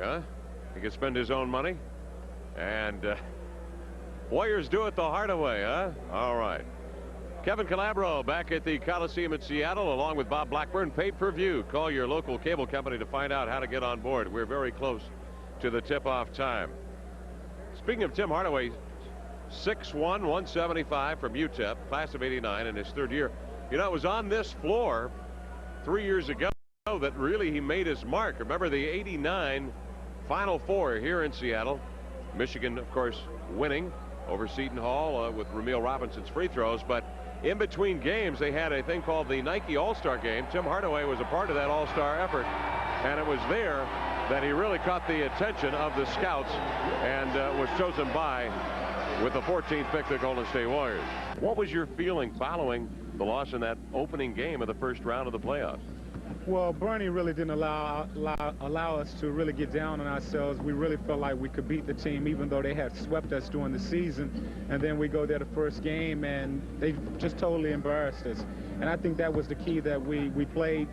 huh? He can spend his own money. And Warriors do it the harder way, huh? All right. Kevin Calabro back at the Coliseum in Seattle along with Bob Blackburn. Pay-per-view. Call your local cable company to find out how to get on board. We're very close to the tip-off time. Speaking of Tim Hardaway, 6'1", 175 from UTEP, class of '89 in his third year. You know, it was on this floor 3 years ago that really he made his mark. Remember the '89 Final Four here in Seattle. Michigan, of course, winning over Seton Hall with Ramil Robinson's free throws. But in between games, they had a thing called the Nike All-Star Game. Tim Hardaway was a part of that All-Star effort, and it was there that he really caught the attention of the scouts and was chosen by with the 14th pick, the Golden State Warriors. What was your feeling following the loss in that opening game of the first round of the playoffs? Well, Bernie really didn't allow us to really get down on ourselves. We really felt like we could beat the team, even though they had swept us during the season. And then we go there the first game, and they just totally embarrassed us. And I think that was the key, that we played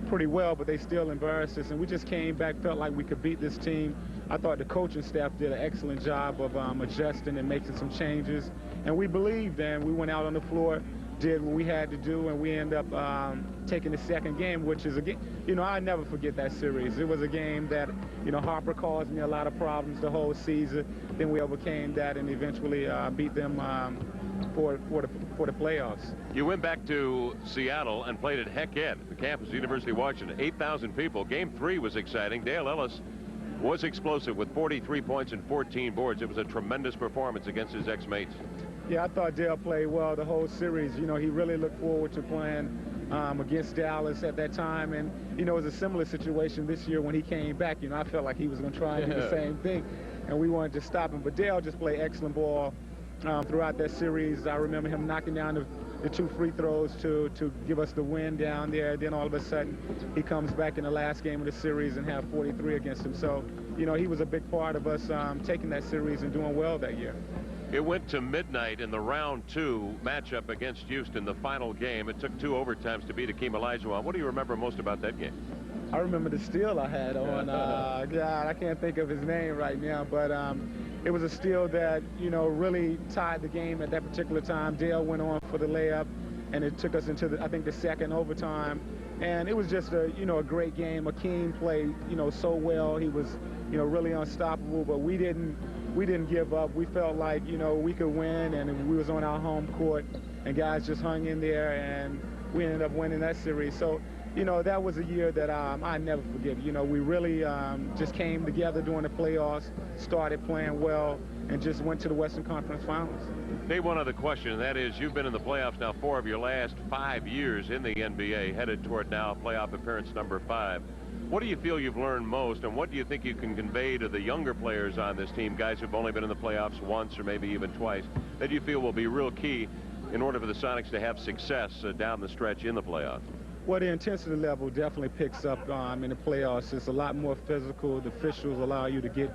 pretty well, but they still embarrassed us. And we just came back, felt like we could beat this team. I thought the coaching staff did an excellent job of adjusting and making some changes. And we believed, and we went out on the floor, did what we had to do, and we end up taking the second game, which is a game, you know, I never forget that series. It was a game that, you know, Harper caused me a lot of problems the whole season. Then we overcame that and eventually beat them for the playoffs. You went back to Seattle and played at Heck Ed, the campus, University of Washington. 8,000 people. Game 3 was exciting. Dale Ellis was explosive with 43 points and 14 boards. It was a tremendous performance against his ex-mates. Yeah, I thought Dale played well the whole series. You know, he really looked forward to playing against Dallas at that time. And, you know, it was a similar situation this year when he came back. You know, I felt like he was going to try and do the same thing, and we wanted to stop him. But Dale just played excellent ball throughout that series. I remember him knocking down the 2 free throws to give us the win down there. Then all of a sudden, he comes back in the last game of the series and have 43 against him. So, you know, he was a big part of us taking that series and doing well that year. It went to midnight in the round 2 matchup against Houston, the final game. It took 2 overtimes to beat Akeem Olajuwon. What do you remember most about that game? I remember the steal I had on, God, I can't think of his name right now, but it was a steal that, you know, really tied the game at that particular time. Dale went on for the layup, and it took us into, I think, the second overtime. And it was just a, you know, a great game. Akeem played, you know, so well. He was, you know, really unstoppable, but we didn't give up. We felt like, you know, we could win, and we was on our home court, and guys just hung in there, and we ended up winning that series. So, you know, that was a year that I never forget. You know, we really just came together during the playoffs, started playing well, and just went to the Western Conference Finals. Dave, one other question, and that is, you've been in the playoffs now 4 of your last 5 years in the NBA, headed toward now playoff appearance number 5. What do you feel you've learned most, and what do you think you can convey to the younger players on this team, guys who've only been in the playoffs once or maybe even twice, that you feel will be real key in order for the Sonics to have success down the stretch in the playoffs? Well, the intensity level definitely picks up in the playoffs. It's a lot more physical. The officials allow you to get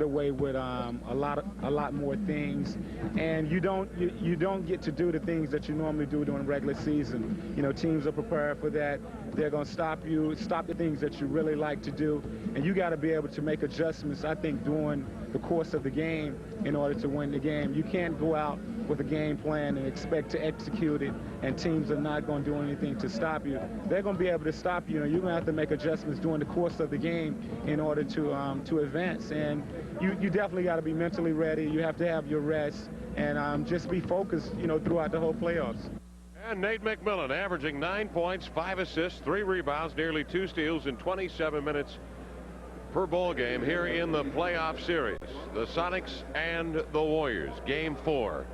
away with a lot more things, and you don't get to do the things that you normally do during regular season. You know, teams are prepared for that. They're going to stop the things that you really like to do, and you got to be able to make adjustments, I think, during the course of the game in order to win the game. You can't go out with a game plan and expect to execute it, and teams are not going to do anything to stop you. They're going to be able to stop you, and you're going to have to make adjustments during the course of the game in order to advance. And you definitely got to be mentally ready. You have to have your rest, and just be focused, you know, throughout the whole playoffs. And Nate McMillan averaging 9 points, 5 assists, 3 rebounds, nearly 2 steals in 27 minutes per ball game here in the playoff series. The Sonics and the Warriors, game 4.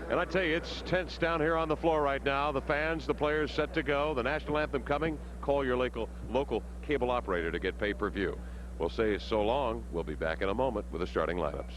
And I tell you, it's tense down here on the floor right now. The fans, the players set to go. The national anthem coming. Call your local cable operator to get pay-per-view. We'll say so long. We'll be back in a moment with the starting lineups.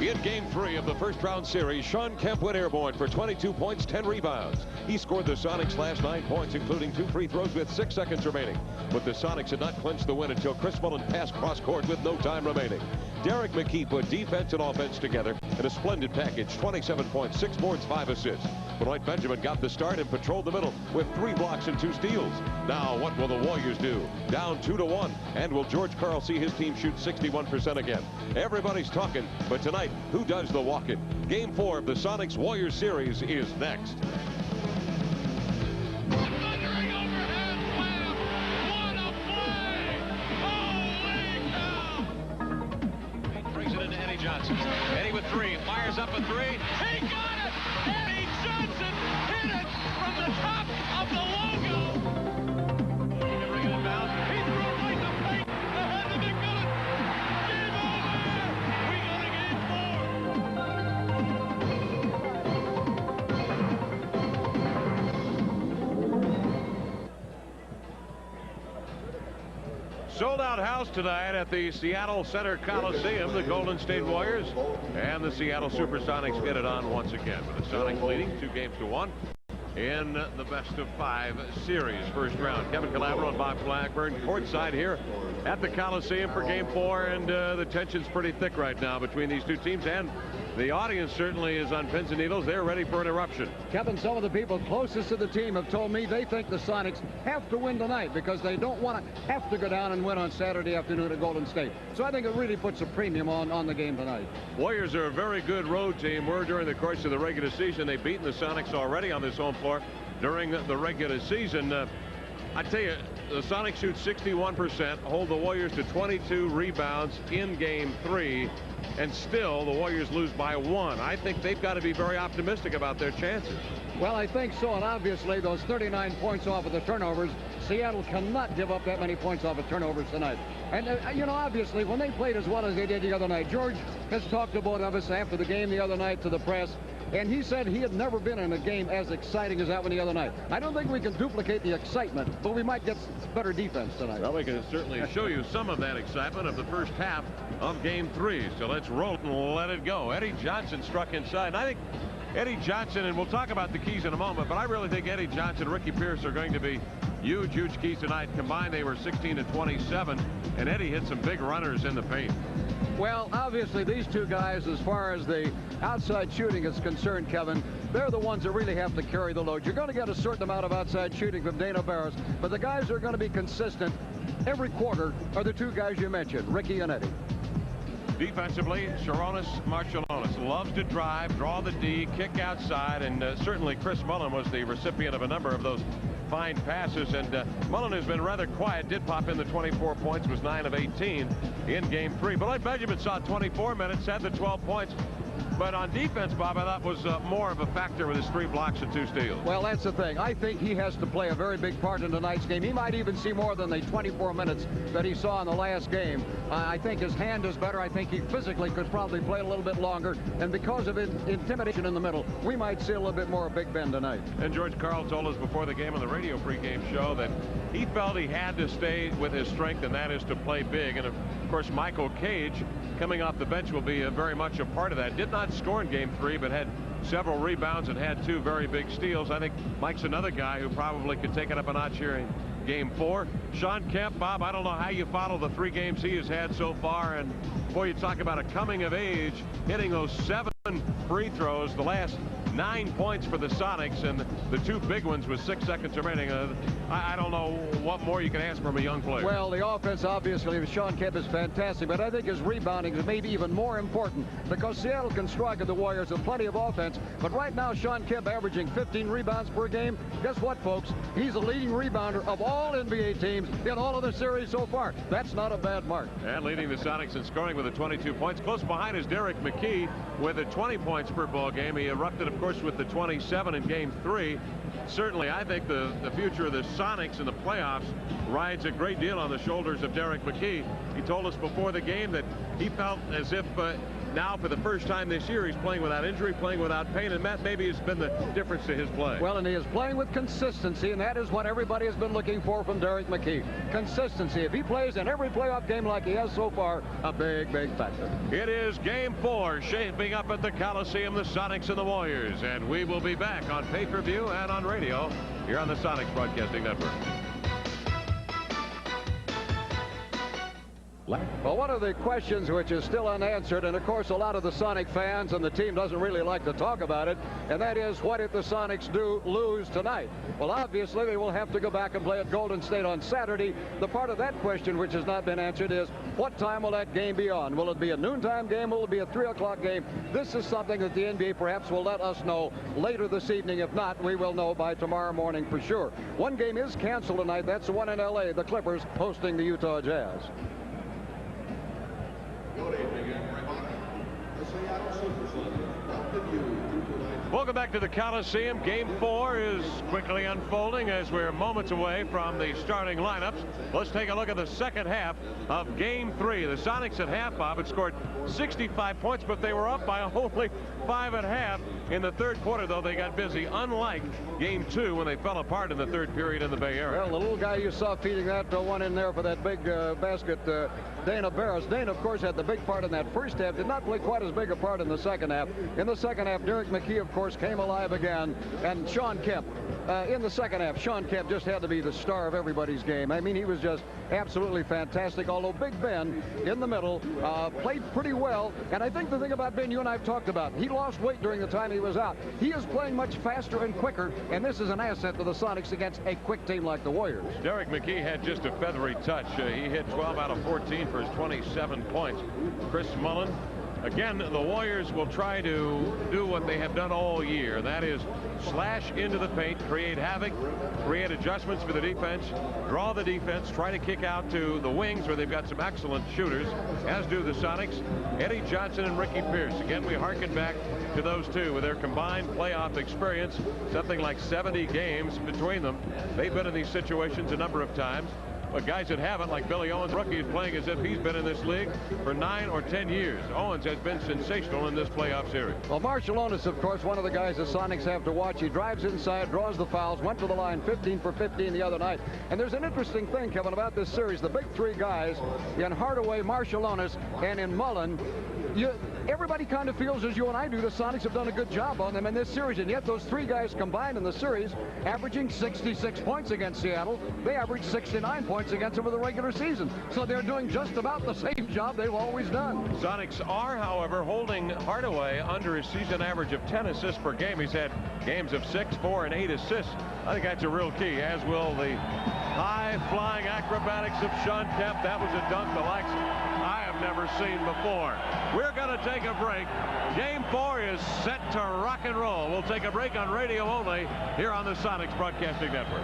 In Game 3 of the first-round series, Sean Kemp went airborne for 22 points, 10 rebounds. He scored the Sonics' last 9 points, including 2 free throws with 6 seconds remaining. But the Sonics had not clinched the win until Chris Mullen passed cross-court with no time remaining. Derek McKee put defense and offense together in a splendid package, 27 points, 6 boards, 5 assists. Benoit Benjamin got the start and patrolled the middle with 3 blocks and 2 steals. Now, what will the Warriors do? Down 2-1. And will George Karl see his team shoot 61% again? Everybody's talking, but tonight, who does the walking? Game 4 of the Sonics-Warriors series is next. Johnson. Eddie with 3, fires up a 3. He got it! Eddie Johnson hit it from the top of the logo. Bring it inbound. He threw it right in the paint. Ahead to McMillan. Game over. Sold-out house tonight at the Seattle Center Coliseum. The Golden State Warriors and the Seattle SuperSonics get it on once again, with the Sonics leading 2-1 in the best-of-5 series. First round, Kevin Calabro and Bob Blackburn courtside here at the Coliseum for Game 4, and the tension's pretty thick right now between these two teams, and the audience certainly is on pins and needles. They're ready for an eruption. Kevin, some of the people closest to the team have told me they think the Sonics have to win tonight because they don't want to have to go down and win on Saturday afternoon at Golden State. So I think it really puts a premium on the game tonight. Warriors are a very good road team. We're during the course of the regular season. They've beaten the Sonics already on this home floor during the regular season. I tell you, the Sonics shoot 61%, hold the Warriors to 22 rebounds in Game 3, and still the Warriors lose by 1. I think they've got to be very optimistic about their chances. Well, I think so, and obviously those 39 points off of the turnovers, Seattle cannot give up that many points off of turnovers tonight. And, you know, obviously, when they played as well as they did the other night, George has talked about us after the game the other night to the press, and he said he had never been in a game as exciting as that one the other night. I don't think we can duplicate the excitement, but we might get better defense tonight. Well, we can certainly show you some of that excitement of the first half of Game 3. So let's roll it and let it go. Eddie Johnson struck inside. And I think Eddie Johnson, and we'll talk about the keys in a moment, but I really think Eddie Johnson and Ricky Pierce are going to be huge keys tonight. Combined, they were 16 and 27, and Eddie hit some big runners in the paint. Well, obviously, these two guys, as far as the outside shooting is concerned, Kevin, they're the ones that really have to carry the load. You're going to get a certain amount of outside shooting from Dana Barros, but the guys who are going to be consistent every quarter are the two guys you mentioned, Ricky and Eddie. Defensively, Sharonis Marciulionis loves to drive, draw the D, kick outside, and certainly Chris Mullen was the recipient of a number of those fine passes, and Mullen has been rather quiet. Did pop in the 24 points, was 9 of 18 in Game 3. Benoit Benjamin saw 24 minutes, had the 12 points. But on defense, Bob, I thought was more of a factor with his 3 blocks and 2 steals. Well, that's the thing. I think he has to play a very big part in tonight's game. He might even see more than the 24 minutes that he saw in the last game. I think his hand is better. I think he physically could probably play a little bit longer. And because of intimidation in the middle, we might see a little bit more of Big Ben tonight. And George Karl told us before the game on the radio pregame show that he felt he had to stay with his strength, and that is to play big. And of course, Michael Cage, coming off the bench, will be very much a part of that. Did not score in Game 3, but had several rebounds and had 2 very big steals. I think Mike's another guy who probably could take it up a notch here in Game 4. Sean Kemp, Bob, I don't know how you follow the 3 games he has had so far, and boy, you talk about a coming of age, hitting those 7 free throws, the last 9 points for the Sonics, and the 2 big ones with 6 seconds remaining. I don't know what more you can ask from a young player. Well, the offense, obviously, with Sean Kemp is fantastic, but I think his rebounding is maybe even more important because Seattle can strike at the Warriors with plenty of offense, but right now, Sean Kemp averaging 15 rebounds per game. Guess what, folks? He's the leading rebounder of all NBA teams in all of the series so far. That's not a bad mark. And leading the Sonics in scoring with 22 points. Close behind is Derek McKee with 20 points per ball game. He erupted, of course, with the 27 in Game 3. Certainly, I think the future of the Sonics in the playoffs rides a great deal on the shoulders of Derek McKee. He told us before the game that he felt as if now for the first time this year, he's playing without injury, playing without pain, and Matt, maybe has been the difference to his play. Well, and he is playing with consistency, and that is what everybody has been looking for from Derek McKee. Consistency. If he plays in every playoff game like he has so far, a big, big factor. It is Game 4 shaping up at the Coliseum, the Sonics and the Warriors, and we will be back on pay-per-view and on radio here on the Sonics Broadcasting Network. Well, one of the questions which is still unanswered, and of course a lot of the Sonic fans and the team doesn't really like to talk about it, and that is, what if the Sonics do lose tonight? Well, obviously they will have to go back and play at Golden State on Saturday. The part of that question which has not been answered is, what time will that game be on? Will it be a noontime game? Will it be a 3 o'clock game? This is something that the NBA perhaps will let us know later this evening. If not, we will know by tomorrow morning for sure. One game is canceled tonight. That's the one in LA, the Clippers hosting the Utah Jazz. Good evening, everybody. The Seattle SuperSonics welcome you to tonight's... Welcome back to the Coliseum. Game 4 is quickly unfolding as we're moments away from the starting lineups. Let's take a look at the second half of Game 3. The Sonics at half, Bob, had scored 65 points, but they were up by only 5 at half. In the third quarter, though, they got busy, unlike Game 2 when they fell apart in the third period in the Bay Area. Well, the little guy you saw feeding that one in there for that big basket, Dana Barris. Dana, of course, had the big part in that first half, did not play quite as big a part in the second half. In the second half, Derek McKee, of course, came alive again, and Sean Kemp. In the second half, Sean Kemp just had to be the star of everybody's game. I mean, he was just absolutely fantastic, although Big Ben in the middle played pretty well. And I think the thing about Ben, you and I have talked about, he lost weight during the time he was out. He is playing much faster and quicker, and this is an asset to the Sonics against a quick team like the Warriors. Derek McKee had just a feathery touch. He hit 12 out of 14 for his 27 points. Chris Mullin. Again, the Warriors will try to do what they have done all year. That is slash into the paint, create havoc, create adjustments for the defense, draw the defense, try to kick out to the wings where they've got some excellent shooters, as do the Sonics. Eddie Johnson and Ricky Pierce. Again, we harken back to those two with their combined playoff experience, something like 70 games between them. They've been in these situations a number of times. But guys that haven't, like Billy Owens, rookie, is playing as if he's been in this league for 9 or 10 years. Owens has been sensational in this playoff series. Well, Marshall Onis, of course, one of the guys the Sonics have to watch. He drives inside, draws the fouls, went to the line 15 for 15 the other night. And there's an interesting thing, Kevin, about this series. The big three guys in Hardaway, Marshall Onis, and in Mullen, everybody kind of feels, as you and I do, the Sonics have done a good job on them in this series, and yet those three guys combined in the series, averaging 66 points against Seattle. They averaged 69 points against them in the regular season. So they're doing just about the same job they've always done. Sonics are, however, holding Hardaway under his season average of 10 assists per game. He's had games of 6, 4, and 8 assists. I think that's a real key, as will the high-flying acrobatics of Sean Kemp. That was a dunk the likes I have never seen before. We're going to take a break. Game 4 is set to rock and roll. We'll take a break on radio only here on the Sonics Broadcasting Network.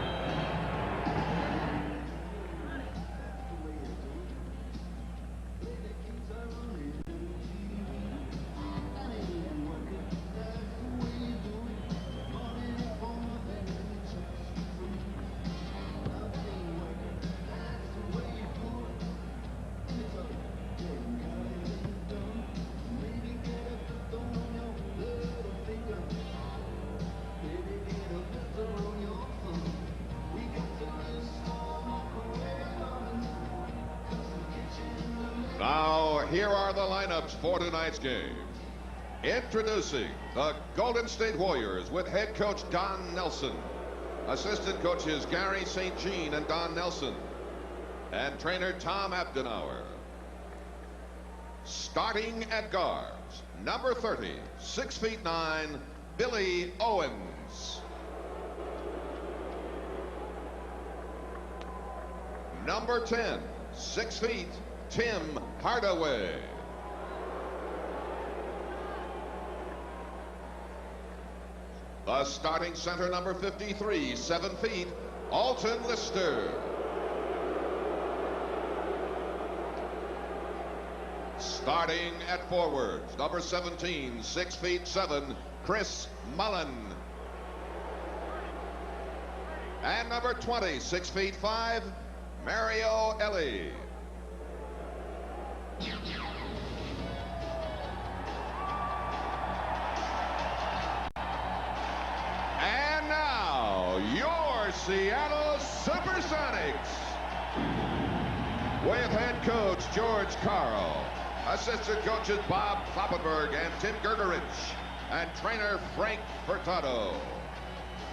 Now, here are the lineups for tonight's game. Introducing the Golden State Warriors with head coach Don Nelson, assistant coaches Gary St. Jean and Don Nelson, and trainer Tom Abdenauer. Starting at guards, number 30, 6'9", Billy Owens. Number 10, 6 feet, Tim Hardaway. The starting center, number 53, 7 feet, Alton Lister. Starting at forwards, number 17, 6 feet, 7, Chris Mullin. And number 20, 6 feet, 5, Mario Elie. Seattle SuperSonics. With head coach George Karl, assistant coaches Bob Kloppenberg and Tim Gergerich, and trainer Frank Furtado.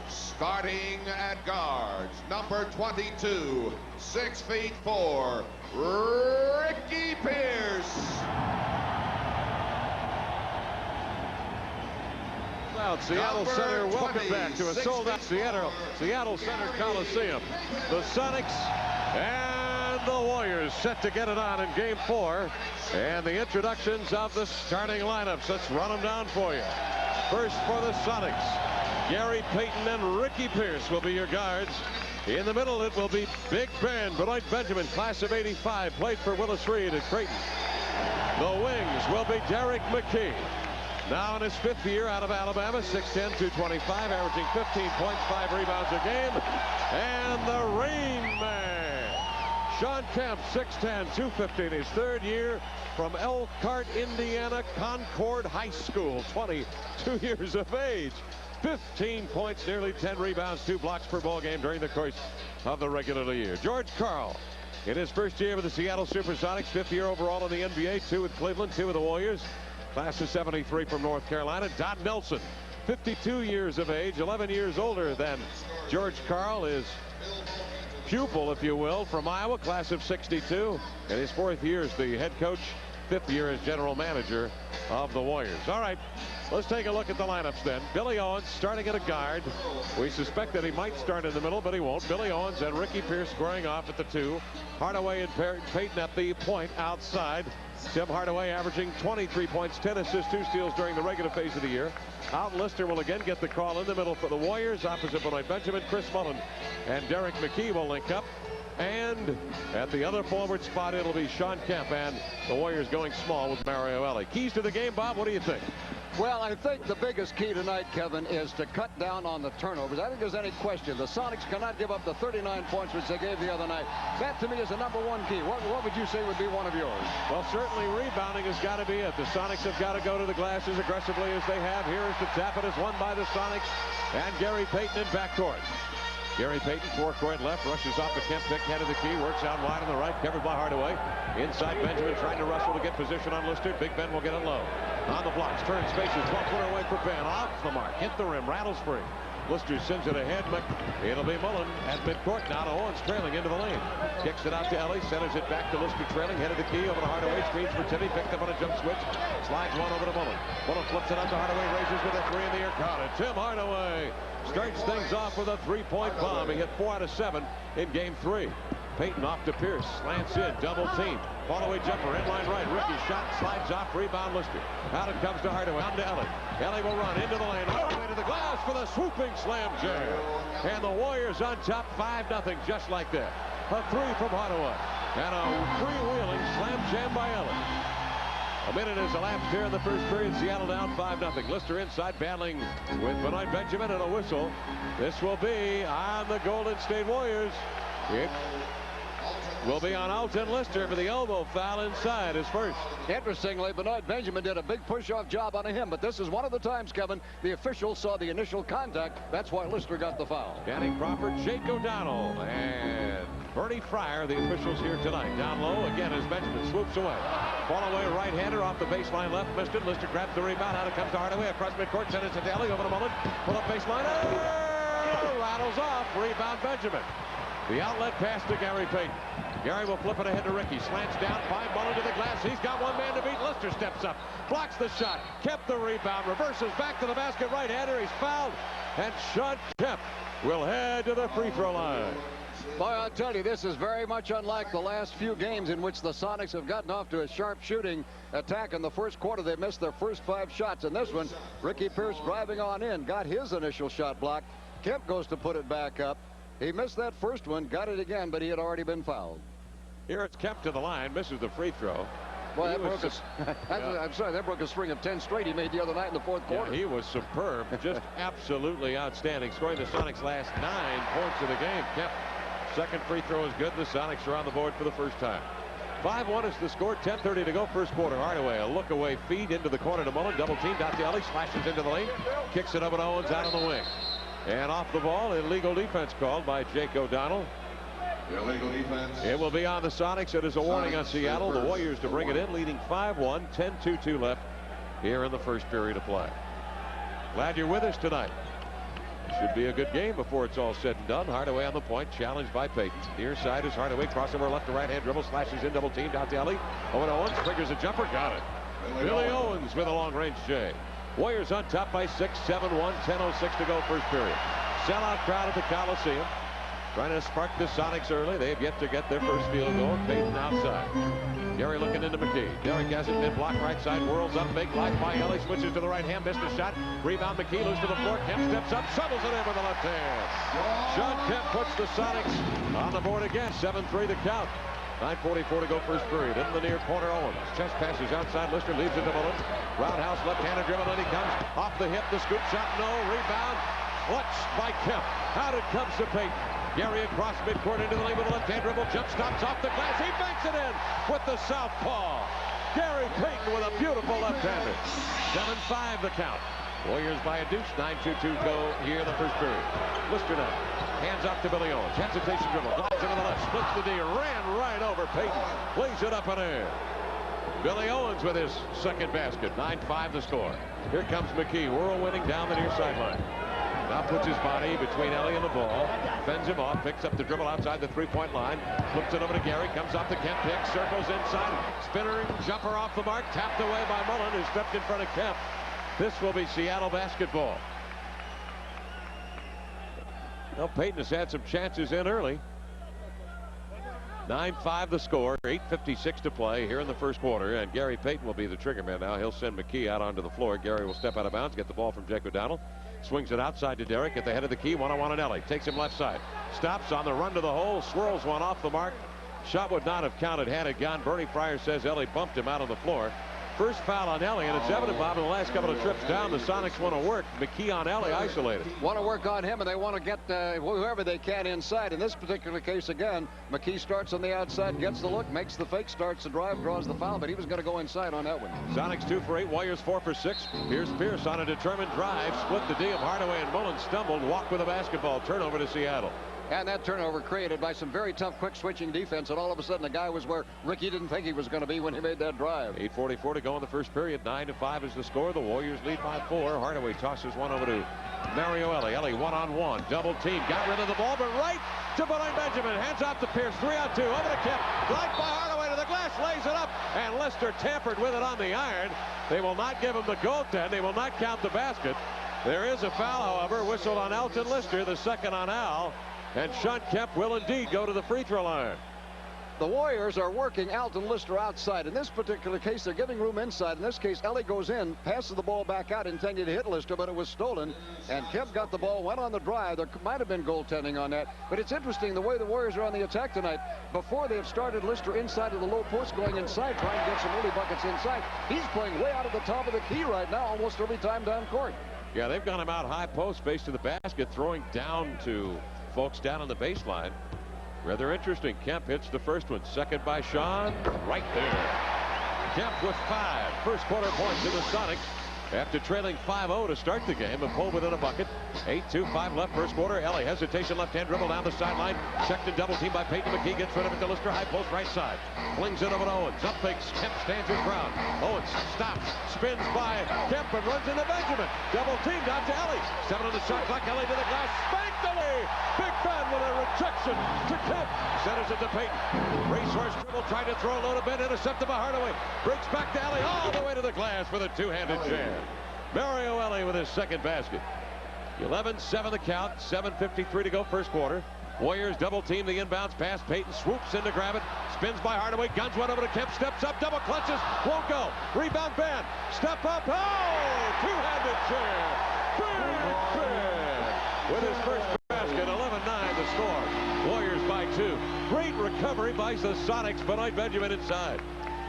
Starting at guards, number 22, 6'4", Ricky Pierce. Seattle Center, welcome back to a sold-out Seattle Center Coliseum. The Sonics and the Warriors set to get it on in Game 4. And the introductions of the starting lineups. Let's run them down for you. First for the Sonics, Gary Payton and Ricky Pierce will be your guards. In the middle, it will be Big Ben, Benoit Benjamin, class of '85, played for Willis Reed at Creighton. The wings will be Derek McKee, now in his 5th year out of Alabama, 6'10", 225, averaging 15 points, 5 rebounds a game. And the Rain Man, Sean Kemp, 6'10", 250, in his 3rd year from Elkhart, Indiana, Concord High School, 22 years of age. 15 points, nearly 10 rebounds, 2 blocks per ball game during the course of the regular year. George Karl, in his 1st year with the Seattle SuperSonics, 5th year overall in the NBA, 2 with Cleveland, 2 with the Warriors. Class of '73 from North Carolina. Don Nelson, 52 years of age, 11 years older than George Karl, his pupil, if you will, from Iowa, class of '62. In his 4th year as the head coach, 5th year as general manager of the Warriors. All right, let's take a look at the lineups then. Billy Owens starting at a guard. We suspect that he might start in the middle, but he won't. Billy Owens and Ricky Pierce scoring off at the 2. Hardaway and Payton at the point outside. Tim Hardaway averaging 23 points, 10 assists, 2 steals during the regular phase of the year. Alton Lister will again get the call in the middle for the Warriors. Opposite Benoit Benjamin, Chris Mullin and Derek McKee will link up. And at the other forward spot, it'll be Sean Kemp, and the Warriors going small with Mario Elie. Keys to the game, Bob, what do you think? Well, I think the biggest key tonight, Kevin, is to cut down on the turnovers. I think there's any question. The Sonics cannot give up the 39 points which they gave the other night. That, to me, is the #1 key. What would you say would be one of yours? Well, certainly rebounding has got to be it. The Sonics have got to go to the glass as aggressively as they have. Here is the tap. It is won by the Sonics and Gary Payton in backcourt. Gary Payton, forecourt left, rushes off the Kemp pick, head of the key, works out wide on the right, covered by Hardaway. Inside Benjamin trying to wrestle to get position on Lister. Big Ben will get it low. On the blocks, turns, faces, 12-footer away for Ben. Off the mark, hit the rim, rattles free. Lister sends it ahead. It'll be Mullin at midcourt. Now to Owens trailing into the lane. Kicks it out to Elie, centers it back to Lister trailing, head of the key over to Hardaway. Screens for Timmy, picked up on a jump switch. Slides one over to Mullin. Mullin flips it out to Hardaway, raises with a 3 in the air. Caught it. Tim Hardaway starts things off with a 3-point bomb. He hit 4 out of 7 in game 3. Payton off to Pierce, slants in, double team. Fall-away jumper, inline right. Ricky shot, slides off, rebound Lister. Out it comes to Hardaway, down to Elie. Elie will run into the lane, all the way to the glass for the swooping slam jam. And the Warriors on top, 5-0, just like that. A 3 from Hardaway. And a freewheeling slam jam by Elie. A minute has elapsed here in the first period. Seattle down 5-0. Lister inside, battling with Benoit Benjamin and a whistle. This will be on the Golden State Warriors. It will be on Alton Lister for the elbow foul inside, his first. Interestingly, Benoit Benjamin did a big push-off job on him, but this is one of the times, Kevin, the officials saw the initial contact. That's why Lister got the foul. Danny Crawford, Jake O'Donnell, and Bernie Fryer, the officials here tonight. Down low again as Benjamin swoops away. Fall away right-hander off the baseline left, missed it. Lister grabs the rebound. Out it comes to Hardaway across midcourt, sends it to Elie over to Mullin. Pull up baseline. Rattles off. Rebound Benjamin. The outlet pass to Gary Payton. Gary will flip it ahead to Ricky. Slants down, 5 Mullin to the glass. He's got one man to beat. Lister steps up, blocks the shot, kept the rebound, reverses back to the basket right-hander. He's fouled, and Sean Kemp will head to the free throw line. Boy, I'll tell you, this is very much unlike the last few games in which the Sonics have gotten off to a sharp shooting attack. In the first quarter, they missed their first 5 shots. In this one, Ricky Pierce driving on in, got his initial shot blocked. Kemp goes to put it back up. He missed that first one, got it again, but he had already been fouled. Here it's Kemp to the line, misses the free throw. Well, I'm sorry, that broke a string of 10 straight he made the other night in the fourth quarter. Yeah, he was superb, just absolutely outstanding, scoring the Sonics' last 9 points of the game. Kemp, second free throw is good. The Sonics are on the board for the first time. 5-1 is the score, 10:30 to go, first quarter. Hardaway, a look-away feed into the corner to Mullin, double teamed out to Elie, slashes into the lane, kicks it over to Owens out on the wing. And off the ball, illegal defense called by Jake O'Donnell. Illegal defense. It will be on the Sonics. It is a warning on Seattle. The Warriors to bring it in, leading 5-1, 10-2-2 left here in the first period of play. Glad you're with us tonight. Should be a good game before it's all said and done. Hardaway on the point, challenged by Payton. Near side is Hardaway, crossover left to right hand dribble, slashes in, double teamed out the alley. Owen Owens triggers a jumper, got it. Billy Owens with a long range J. Warriors on top by 6, 7-1, 10:06 to go first period. Sellout crowd at the Coliseum. Trying to spark the Sonics early. They've yet to get their first field goal. Payton outside. Gary looking into McKee. Derek has it mid-block right side. Whirls up. Big life by Ellie. Switches to the right hand. Missed a shot. Rebound McKee. Loose to the floor. Kemp steps up. Shovels it in with the left hand. Sean Kemp puts the Sonics on the board again. 7-3 the count. 9:44 to go first period. In the near corner, Owens. Chest passes outside. Lister leaves it to Mullen. Roundhouse left-handed dribble. And he comes off the hip. The scoop shot. No. Rebound. Clutched by Kemp. Out it comes to Payton. Gary across midcourt into the lane with a left-hand dribble. Jump stops off the glass. He banks it in with the southpaw. Gary Payton with a beautiful left-hander. 7-5 the count. Warriors by a deuce. 9:22 go here in the first period. Lister now. Hands off to Billy Owens. Hesitation dribble. Glides into the left. Splits the D. Ran right over Payton. Lays it up in air. Billy Owens with his second basket. 9-5 the score. Here comes McKee. Whirlwinding down the near sideline. Now puts his body between Ellie and the ball. Fends him off. Picks up the dribble outside the three-point line. Flips it over to Gary. Comes off the Kemp pick. Circles inside. Spinner jumper off the mark. Tapped away by Mullen, who stepped in front of Kemp. This will be Seattle basketball. Well, Payton has had some chances in early. 9-5 the score. 8:56 to play here in the first quarter. And Gary Payton will be the trigger man now. He'll send McKee out onto the floor. Gary will step out of bounds. Get the ball from Jake O'Donnell. Swings it outside to Derek at the head of the key. One-on-one on Ellie. Takes him left side. Stops on the run to the hole. Swirls one off the mark. Shot would not have counted had it gone. Bernie Fryer says Ellie bumped him out on the floor. First foul on Ellie, and it's evident, Bob, in the last couple of trips down, the Sonics want to work. McKee on Ellie isolated. Want to work on him, and they want to get whoever they can inside. In this particular case, again, McKee starts on the outside, gets the look, makes the fake, starts the drive, draws the foul, but he was going to go inside on that one. Sonics 2 for 8, Warriors 4 for 6. Here's Pierce on a determined drive. Split the D of Hardaway and Mullen. Stumbled, walked with a basketball. Turnover to Seattle. And that turnover created by some very tough, quick switching defense. And all of a sudden, the guy was where Ricky didn't think he was going to be when he made that drive. 8:44 to go in the first period. 9-5 is the score. The Warriors lead by 4. Hardaway tosses one over to Mario Ellie. Ellie one-on-one. Double team. Got rid of the ball, but right to Benoit Benjamin. Hands off to Pierce. 3-on-2. Over to Kemp. Blocked by Hardaway to the glass. Lays it up. And Lister tampered with it on the iron. They will not give him the goaltend. They will not count the basket. There is a foul, however, whistled on Elton Lister. The second on Al. And Sean Kemp will indeed go to the free throw line. The Warriors are working Alton Lister outside. In this particular case, they're giving room inside. In this case, Ellie goes in, passes the ball back out, intended to hit Lister, but it was stolen. And Kemp got the ball, went on the drive. There might have been goaltending on that. But it's interesting the way the Warriors are on the attack tonight. Before they have started Lister inside of the low post, going inside, trying to get some early buckets inside. He's playing way out of the top of the key right now, almost every time down court. Yeah, they've got him out high post, face to the basket, throwing down to folks down on the baseline. Rather interesting. Kemp hits the first one. Second by Sean. Right there. Kemp with 5 first quarter points in the Sonics after trailing 5-0 to start the game and pulled within a bucket. 8:25 left first quarter. Ellie hesitation left-hand dribble down the sideline. Checked and double team by Payton. McKee gets rid of it to Lister. High post right side. Flings it over to Owens. Up fakes. Kemp stands his ground. Owens stops. Spins by Kemp and runs into Benjamin. Double teamed out to Ellie. 7 on the shot clock. Ellie to the glass. Spanked away. Big Ben with a rejection to Kemp. Centers it to Payton. Racehorse dribble. Tried to throw a little bit. Intercepted by Hardaway. Breaks back to Ellie all the way to the glass with a two-handed jam. Mario Ellie with his second basket. 11-7 the count. 7:53 to go first quarter. Warriors double team the inbounds pass. Payton swoops in to grab it. Spins by Hardaway. Guns one over to Kemp. Steps up. Double clutches. Won't go. Rebound Ben. Step up. Oh! Two-handed jam. Big Ben with his first basket. 11-9 the score. Warriors by 2. Great recovery by the Sonics. Benoit Benjamin inside.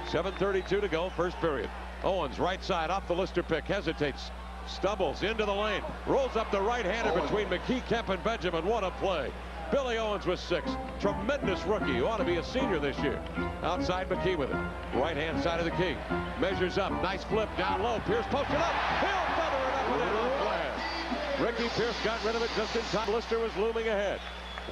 7:32 to go first period. Owens right side off the Lister pick. Hesitates. Stumbles into the lane. Rolls up the right-hander between McKee, Kemp, and Benjamin. What a play. Billy Owens with 6. Tremendous rookie who ought to be a senior this year. Outside McKee with it. Right-hand side of the key. Measures up. Nice flip down low. Pierce posted up. He'll feather it up and in on the glass. Ricky Pierce got rid of it just in time. Lister was looming ahead.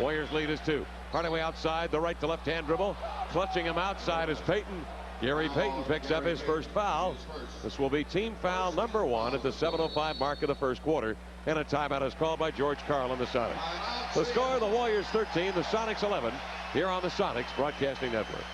Warriors lead is 2. Hardaway outside, the right to left hand dribble. Clutching him outside is Payton. Gary Payton picks up his first foul. This will be team foul number 1 at the 7:05 mark of the first quarter. And a timeout is called by George Karl and the Sonics. The score, the Warriors 13, the Sonics 11, here on the Sonics Broadcasting Network.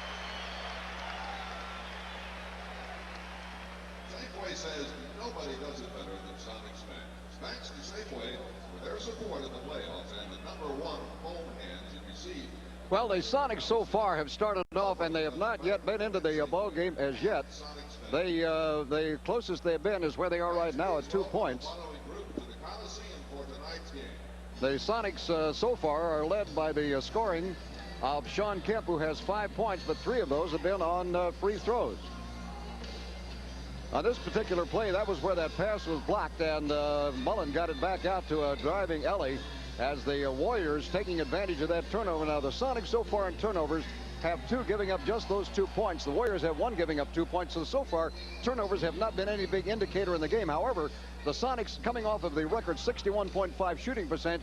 Safeway says nobody does it better than Sonics fans. Thanks to Safeway for their support in the playoffs and the #1 home hands you receive. Well, the Sonics so far have started off, and they have not yet been into the ball game as yet. The closest they've been is where they are right now at 2 points. The Sonics so far are led by the scoring of Sean Kemp, who has 5 points, but 3 of those have been on free throws. On this particular play, that was where that pass was blocked, and Mullen got it back out to a driving Ellie as the Warriors taking advantage of that turnover. Now, the Sonics so far in turnovers have 2, giving up just those 2 points. The Warriors have 1, giving up 2 points. So far, turnovers have not been any big indicator in the game. However, the Sonics, coming off of the record 61.5 shooting percent,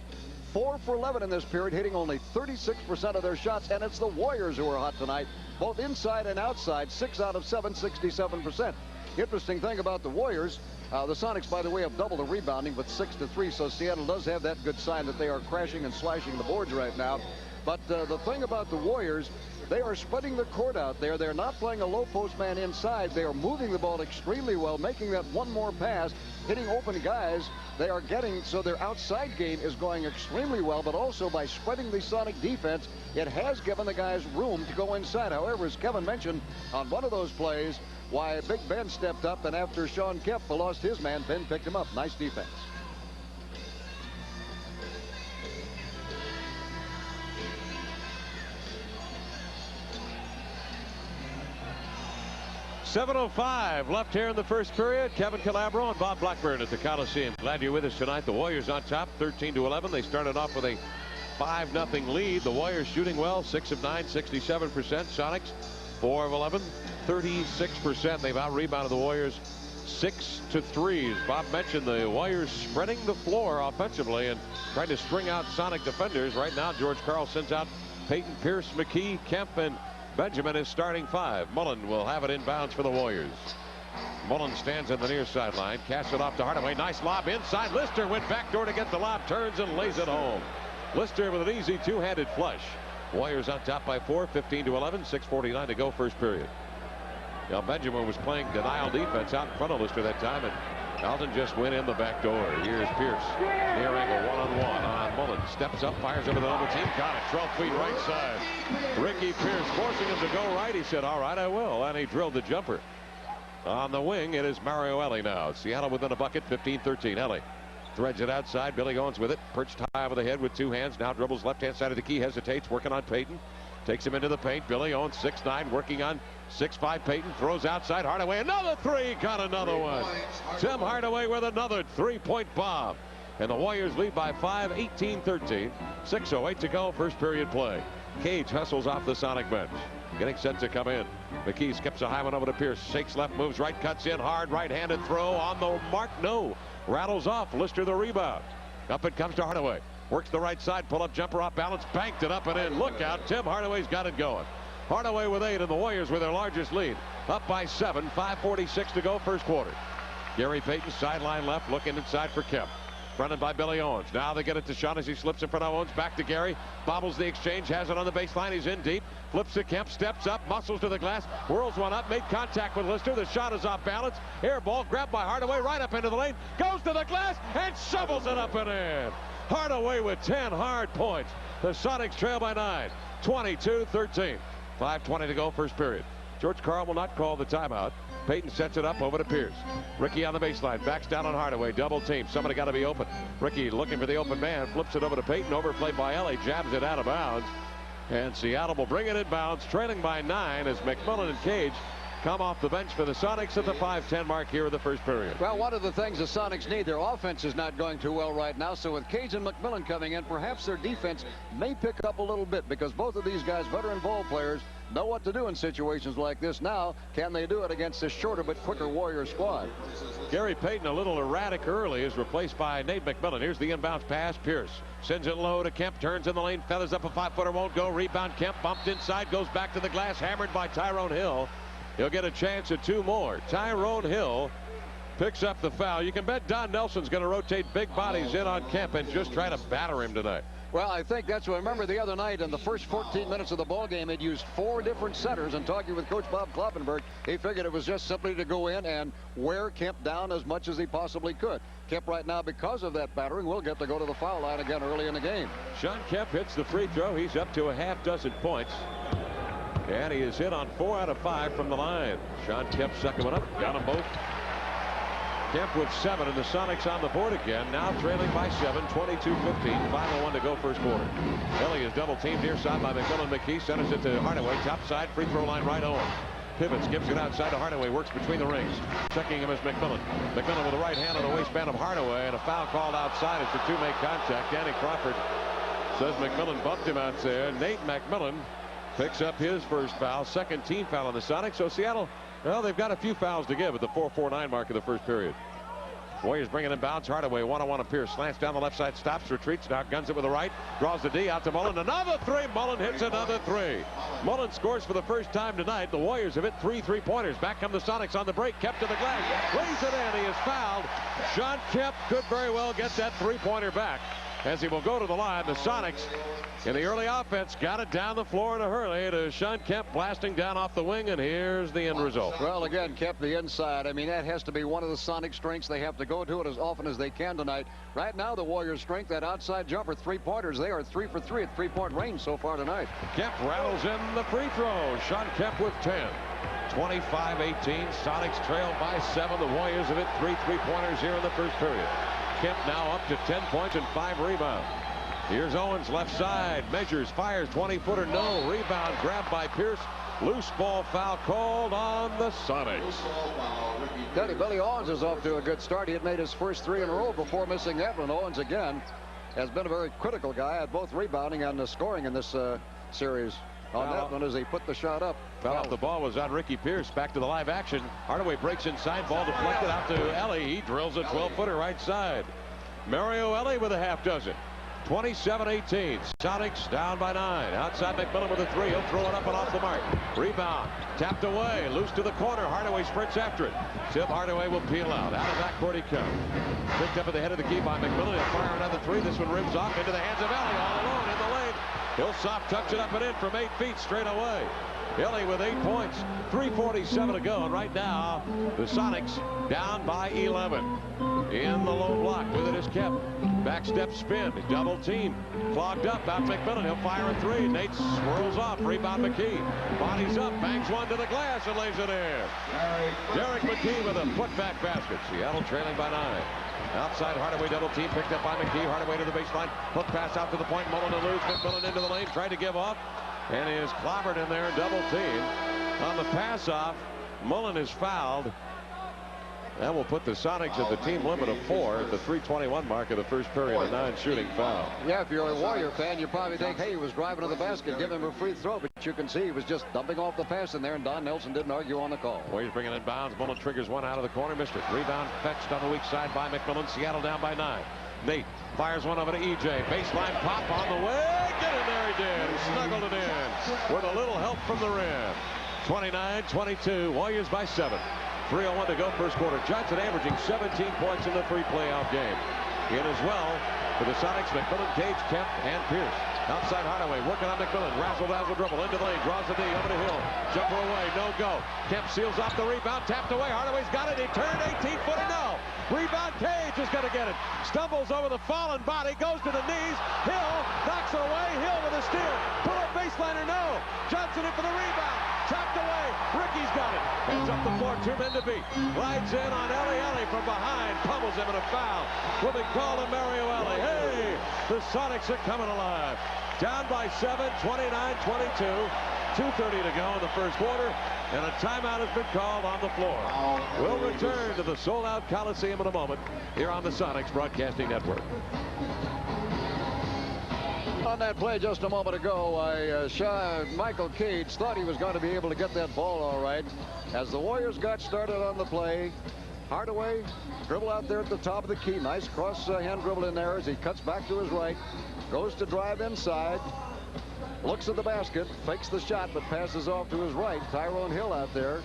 4 for 11 in this period, hitting only 36% of their shots, and it's the Warriors who are hot tonight, both inside and outside. 6 out of 7, 67%. Interesting thing about the Warriors, the Sonics, by the way, have doubled the rebounding with 6 to 3, so Seattle does have that good sign that they are crashing and slashing the boards right now. But the thing about the Warriors, they are spreading the court out there. They're not playing a low post man inside. They are moving the ball extremely well, making that one more pass, hitting open guys. They are getting, so their outside game is going extremely well, but also by spreading the Sonic defense, it has given the guys room to go inside. However, as Kevin mentioned, on one of those plays, why Big Ben stepped up, and after Sean Kemp lost his man, Ben picked him up. Nice defense. .705 left here in the first period. Kevin Calabro and Bob Blackburn at the Coliseum. Glad you're with us tonight. The Warriors on top, 13-11. They started off with a 5-0 lead. The Warriors shooting well, 6 of 9, 67%. Sonics, 4 of 11, 36%. They've out-rebounded the Warriors 6 to 3. As Bob mentioned, the Warriors spreading the floor offensively and trying to string out Sonic defenders. Right now, George Karl sends out Payton, Pierce, McKee, Kemp, and Benjamin is starting 5. Mullen will have it inbounds for the Warriors. Mullen stands in the near sideline, casts it off to Hardaway. Nice lob inside. Lister went backdoor to get the lob, turns and lays it home. Lister with an easy two-handed flush. Warriors on top by 4, 15-11, 6:49 to go first period. Now Benjamin was playing denial defense out in front of Lister that time, and Alton just went in the back door. Here's Pierce. Near angle one-on-one on Mullen. Steps up, fires over the double team. Got it. 12 feet right side. Ricky Pierce forcing him to go right. He said, all right, I will. And he drilled the jumper. On the wing, it is Mario Elie now. Seattle within a bucket, 15-13. Elie threads it outside. Billy Owens with it. Perched high over the head with 2 hands. Now dribbles left-hand side of the key. Hesitates. Working on Payton. Takes him into the paint. Billy Owens, 6'9", working on 6'5". Payton throws outside. Hardaway, another 3. Got another one. Tim Hardaway with another 3-point bomb. And the Warriors lead by 5, 18-13. 6:08 to go, first period play. Cage hustles off the Sonic bench. Getting set to come in. McKee skips a high one over to Pierce. Shakes left, moves right, cuts in hard. Right-handed throw on the mark. No. Rattles off. Lister the rebound. Up it comes to Hardaway. Works the right side, pull-up jumper off balance, banked it up and in. Look out, Tim Hardaway's got it going. Hardaway with 8 and the Warriors with their largest lead. Up by 7, 5:46 to go first quarter. Gary Payton sideline left, looking inside for Kemp. Fronted by Billy Owens. Now they get it to Sean as he slips in front of Owens. Back to Gary. Bobbles the exchange, has it on the baseline. He's in deep. Flips to Kemp, steps up, muscles to the glass, whirls one up, made contact with Lister. The shot is off balance. Air ball grabbed by Hardaway right up into the lane. Goes to the glass and shovels it up and in. Hardaway with 10 hard points. The Sonics trail by 9, 22-13. 5:20 to go first period. George Karl will not call the timeout. Payton sets it up over to Pierce. Ricky on the baseline, backs down on Hardaway, double team. Somebody got to be open. Ricky looking for the open man, flips it over to Payton, overplayed by Elie, jabs it out of bounds. And Seattle will bring it in bounds, trailing by 9 as McMillan and Cage come off the bench for the Sonics at the 5:10 mark here in the first period. Well, one of the things the Sonics need, their offense is not going too well right now. So with Cage and McMillan coming in, perhaps their defense may pick up a little bit, because both of these guys, veteran ball players, know what to do in situations like this. Now, can they do it against this shorter but quicker Warrior squad? Gary Payton, a little erratic early, is replaced by Nate McMillan. Here's the inbounds pass. Pierce sends it low to Kemp, turns in the lane, feathers up a 5-footer, won't go. Rebound, Kemp bumped inside, goes back to the glass, hammered by Tyrone Hill. He'll get a chance at 2 more. Tyrone Hill picks up the foul. You can bet Don Nelson's going to rotate big bodies in on Kemp and just try to batter him tonight. Well, I think that's what. Remember the other night in the first 14 minutes of the ball game, it used 4 different setters. And talking with Coach Bob Kloppenberg, he figured it was just simply to go in and wear Kemp down as much as he possibly could. Kemp right now, because of that battering, will get to go to the foul line again early in the game. Sean Kemp hits the free throw. He's up to a half dozen points. And he is hit on 4 out of 5 from the line. Sean Kemp second one up. Got them both. Kemp with 7, and the Sonics on the board again. Now trailing by 7, 22-15. 5:01 to go first quarter. Ellie is double teamed near side by McMillan. McKee centers it to Hardaway. Top side, free throw line right on. Pivots, gives it outside to Hardaway. Works between the rings. Checking him is McMillan. McMillan with the right hand on the waistband of Hardaway, and a foul called outside as the two make contact. Danny Crawford says McMillan bumped him out there. Nate McMillan picks up his first foul. Second team foul on the Sonics. So Seattle, well, they've got a few fouls to give at the 4:49 mark of the first period. Warriors bringing in bounds. Hardaway one-on-one of Pierce. Slants down the left side, stops, retreats. Now guns it with the right. Draws the D out to Mullen. Another 3. Mullen hits another 3. Mullen scores for the first time tonight. The Warriors have hit 3 3-pointers. Back come the Sonics on the break. Kemp to the glass. Lays it in. He is fouled. Sean Kemp could very well get that 3-pointer back, as he will go to the line. The Sonics in the early offense got it down the floor in a hurry to Sean Kemp blasting down off the wing, and here's the end result. Well, again, Kemp the inside. I mean, that has to be one of the Sonic strengths. They have to go to it as often as they can tonight. Right now, the Warriors' strength, that outside jumper, 3-pointers. They are 3 for 3 at 3-point range so far tonight. Kemp rattles in the free throw. Sean Kemp with 10. 25-18. Sonics trail by 7. The Warriors have hit 3 3-pointers here in the first period. Kemp now up to 10 points and 5 rebounds. Here's Owens, left side, measures, fires, 20-footer, no. Rebound grabbed by Pierce. Loose ball foul called on the Sonics. Teddy Billy Owens is off to a good start. He had made his first 3 in a row before missing that one. Owens again has been a very critical guy at both rebounding and scoring in this series. On that one as he put the shot up. Foul off the ball was on Ricky Pierce. Back to the live action. Hardaway breaks inside. Ball deflected out to Ellie. He drills a 12-footer right side. Mario Ellie with a half dozen. 27-18. Sonics down by 9. Outside McMillan with a 3. He'll throw it up and off the mark. Rebound. Tapped away. Loose to the corner. Hardaway sprints after it. Tip Hardaway will peel out. Out of backcourt he comes. Picked up at the head of the key by McMillan. He'll fire another 3. This one rims off into the hands of Ellie. All alone in the lane. He'll soft touch it up and in from 8 feet straight away. Ellie with 8 points. 3:47 to go. And right now, the Sonics down by 11. In the low block with it is Kemp. Back step spin. Double team. Clogged up. Out McMillan. He'll fire a 3. Nate swirls off. Rebound McKee. Bodies up. Bangs one to the glass and lays it in. Derek McKee with a putback basket. Seattle trailing by 9. Outside Hardaway double team. Picked up by McKee. Hardaway to the baseline. Hook pass out to the point. Mullen to lose. McMillan into the lane. Tried to give off. And is clobbered in there. Double team. On the pass off, Mullen is fouled. That will put the Sonics at the team limit of 4 at the 3:21 mark of the first period. A 9 shooting foul. Yeah, if you're a Warrior fan, you probably think, hey, he was driving to the basket, give him a free throw. But you can see he was just dumping off the pass in there, and Don Nelson didn't argue on the call. Warriors bringing in bounds. Mullen triggers one out of the corner. Missed it. Rebound fetched on the weak side by McMillan. Seattle down by 9. Nate fires one over to EJ. Baseline pop on the way. Get in there, he did. He snuggled it in with a little help from the rim. 29-22. Warriors by 7. 3:01 to go first quarter. Johnson averaging 17 points in the 3 playoff game. In as well for the Sonics, McMillan, Cage, Kemp, and Pierce. Outside Hardaway working on McMillan. Razzle-dazzle dribble into the lane. Draws the D over to Hill. Jumper away. No go. Kemp seals off the rebound. Tapped away. Hardaway's got it. He turned 18-footer. No. Rebound. Cage is going to get it. Stumbles over the fallen body. Goes to the knees. Hill knocks it away. Hill with a steal. Pull up baseliner. No. Johnson in for the rebound. Tapped away. Ricky's got it. Hands up the floor. 2 men to beat. Glides in on Ellie from behind. Pummels him in a foul. Will be called to Mario Ellie. Hey, the Sonics are coming alive. Down by 7, 29-22. 2:30 to go in the first quarter, and a timeout has been called on the floor. We'll return to the sold-out Coliseum in a moment here on the Sonics Broadcasting Network. On that play just a moment ago, Michael Cage thought he was going to be able to get that ball all right. As the Warriors got started on the play, Hardaway dribble out there at the top of the key. Nice cross-hand dribble in there as he cuts back to his right. Goes to drive inside. Looks at the basket. Fakes the shot, but passes off to his right. Tyrone Hill out there.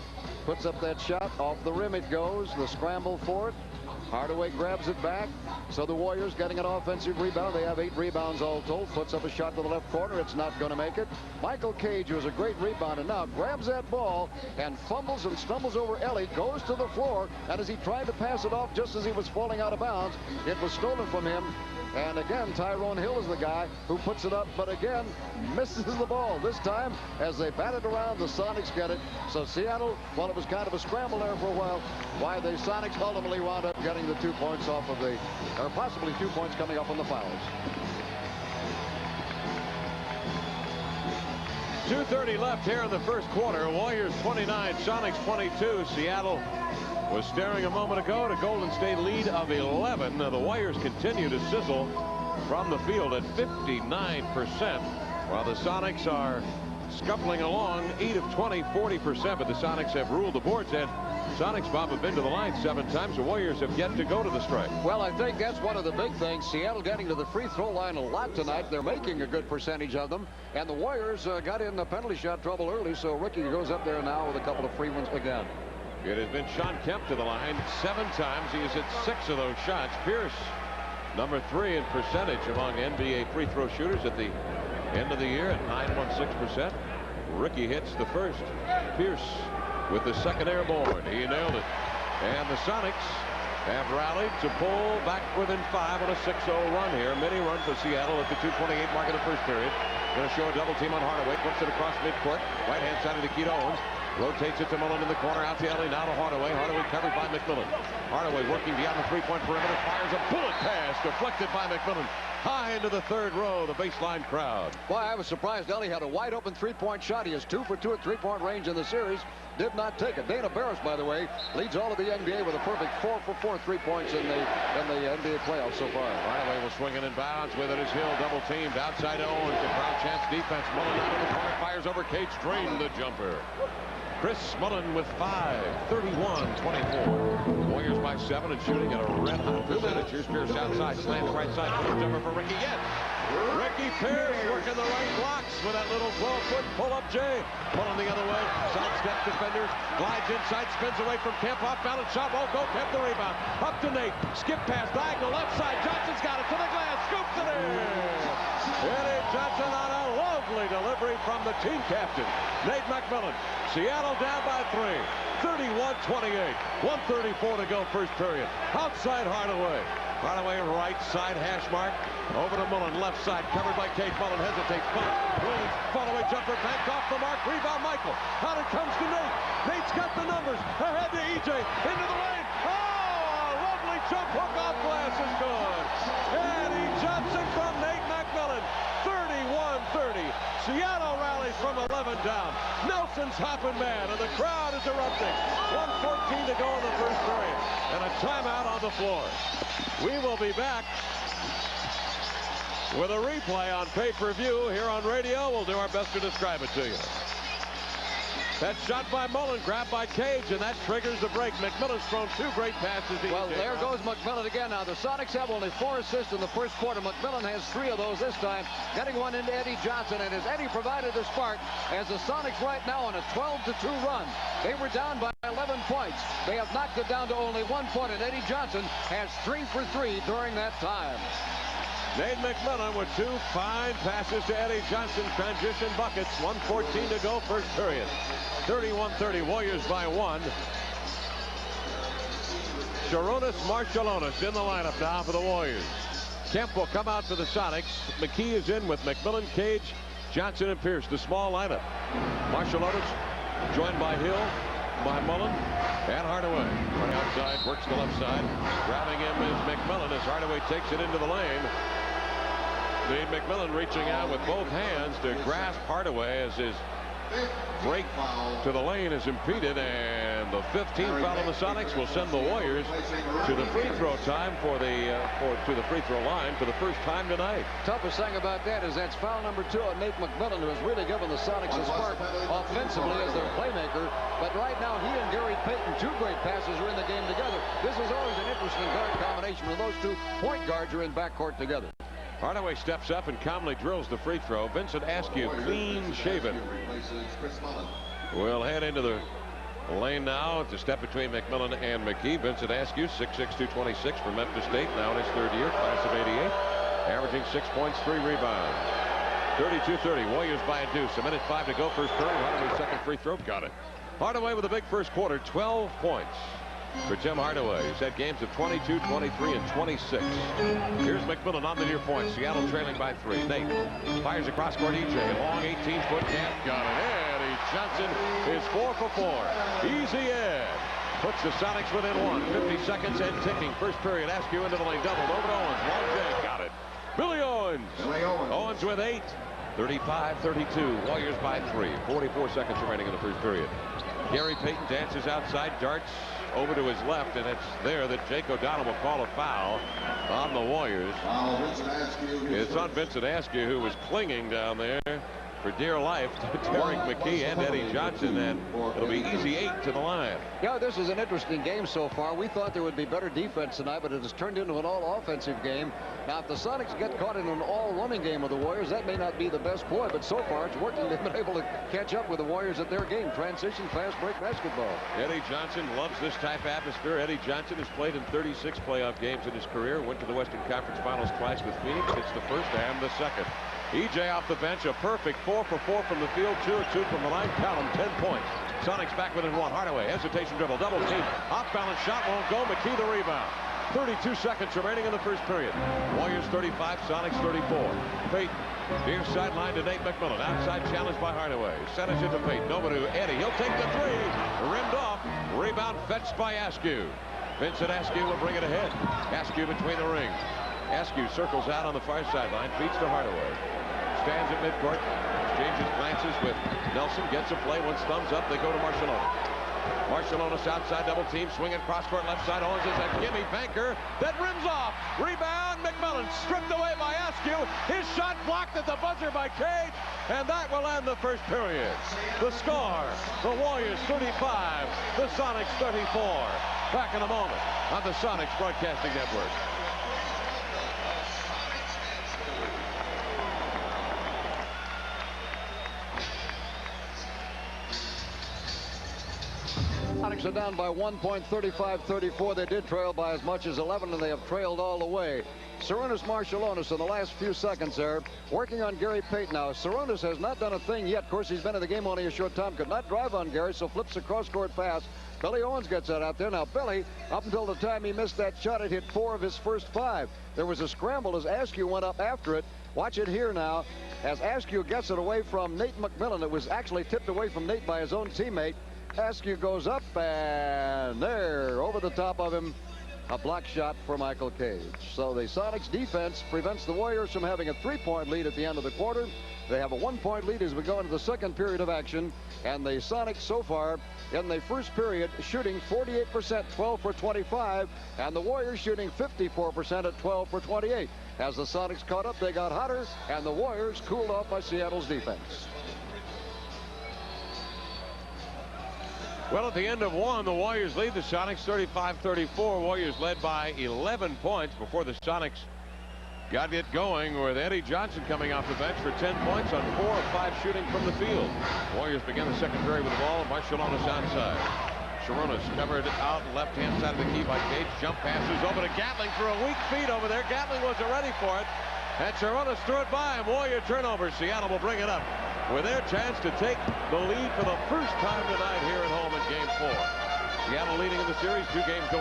Puts up that shot. Off the rim it goes. The scramble for it. Hardaway grabs it back. So the Warriors getting an offensive rebound. They have 8 rebounds all told. Puts up a shot to the left corner. It's not going to make it. Michael Cage, who was a great rebounder, now grabs that ball and fumbles and stumbles over Ellie. Goes to the floor. And as he tried to pass it off just as he was falling out of bounds, it was stolen from him. And again, Tyrone Hill is the guy who puts it up, but again, misses the ball. This time, as they bat it around, the Sonics get it. So Seattle, well, it was kind of a scramble there for a while. Why the Sonics ultimately wound up getting the 2 points off of the, or possibly 2 points coming up on the fouls. 2:30 left here in the first quarter. Warriors 29, Sonics 22. Seattle was staring a moment ago at a Golden State lead of 11. Now the Warriors continue to sizzle from the field at 59%, while the Sonics are scuffling along 8 of 20, 40%, but the Sonics have ruled the boards, and Sonics, Bob, have been to the line 7 times. The Warriors have yet to go to the stripe. Well, I think that's one of the big things. Seattle getting to the free throw line a lot tonight. They're making a good percentage of them, and the Warriors got in the penalty shot trouble early, so Ricky goes up there now with a couple of free ones again. It has been Sean Kemp to the line 7 times. He has hit 6 of those shots. Pierce, number 3 in percentage among NBA free throw shooters at the end of the year at 9.16%. Ricky hits the first. Pierce with the second airborne. He nailed it. And the Sonics have rallied to pull back within 5 on a 6-0 run here. Mini run for Seattle at the 2:28 mark of the first period. Going to show a double team on Hardaway. Puts it across midcourt. Right-hand side of the key to Owens. Rotates it to Mullen in the corner. Out to Ellie. Now to Hardaway. Hardaway covered by McMillan. Hardaway working beyond the 3-point perimeter. Fires a bullet pass. Deflected by McMillan. High into the third row. The baseline crowd. Boy, I was surprised Ellie had a wide open 3-point shot. He is 2 for 2 at 3-point range in the series. Did not take it. Dana Barris, by the way, leads all of the NBA with a perfect 4 for 4 3-points in the NBA playoffs so far. Hardaway will swing it in bounds. With it is Hill. Double teamed. Outside Owens. The crowd chance defense. Mullen out of the corner. Fires over Cage. Drained the jumper. Chris Mullen with 5, 31-24. Warriors by 7 and shooting at a red-hot percentage. Here's Pierce outside, slams right side, pull jumper for Ricky. Yes! Ricky Pierce working the right blocks with that little 12-foot pull-up J. Mullen the other way, sidestep defenders, glides inside, spins away from Kemp, off-balance shot, won't go, Kemp the rebound. Up to Nate, skip pass, diagonal left side, Johnson's got it to the glass, scoops it in! Eddie Johnson on a lovely delivery from the team captain, Nate McMillan. Seattle down by 3, 31-28, 1:34 to go first period. Outside Hardaway. Hardaway right side hash mark. Over to Mullen, left side, covered by Cage. Mullen hesitates, Williams, follow-away jumper, banked off the mark, rebound Michael. Out it comes to Nate. Nate's got the numbers, ahead to EJ, into the lane. Oh, a lovely jump hook off glass is good. Eddie Johnson from Nate McMillan, 31-30. Seattle rallies from 11 down. Nelson's hopping mad, and the crowd is erupting. 1:14 to go in the first period, and a timeout on the floor. We will be back with a replay on pay-per-view here on radio. We'll do our best to describe it to you. That shot by Mullen, grabbed by Cage, and that triggers the break. McMillan's thrown 2 great passes. Well, there goes McMillan again. Now, the Sonics have only 4 assists in the first quarter. McMillan has 3 of those this time, getting one into Eddie Johnson. And as Eddie provided the spark, as the Sonics right now on a 12-2 run. They were down by 11 points. They have knocked it down to only 1 point, and Eddie Johnson has 3 for 3 during that time. Nate McMillan with 2 fine passes to Eddie Johnson. Transition buckets. 1:14 to go first period. 31-30. Warriors by 1. Sharonis Marciulionis in the lineup now for the Warriors. Kemp will come out for the Sonics. McKee is in with McMillan, Cage, Johnson, and Pierce. The small lineup. Marciulionis joined by Hill, by Mullen, and Hardaway. Running outside, works the left side. Grabbing him is McMillan as Hardaway takes it into the lane. Nate McMillan reaching out with both hands to grasp Hardaway as his break to the lane is impeded, and the 15th foul on the Sonics will send the Warriors to the free throw time to the free throw line for the first time tonight. Toughest thing about that is that's foul number 2 on Nate McMillan, who has really given the Sonics a spark offensively as their playmaker. But right now, he and Gary Payton, 2 great passes, are in the game together. This is always an interesting guard combination when those 2 point guards are in backcourt together. Hardaway steps up and calmly drills the free throw. Vincent Askew, clean shaven, will head into the lane now to step between McMillan and McKee. Vincent Askew, 6'6", 226 from Memphis State, now in his 3rd year, class of '88, averaging 6 points, 3 rebounds. 32-30, Warriors by a deuce. 1:05 to go, first period. Hardaway's second free throw, got it. Hardaway with a big first quarter, 12 points. For Tim Hardaway, he's had games of 22, 23, and 26. Here's McMillan on the near point. Seattle trailing by 3. Nate fires across court. EJ, long 18-foot camp. Got it. Eddie Johnson is 4 for 4. Easy Ed. Puts the Sonics within 1. 50 seconds and ticking. First period. Askew into the lane. Doubled over to Owens. Long J. Got it. Billy Owens. Owens with 8. 35-32. Warriors by 3. 44 seconds remaining in the first period. Gary Payton dances outside, darts over to his left, and it's there that Jake O'Donnell will call a foul on the Warriors. It's on Vincent Askew, who was clinging down there for dear life to Derek McKee and Eddie Johnson, and it'll be easy 8 to the line. Yeah, this is an interesting game so far. We thought there would be better defense tonight, but it has turned into an all-offensive game. Now, if the Sonics get caught in an all-running game with the Warriors, that may not be the best ploy, but so far it's working. They've been able to catch up with the Warriors at their game. Transition, fast break basketball. Eddie Johnson loves this type of atmosphere. Eddie Johnson has played in 36 playoff games in his career. Went to the Western Conference Finals twice with Phoenix. It's the first and the second. EJ off the bench, a perfect 4 for 4 from the field, 2 of 2 from the line. Count him, 10 points. Sonics back within 1. Hardaway, hesitation dribble, double team. Off balance shot won't go. McKee the rebound. 32 seconds remaining in the first period. Warriors 35, Sonics 34. Payton, near sideline to Nate McMillan. Outside challenge by Hardaway. Centers it to Payton. Over to Eddie. He'll take the 3. Rimmed off. Rebound fetched by Askew. Vincent Askew will bring it ahead. Askew between the rings. Askew circles out on the far sideline. Feeds to Hardaway. Stands at midcourt. Exchanges glances with Nelson. Gets a play. Once thumbs up, they go to Marciulionis. Marciulionis outside double team, swinging cross court left side. Owens is a gimme banker that rims off. Rebound, McMillan stripped away by Askew. His shot blocked at the buzzer by Cage, and that will end the first period. The score, the Warriors 35, the Sonics 34. Back in a moment on the Sonics Broadcasting Network. Sonics are down by 1 point, 35-34. They did trail by as much as 11, and they have trailed all the way. Sarunas Marciulionis in the last few seconds there, working on Gary Payton now. Sarunas has not done a thing yet. Of course, he's been in the game only a short time. Could not drive on Gary, so flips a cross-court pass. Billy Owens gets that out there. Now, Billy, up until the time he missed that shot, had hit 4 of his first 5. There was a scramble as Askew went up after it. Watch it here now. As Askew gets it away from Nate McMillan, it was actually tipped away from Nate by his own teammate. Askew goes up, and there, over the top of him, a block shot for Michael Cage. So the Sonics defense prevents the Warriors from having a 3-point lead at the end of the quarter. They have a 1-point lead as we go into the second period of action. And the Sonics so far in the first period shooting 48%, 12 for 25. And the Warriors shooting 54% at 12 for 28. As the Sonics caught up, they got hotter, and the Warriors cooled off by Seattle's defense. Well, at the end of 1, the Warriors lead the Sonics 35-34. Warriors led by 11 points before the Sonics got it going, with Eddie Johnson coming off the bench for 10 points on 4 of 5 shooting from the field. Warriors begin the second period with the ball. Marciulionis outside. Sarunas covered out left-hand side of the key by Cage. Jump passes over to Gatling for a weak feed over there. Gatling wasn't ready for it, and Sarunas threw it by him. Warrior turnover. Seattle will bring it up with their chance to take the lead for the first time tonight here at home in Game 4. Seattle leading in the series 2 games to 1.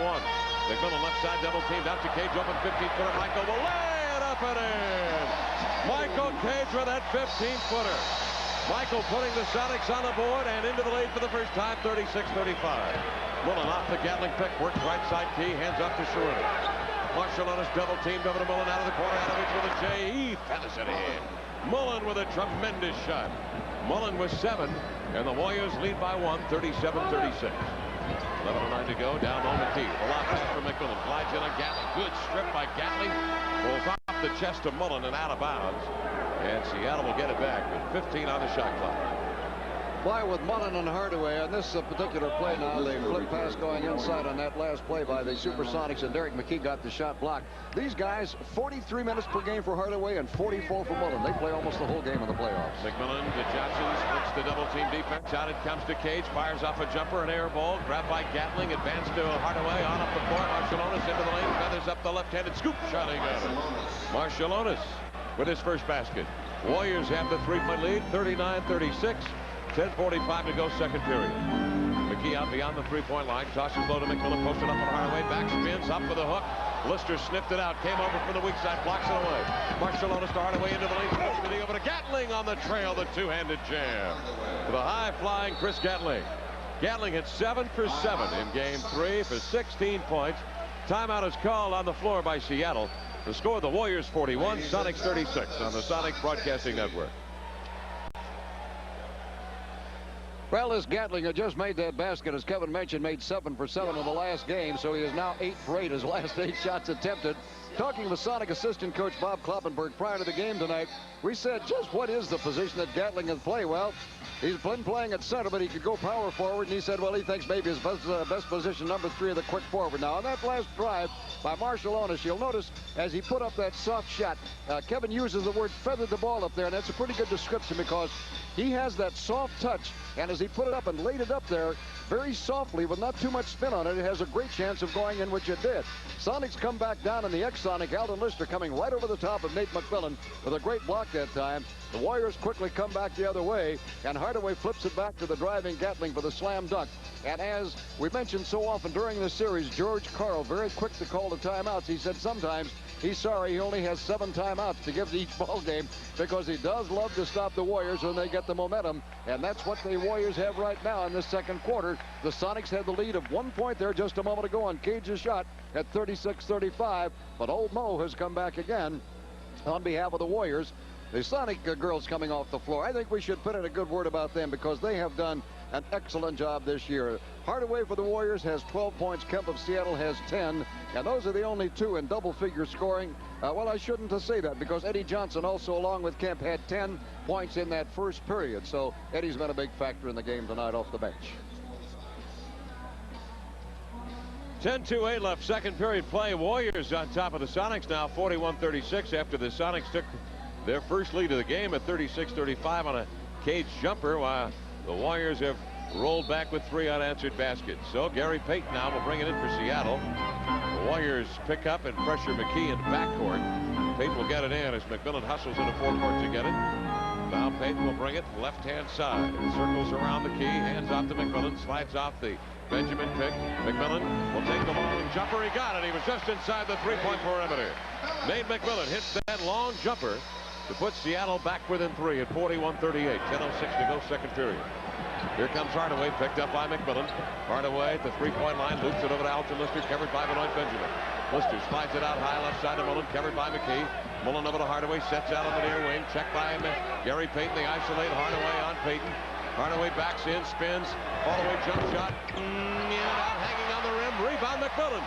McMillan left side double teamed out to Cage, open 15-footer. Michael will lay it up and in. Michael Cage with that 15-footer. Michael putting the Sonics on the board and into the lead for the first time, 36-35. Mullen off the Gatling pick, works right side key, hands up to Sarunas. Marciulionis double teamed over to Mullen out of the corner. Adovich with a J. He feathers it in. Mullen with a tremendous shot. Mullen with 7, and the Warriors lead by 1, 37-36. 11:09 to go. Down low McKee. Velocity for McMillan. Glides in on Gatling. Good strip by Gatling. Pulls off the chest of Mullen and out of bounds. And Seattle will get it back with 15 on the shot clock. Play with Mullen and Hardaway on this particular play now. They flip pass going inside on that last play by the SuperSonics, and Derek McKee got the shot blocked. These guys, 43 minutes per game for Hardaway and 44 for Mullen. They play almost the whole game in the playoffs. McMillan to Johnson, splits the double team defense. Out it comes to Cage, fires off a jumper, an air ball, grabbed by Gatling, advanced to Hardaway, on up the court. Marshallonis into the lane, feathers up the left-handed scoop shot. He got it. Marshallonis with his first basket. Warriors have the 3-point lead, 39-36. 10:45 to go, second period. McKee out beyond the 3-point line, tosses low to McMillan, posted up on Hardaway, back spins, up for the hook. Lister sniffed it out, came over from the weak side, blocks it away. Marshallonis to Hardaway into the lane, puts it over to Gatling on the trail, the two-handed jam. To the high-flying Chris Gatling. Gatling hit 7 for 7 in game 3 for 16 points. Timeout is called on the floor by Seattle. The score, the Warriors 41, Sonics 36 on the Sonics Broadcasting Network. Well, this Gatling had just made that basket, as Kevin mentioned, made 7 for 7 in the last game, so he is now 8 for 8, his last 8 shots attempted. Talking with Sonic assistant coach Bob Kloppenberg prior to the game tonight, we said, just what is the position that Gatling can play? Well, he's been playing at center, but he could go power forward, and he said, well, he thinks maybe his best position, number 3 of the quick forward. Now, on that last drive by Marshallonis, you'll notice as he put up that soft shot, Kevin uses the word feathered the ball up there, and that's a pretty good description because he has that soft touch, and as he put it up and laid it up there very softly with not too much spin on it, it has a great chance of going in, which it did. Sonics come back down, and the ex-Sonic Alden Lister coming right over the top of Nate McMillan with a great block that time. The Warriors quickly come back the other way, and Hardaway flips it back to the driving Gatling for the slam dunk. And as we mentioned so often during this series, George Karl, very quick to call the timeouts. He said sometimes he's sorry he only has 7 timeouts to give to each ball game because he does love to stop the Warriors when they get the momentum, and that's what the Warriors have right now in this second quarter. The Sonics had the lead of 1 point there just a moment ago on Cage's shot at 36-35, but Old Mo has come back again on behalf of the Warriors. The Sonic girls coming off the floor, I think we should put in a good word about them because they have done an excellent job this year. Hardaway for the Warriors has 12 points. Kemp of Seattle has 10. And those are the only 2 in double-figure scoring. Well, I shouldn't say that because Eddie Johnson also, along with Kemp, had 10 points in that first period. So Eddie's been a big factor in the game tonight off the bench. 10-2-8 left, second period play. Warriors on top of the Sonics now, 41-36 after the Sonics took their first lead of the game at 36-35 on a Cage jumper, while the Warriors have rolled back with 3 unanswered baskets. So Gary Payton now will bring it in for Seattle. The Warriors pick up and pressure McKee in the backcourt. Payton will get it in as McMillan hustles into forecourt to get it. Now Payton will bring it left-hand side. It circles around the key, hands off to McMillan, slides off the Benjamin pick. McMillan will take the long jumper. He got it. He was just inside the 3-point perimeter. Nate McMillan hits that long jumper to put Seattle back within 3 at 41-38. 10:06 to go, second period. Here comes Hardaway, picked up by McMillan. Hardaway at the 3-point line, loops it over to Alton Lister, covered by Benoit Benjamin. Lister slides it out high left side to Mullen, covered by McKee. Mullen over to Hardaway, sets out on the near wing, checked by Gary Payton. They isolate Hardaway on Payton. Hardaway backs in, spins, all the way jump shot. In and out, hanging on the rim, rebound McMillan.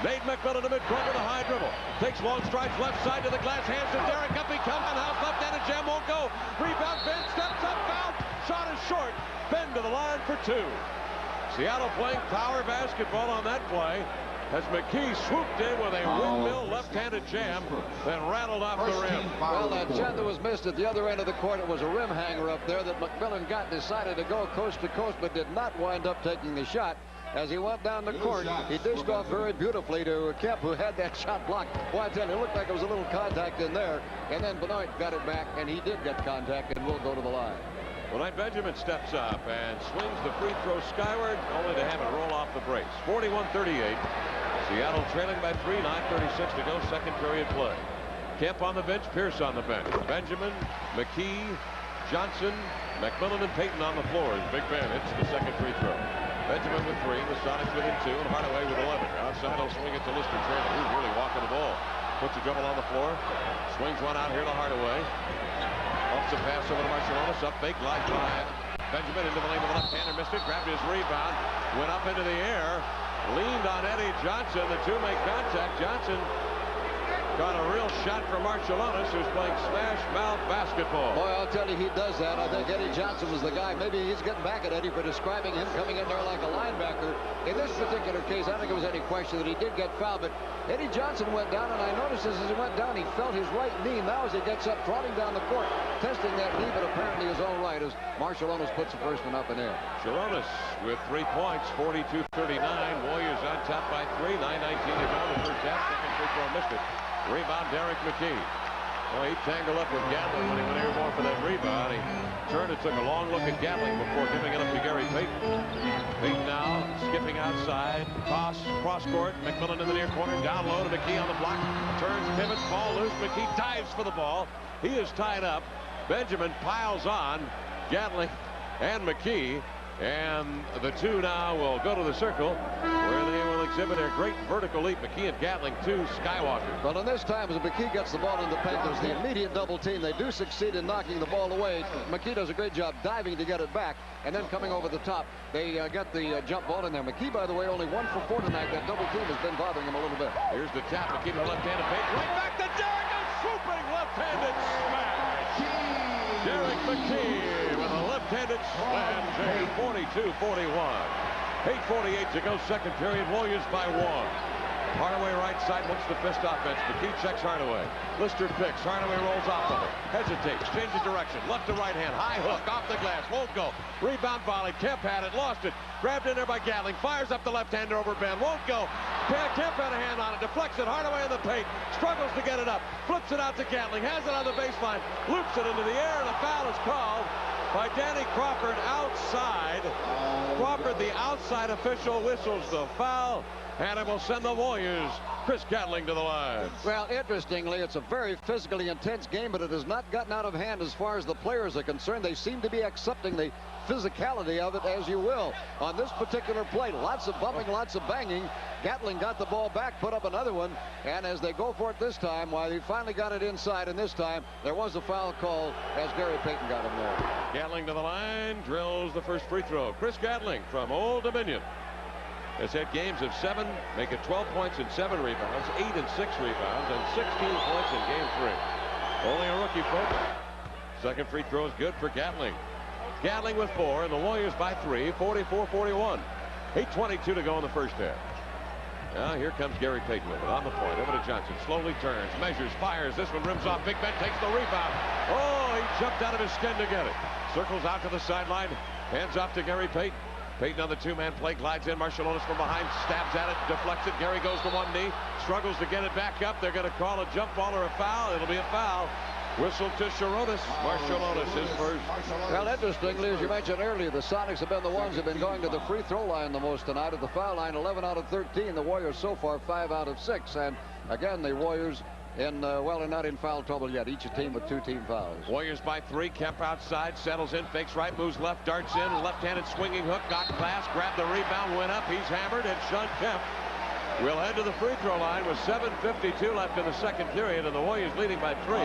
Nate McMillan to midcourt with a high dribble. Takes long strides left side to the glass, hands to Derek up. He comes on house, left-handed jam won't go. Rebound, Ben steps up, foul. Shot is short. Ben to the line for 2. Seattle playing power basketball on that play as McKee swooped in with a windmill left-handed jam, then rattled off the rim. Well, that shot that was missed at the other end of the court, it was a rim hanger up there that McMillan got, decided to go coast to coast, but did not wind up taking the shot. As he went down the court, he dished off very beautifully to Kemp, who had that shot blocked. Boy, I tell you, it looked like there was a little contact in there. And then Benoit got it back, and he did get contact, and will go to the line. Benoit Benjamin steps up and swings the free throw skyward, only to have it roll off the brace. 41-38. Seattle trailing by 3, 9:36 to go, second period play. Kemp on the bench, Pierce on the bench. Benjamin, McKee, Johnson, McMillan, and Payton on the floor as Big Ben hits the second free throw. Benjamin with 3, the Sonics within 2, and Hardaway with 11. Outside, he'll swing it to Lister trailing. He's really walking the ball. Puts a dribble on the floor. Swings one out here to Hardaway. Offs a pass over to Marciulionis. Up fake, glide by Benjamin into the lane of the left-hander. Missed it. Grabbed his rebound. Went up into the air. Leaned on Eddie Johnson. The two make contact. Johnson got a real shot from Marciulionis, who's playing smash mouth basketball. Boy, I'll tell you, he does that. I think Eddie Johnson was the guy. Maybe he's getting back at Eddie for describing him coming in there like a linebacker. In this particular case, I don't think there was any question that he did get fouled, but Eddie Johnson went down, and I noticed as he went down, he felt his right knee. Now as he gets up, trotting down the court, testing that knee, but apparently his own right as Marciulionis puts the first one up in there. Sharonis with 3 points, 42-39. Warriors on top by 3. 9:19 to go in the first half. Second free throw missed it. Rebound, Derek McKee. Well, he tangled up with Gatling when he went airborne for that rebound. He turned and took a long look at Gatling before giving it up to Gary Payton. Payton now skipping outside. Toss, cross court. McMillan in the near corner. Down low to McKee on the block. Turns, pivots, ball loose. McKee dives for the ball. He is tied up. Benjamin piles on Gatling and McKee. And the two now will go to the circle where they will exhibit their great vertical leap. McKee and Gatling, 2 Skywalker. Well, in this time, as McKee gets the ball in the paint, there's the immediate double team. They do succeed in knocking the ball away. McKee does a great job diving to get it back, and then coming over the top, they get the jump ball in there. McKee, by the way, only 1 for 4 tonight. That double team has been bothering him a little bit. Here's the tap. McKee with the left-handed paint. Right back to Derek. A swooping left-handed smash. Derek McKee with a left-handed slam. 42-41. 8:48 to go, second period. Warriors by 1. Hardaway right side looks the fist offense. McKee checks Hardaway. Lister picks. Hardaway rolls off of it. Hesitates. Changes direction. Left to right hand. High hook. Off the glass. Won't go. Rebound volley. Kemp had it. Lost it. Grabbed in there by Gatling. Fires up the left-hander over Ben. Won't go. Kemp had a hand on it. Deflects it. Hardaway in the paint. Struggles to get it up. Flips it out to Gatling. Has it on the baseline. Loops it into the air. And a foul is called by Danny Crawford outside. Crawford, the outside official, whistles the foul, and it will send the Warriors, Chris Gatling, to the line. Well, interestingly, it's a very physically intense game, but it has not gotten out of hand as far as the players are concerned. They seem to be accepting the physicality of it, as you will. On this particular play, lots of bumping, lots of banging. Gatling got the ball back, put up another one, and as they go for it this time, while he finally got it inside, and this time there was a foul call as Gary Payton got him there. Gatling to the line, drills the first free throw. Chris Gatling from Old Dominion has had games of 7, making 12 points and 7 rebounds, 8 and 6 rebounds, and 16 points in game 3. Only a rookie, folks. Second free throw is good for Gatling. Gatling with 4, and the Warriors by 3, 44-41. 8:22 to go in the first half. Now here comes Gary Payton with it on the point. Over to Johnson. Slowly turns, measures, fires. This one rims off. Big Ben takes the rebound. Oh, he jumped out of his skin to get it. Circles out to the sideline. Hands off to Gary Payton. Payton on the 2-man play. Glides in. Marciulionis from behind. Stabs at it. Deflects it. Gary goes to one knee. Struggles to get it back up. They're going to call a jump ball or a foul. It'll be a foul. Whistle to Sharonis. Marciulionis, his first. Well, interestingly, as you mentioned earlier, the Sonics have been the ones who have been going to the free throw line the most tonight. At the foul line, 11 out of 13. The Warriors so far 5 out of 6. And again, the Warriors well, they're not in foul trouble yet. Each team with 2 team fouls. Warriors by 3. Kemp outside, settles in, fakes right, moves left, darts in, left-handed swinging hook, got glass, grabbed the rebound, went up. He's hammered, and Sean Kemp will head to the free throw line with 7:52 left in the second period, and the Warriors leading by 3,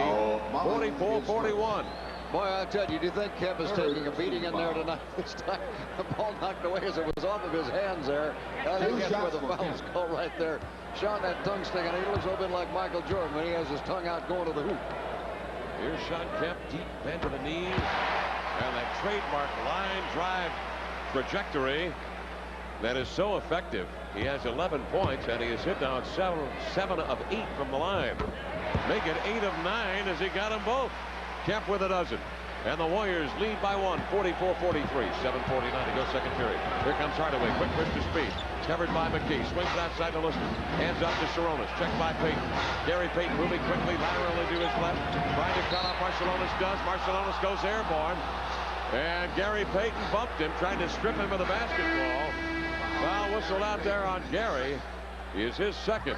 44-41. Boy, I tell you, do you think Kemp is taking a beating in there tonight? This time, the ball knocked away as it was off of his hands there. I think that's where the foul's called right there. Sean, that tongue sting, and he looks a little bit like Michael Jordan when he has his tongue out going to the hoop. Here's Sean Kemp, deep bend to the knees, and that trademark line drive trajectory that is so effective. He has 11 points, and he has hit now 7 of 8 from the line. Make it 8 of 9 as he got them both. Kemp with a dozen. And the Warriors lead by 1, 44-43. 7:49 to go, second period. Here comes Hardaway. Quick twist to speed. Covered by McKee. Swings it outside to Lister. Hands up to Sharonis. Checked by Payton. Gary Payton moving quickly laterally to his left. Trying to cut off Marciulionis does. Marciulionis goes airborne. And Gary Payton bumped him, trying to strip him of the basketball. Foul whistled out there on Gary. is his second.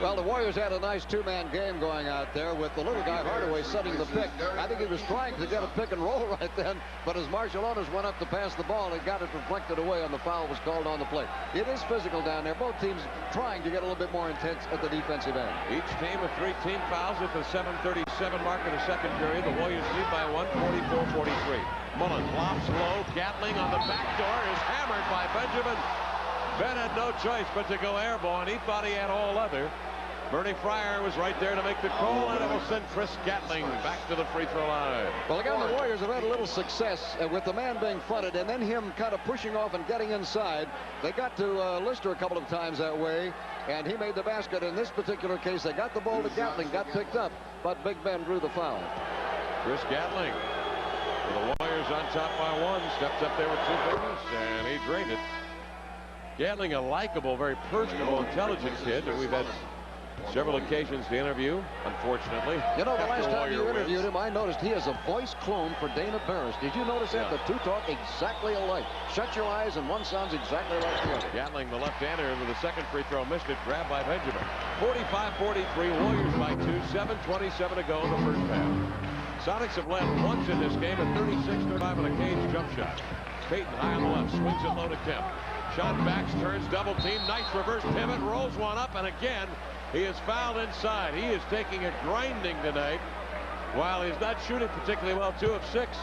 Well, the Warriors had a nice two-man game going out there with the little guy Hardaway setting the pick. I think he was trying to get a pick and roll right then, but as Marciulionis went up to pass the ball, he got it deflected away, and the foul was called on the play. It is physical down there. Both teams trying to get a little bit more intense at the defensive end. Each team with 3 team fouls at the 7:37 mark of the second period. The Warriors lead by 1, 44-43. Mullen lofts low. Gatling on the back door is hammered by Benjamin. Ben had no choice but to go airborne. He thought he had all other. Bernie Fryer was right there to make the call, and it will send Chris Gatling back to the free throw line. Well, again, the Warriors have had a little success with the man being fronted and then him kind of pushing off and getting inside. They got to Lister a couple of times that way, and he made the basket. In this particular case, they got the ball to Gatling, got picked up, but Big Ben drew the foul. Chris Gatling, with the Warriors on top by 1, steps up there with 2 fingers, and he drained it. Gatling, a likable, very personable, intelligent kid that we've had several occasions to interview, unfortunately. You know, the last time you interviewed him, I noticed he has a voice clone for Dana Barris. Did you notice that? The two talk exactly alike. Shut your eyes and one sounds exactly like the other. Gatling, the left-hander, with the second free throw, missed it, grabbed by Benjamin. 45-43, Warriors by 2, 7:27 to go in the first half. Sonics have led once in this game at 36-35 on a cage jump shot. Payton high on the left, swings it low to Kemp. Shot backs, turns, double team, nice reverse pivot, rolls one up, and again, he is fouled inside. He is taking a grinding tonight. While he's not shooting particularly well, 2 of 6.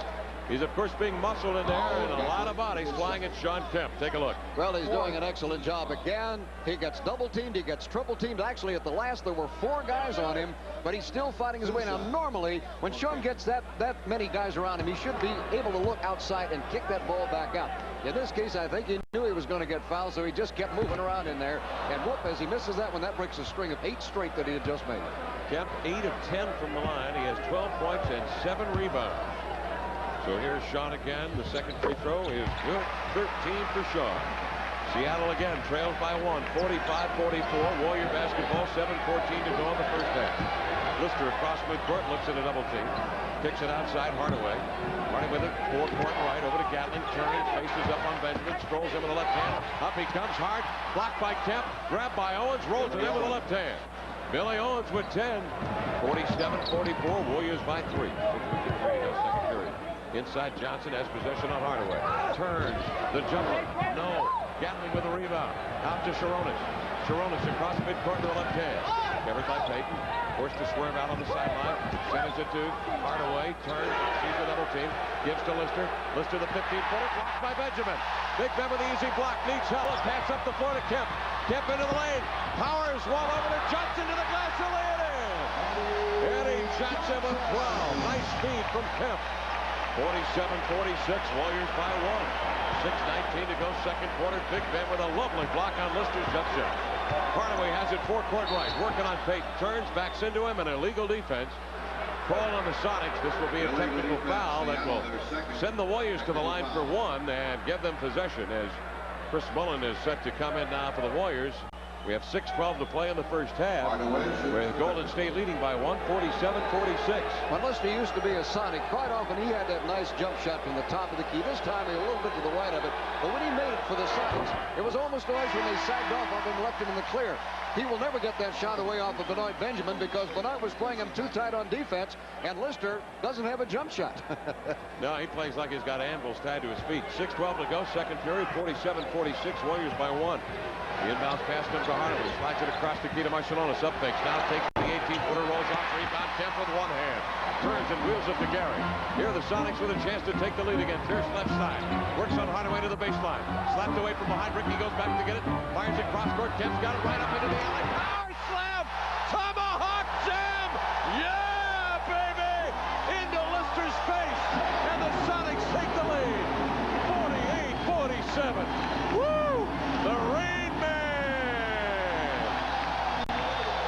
He's, of course, being muscled in there, and a lot of bodies flying at Sean Kemp. Take a look. Well, he's doing an excellent job again. He gets double-teamed. He gets triple-teamed. Actually, at the last, there were 4 guys on him, but he's still fighting his way. Now, normally, when Sean gets that many guys around him, he should be able to look outside and kick that ball back out. In this case, I think he knew he was going to get fouled, so he just kept moving around in there. And whoop, as he misses that one, that breaks a string of 8 straight that he had just made. Kemp 8 of 10 from the line. He has 12 points and 7 rebounds. So here's Sean again. The second free throw is good. 13 for Sean. Seattle again trails by 1, 45-44. Warrior basketball, 7:14 to go in the first half. Lister across midcourt, looks at a double team. Kicks it outside, Hardaway. Hardaway with it, 4-court right, over to Gatling. Turns, faces up on Benjamin, strolls in with the left hand. Up he comes hard, blocked by Kemp, grabbed by Owens, rolls it in with the left hand. Billy Owens with 10. 47-44, Warriors by 3. Second period. Inside Johnson has possession on Hardaway. Turns, the jumper, no. Gatling with a rebound. Out to Sharonis. Sharonis across midcourt to the left hand. Covered by Payton. Forced to swerve out on the sideline. Sends it to Hardaway. Turns, sees the double team. Gives to Lister. Lister the 15-footer. Blocked by Benjamin. Big Ben with the easy block. Needs help. Pass up the floor to Kemp. Kemp into the lane. Powers wall over to Johnson to the glass to lay it in. Eddie Johnson with 12. Nice speed from Kemp. 47-46, Warriors by 1. 6:19 to go, second quarter. Big Ben with a lovely block on Lister's jump shot. Hardaway has it 4-court right, working on Payton. Turns, backs into him, and an illegal defense. Call on the Sonics. This will be a technical foul that will send the Warriors to the line for 1 and give them possession as Chris Mullen is set to come in now for the Warriors. We have 6:12 to play in the first half, with Golden State leading by 1, 47-46. When Lister used to be a Sonic, quite often he had that nice jump shot from the top of the key. This time he a little bit to the right of it. But when he made it for the Sonics, it was almost always when they sagged off of him and left him in the clear. He will never get that shot away off of Benoit Benjamin because Benoit was playing him too tight on defense, and Lister doesn't have a jump shot. No, he plays like he's got anvils tied to his feet. 6:12 to go, second period, 47-46, Warriors by 1. The inbounds pass comes to Hardaway. Slides it across the key to Marciulionis. Up fakes. Now takes the 18-footer, rolls off, rebound. Kemp with one hand. Turns and wheels it to Gary. Here the Sonics with a chance to take the lead again. Pierce left side. Works on Hardaway to the baseline. Slapped away from behind. Ricky goes back to get it. Fires it cross court. Kemp's got it right up into the alley. Power slam! Tomahawk jam! Yeah, baby! Into Lister's face. And the Sonics take the lead. 48-47. Woo! The Rain Man!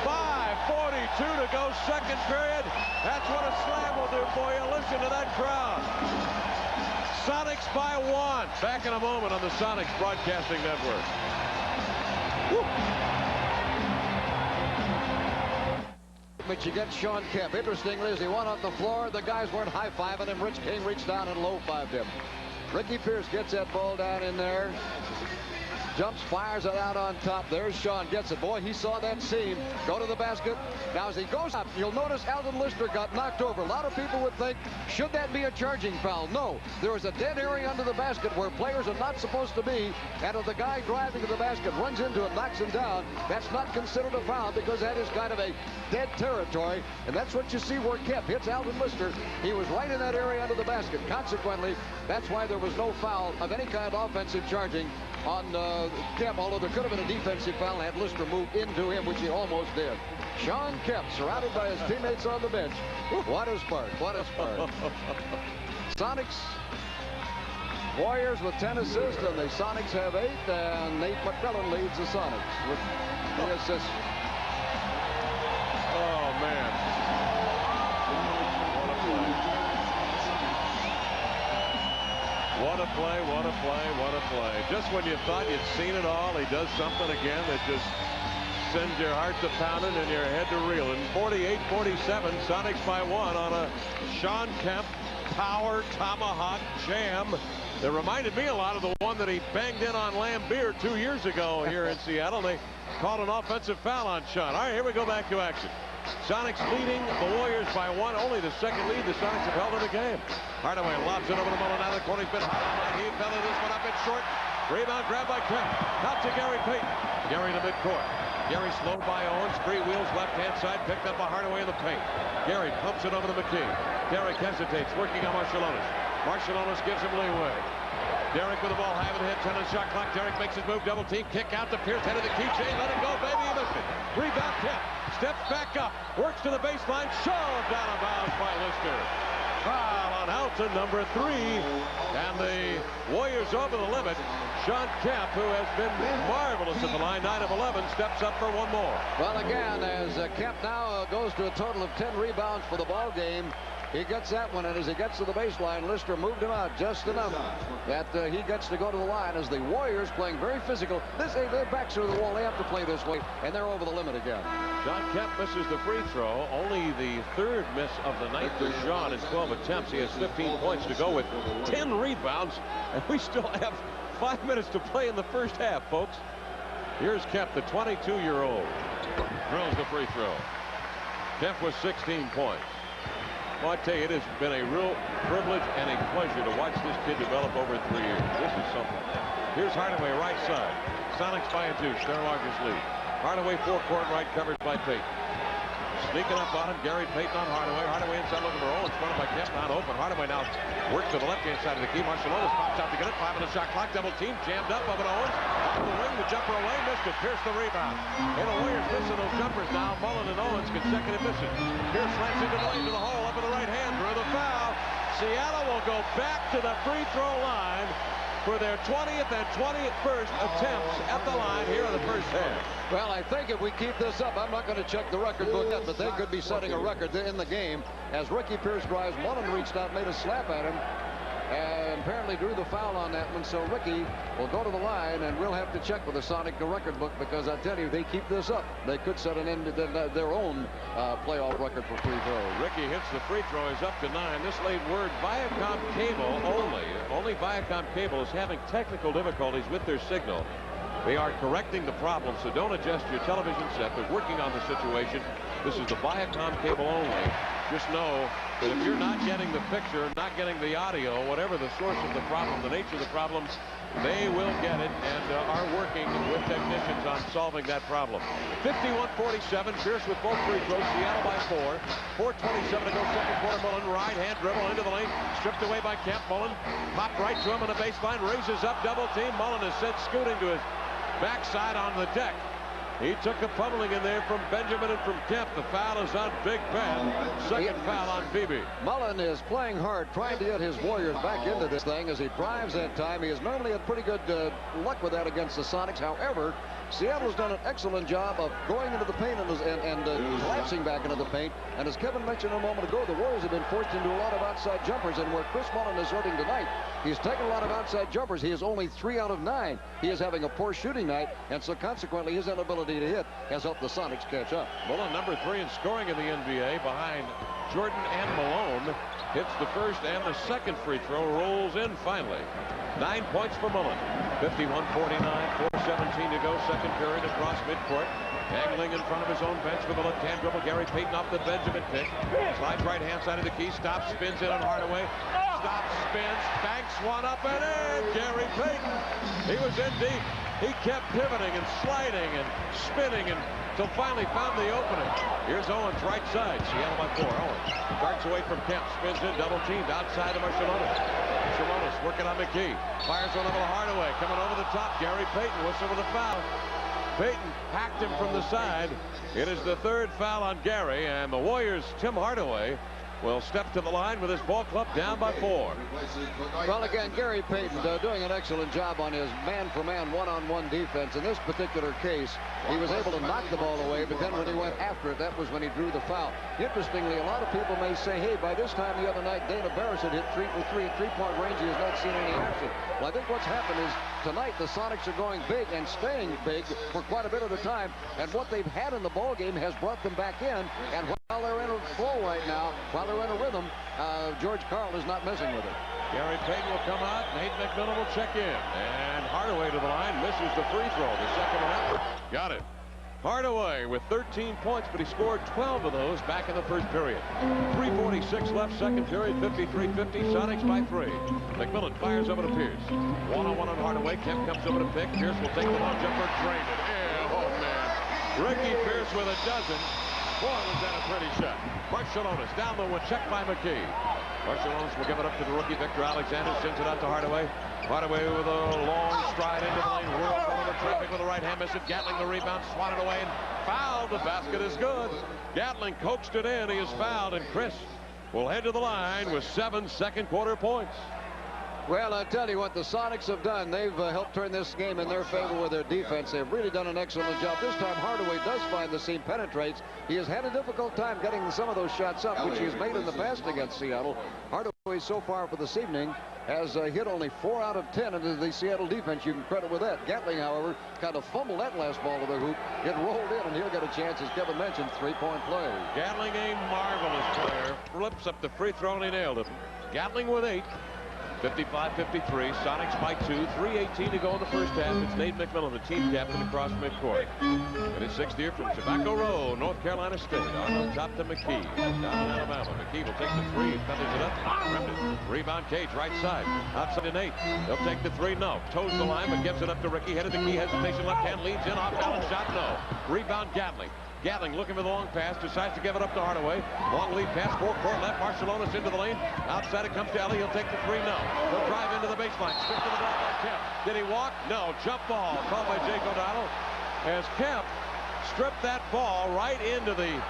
5:42 to go, second period. That's what a slam will do for you. Listen to that crowd. Sonics by 1. Back in a moment on the Sonics Broadcasting Network. Woo. But you get Sean Kemp. Interestingly, as he went off the floor, the guys weren't high-fiving him. Rich King reached down and low-fived him. Ricky Pierce gets that ball down in there. jumps, fires it out on top. There's Sean, gets it. Boy, he saw that seam go to the basket. Now as he goes up, you'll notice Alden Lister got knocked over. A lot of people would think, should that be a charging foul? No, there was a dead area under the basket where players are not supposed to be, and if the guy driving to the basket runs into it, knocks him down, that's not considered a foul because that is kind of a dead territory, and that's what you see where Kemp hits Alden Lister. He was right in that area under the basket. Consequently, that's why there was no foul of any kind of offensive charging on Kemp, although there could have been a defensive foul had Lister moved into him, which he almost did. Sean Kemp, surrounded by his teammates on the bench. What a spark, what a spark. Sonics, Warriors with 10 assists, and the Sonics have 8, and Nate McMillan leads the Sonics with the assists. Oh, man. What a play, what a play, what a play. Just when you thought you'd seen it all, he does something again that just sends your heart to pounding and your head to reeling. 48-47, Sonics by 1 on a Sean Kemp power tomahawk jam that reminded me a lot of the one that he banged in on Lambeer 2 years ago here in Seattle. They called an offensive foul on Sean. All right, here we go back to action. Sonics leading the Warriors by 1. Only the second lead the Sonics have held in the game. Hardaway lobs it over the Mullen. Now the corner's been hot all night. He fell in this one up. It's short. Rebound grabbed by Kemp. Out to Gary Payton. Gary to midcourt. Gary slowed by Owens. 3 wheels left-hand side. Picked up by Hardaway in the paint. Gary pumps it over to McKee. Derek hesitates. Working on Marciulionis. Marciulionis gives him leeway. Derek with the ball, haven't hit, 10 on the shot clock. Derek makes his move, double team, kick out to Pierce, head of the keychain, let it go, baby, he missed it. Rebound, Kemp, steps back up, works to the baseline, shoved out of bounds by Lister. Foul on Elton, number 3, and the Warriors over the limit. Sean Kemp, who has been marvelous at the line, 9 of 11, steps up for 1 more. Well, again, as Kemp now goes to a total of 10 rebounds for the ball game. He gets that one, and as he gets to the baseline, Lister moved him out just enough that he gets to go to the line as the Warriors playing very physical. Their backs are to the wall. They have to play this way, and they're over the limit again. Sean Kemp misses the free throw. Only the 3rd miss of the night for Sean in 12 attempts. He has 15 points to go with 10 rebounds, and we still have 5 minutes to play in the first half, folks. Here's Kemp, the 22-year-old. Drills the free throw. Kemp with 16 points. Well, I tell you, it has been a real privilege and a pleasure to watch this kid develop over 3 years. This is something. Here's Hardaway, right side. Sonics by a deuce, their largest lead. Hardaway, forecourt right, covered by Payton. Sneaking up on him, Gary Payton on Hardaway. Hardaway inside looking for Owens, fronted by Kemp, not open. Hardaway now works to the left-hand side of the key. Marciulionis pops out to get it. 5 on the shot clock, double team, jammed up over to Owens. Off the wing, the jumper away, missed it. Pierce the rebound. And the Warriors missing those jumpers now. Mullen and Owens consecutive misses. Pierce slants into the lane to the hole, up in the right hand, drew the foul. Seattle will go back to the free throw line for their 20th and 21st attempts at the line here in the first half. Well, I think if we keep this up, I'm not going to check the record book yet, but they could be setting a record in the game. As Ricky Pierce drives, Mullen reached out, made a slap at him, and apparently drew the foul on that one. So Ricky will go to the line, and we'll have to check with the Sonic the record book, because I tell you, they keep this up, they could set an end to their own playoff record for free throws. Ricky hits the free throw, is up to 9. This late word, Viacom Cable only Viacom Cable is having technical difficulties with their signal. They are correcting the problem, so don't adjust your television set. They're working on the situation. This is the Viacom Cable only. Just know that if you're not getting the picture, not getting the audio, whatever the source of the problem, the nature of the problem, they will get it and are working with technicians on solving that problem. 51-47, Pierce with both free throws, Seattle by 4. 4:27 to go, second quarter. Mullen, right hand dribble into the lane, stripped away by Kemp. Mullen popped right to him on the baseline, raises up, double team. Mullen is sent scooting to his backside on the deck. He took a pummeling in there from Benjamin and from Kemp. The foul is on Big Ben. Second foul on Beebe. Mullen is playing hard, trying to get his Warriors back into this thing as he drives that time. He has normally had pretty good luck with that against the Sonics. However, Seattle has done an excellent job of going into the paint and collapsing back into the paint. And as Kevin mentioned a moment ago, the Warriors have been forced into a lot of outside jumpers. And where Chris Mullen is hurting tonight, he's taken a lot of outside jumpers. He is only 3 out of 9. He is having a poor shooting night, and so consequently his inability to hit has helped the Sonics catch up. Mullen, number 3 in scoring in the NBA, behind Jordan and Malone. Hits the first and the second free throw. Rolls in finally. 9 points for Mullen. 51-49. 4:17 to go. Second period across midcourt. Angling in front of his own bench with a left-hand dribble. Gary Payton off the Benjamin pick. Slides right-hand side of the key. Stops, spins in on Hardaway. Stops, spins, banks one up and in. Gary Payton. He was in deep. He kept pivoting and sliding and spinning until finally found the opening. Here's Owens right side. Seattle by 4. Owens darts away from Kemp. Spins in, double teamed outside of Marciulionis. Marciulionis working on McKee. Fires one over to Hardaway. Coming over the top. Gary Payton whistle with a foul. Payton hacked him from the side. It is the third foul on Gary, and the Warriors' Tim Hardaway will step to the line with his ball club down by 4. Well, again, Gary Payton doing an excellent job on his man-for-man, one-on-one defense. In this particular case, he was able to knock the ball away, but then when he went after it, that was when he drew the foul. Interestingly, a lot of people may say, hey, by this time the other night, Dana Barris had hit three-point range. He has not seen any action. Well, I think what's happened is tonight the Sonics are going big and staying big for quite a bit of the time, and what they've had in the ball game has brought them back in, and while they're in a flow right now, while they're in a rhythm, George Karl is not messing with it. Gary Payton will come out. Nate McMillan will check in. And Hardaway to the line. Misses the free throw. The second one. Got it. Hardaway with 13 points, but he scored 12 of those back in the first period. 3:46 left, second period, 53-50. Sonics by 3. McMillan fires over to Pierce. One-on-one on Hardaway. Kemp comes over to pick. Pierce will take the long jumper. Drain it. Yeah, oh, man. Ricky Pierce with a dozen. Boy, was that a pretty shot. Marciulionis down the wing. Checked by McKee. Marciulionis will give it up to the rookie Victor Alexander. Sends it out to Hardaway. Hardaway with a long stride into the lane. Whirls over the traffic with the right hand. Misses. Gatling the rebound. Swatted away and fouled. The basket is good. Gatling coaxed it in. He is fouled. And Chris will head to the line with 7 second quarter points. Well, I tell you what the Sonics have done. They've helped turn this game in their favor with their defense. They've really done an excellent job. This time Hardaway does find the seam, penetrates. He has had a difficult time getting some of those shots up, which he's made in the past against Seattle. Hardaway so far for this evening has hit only 4 out of 10 into the Seattle defense. You can credit with that. Gatling, however, kind of fumbled that last ball to the hoop. It rolled in, and he'll get a chance, as Kevin mentioned, three-point play. Gatling, a marvelous player. Flips up the free throw, and he nailed it. Gatling with 8. 55-53, Sonics by 2, 3:18 to go in the first half. It's Nate McMillan, the team captain, across midcourt. And his 6th year from Tobacco Row, North Carolina State. On top to McKee, down in Alabama. McKee will take the 3, feathers it up, rimmed it. Rebound Cage, right side, outside to Nate. He'll take the 3, no. Toes the line, but gives it up to Ricky. Headed to Key, hesitation, left hand, leads in, off balance shot, no. Rebound Gatling. Gatling looking for the long pass, decides to give it up to Hardaway. Long lead pass, court left. Marciulionis into the lane. Outside it comes to Ellie. He'll take the 3, no. He'll drive into the baseline. Stripped to the block by Kemp. Did he walk? No. Jump ball called by Jake O'Donnell. As Kemp stripped that ball right into the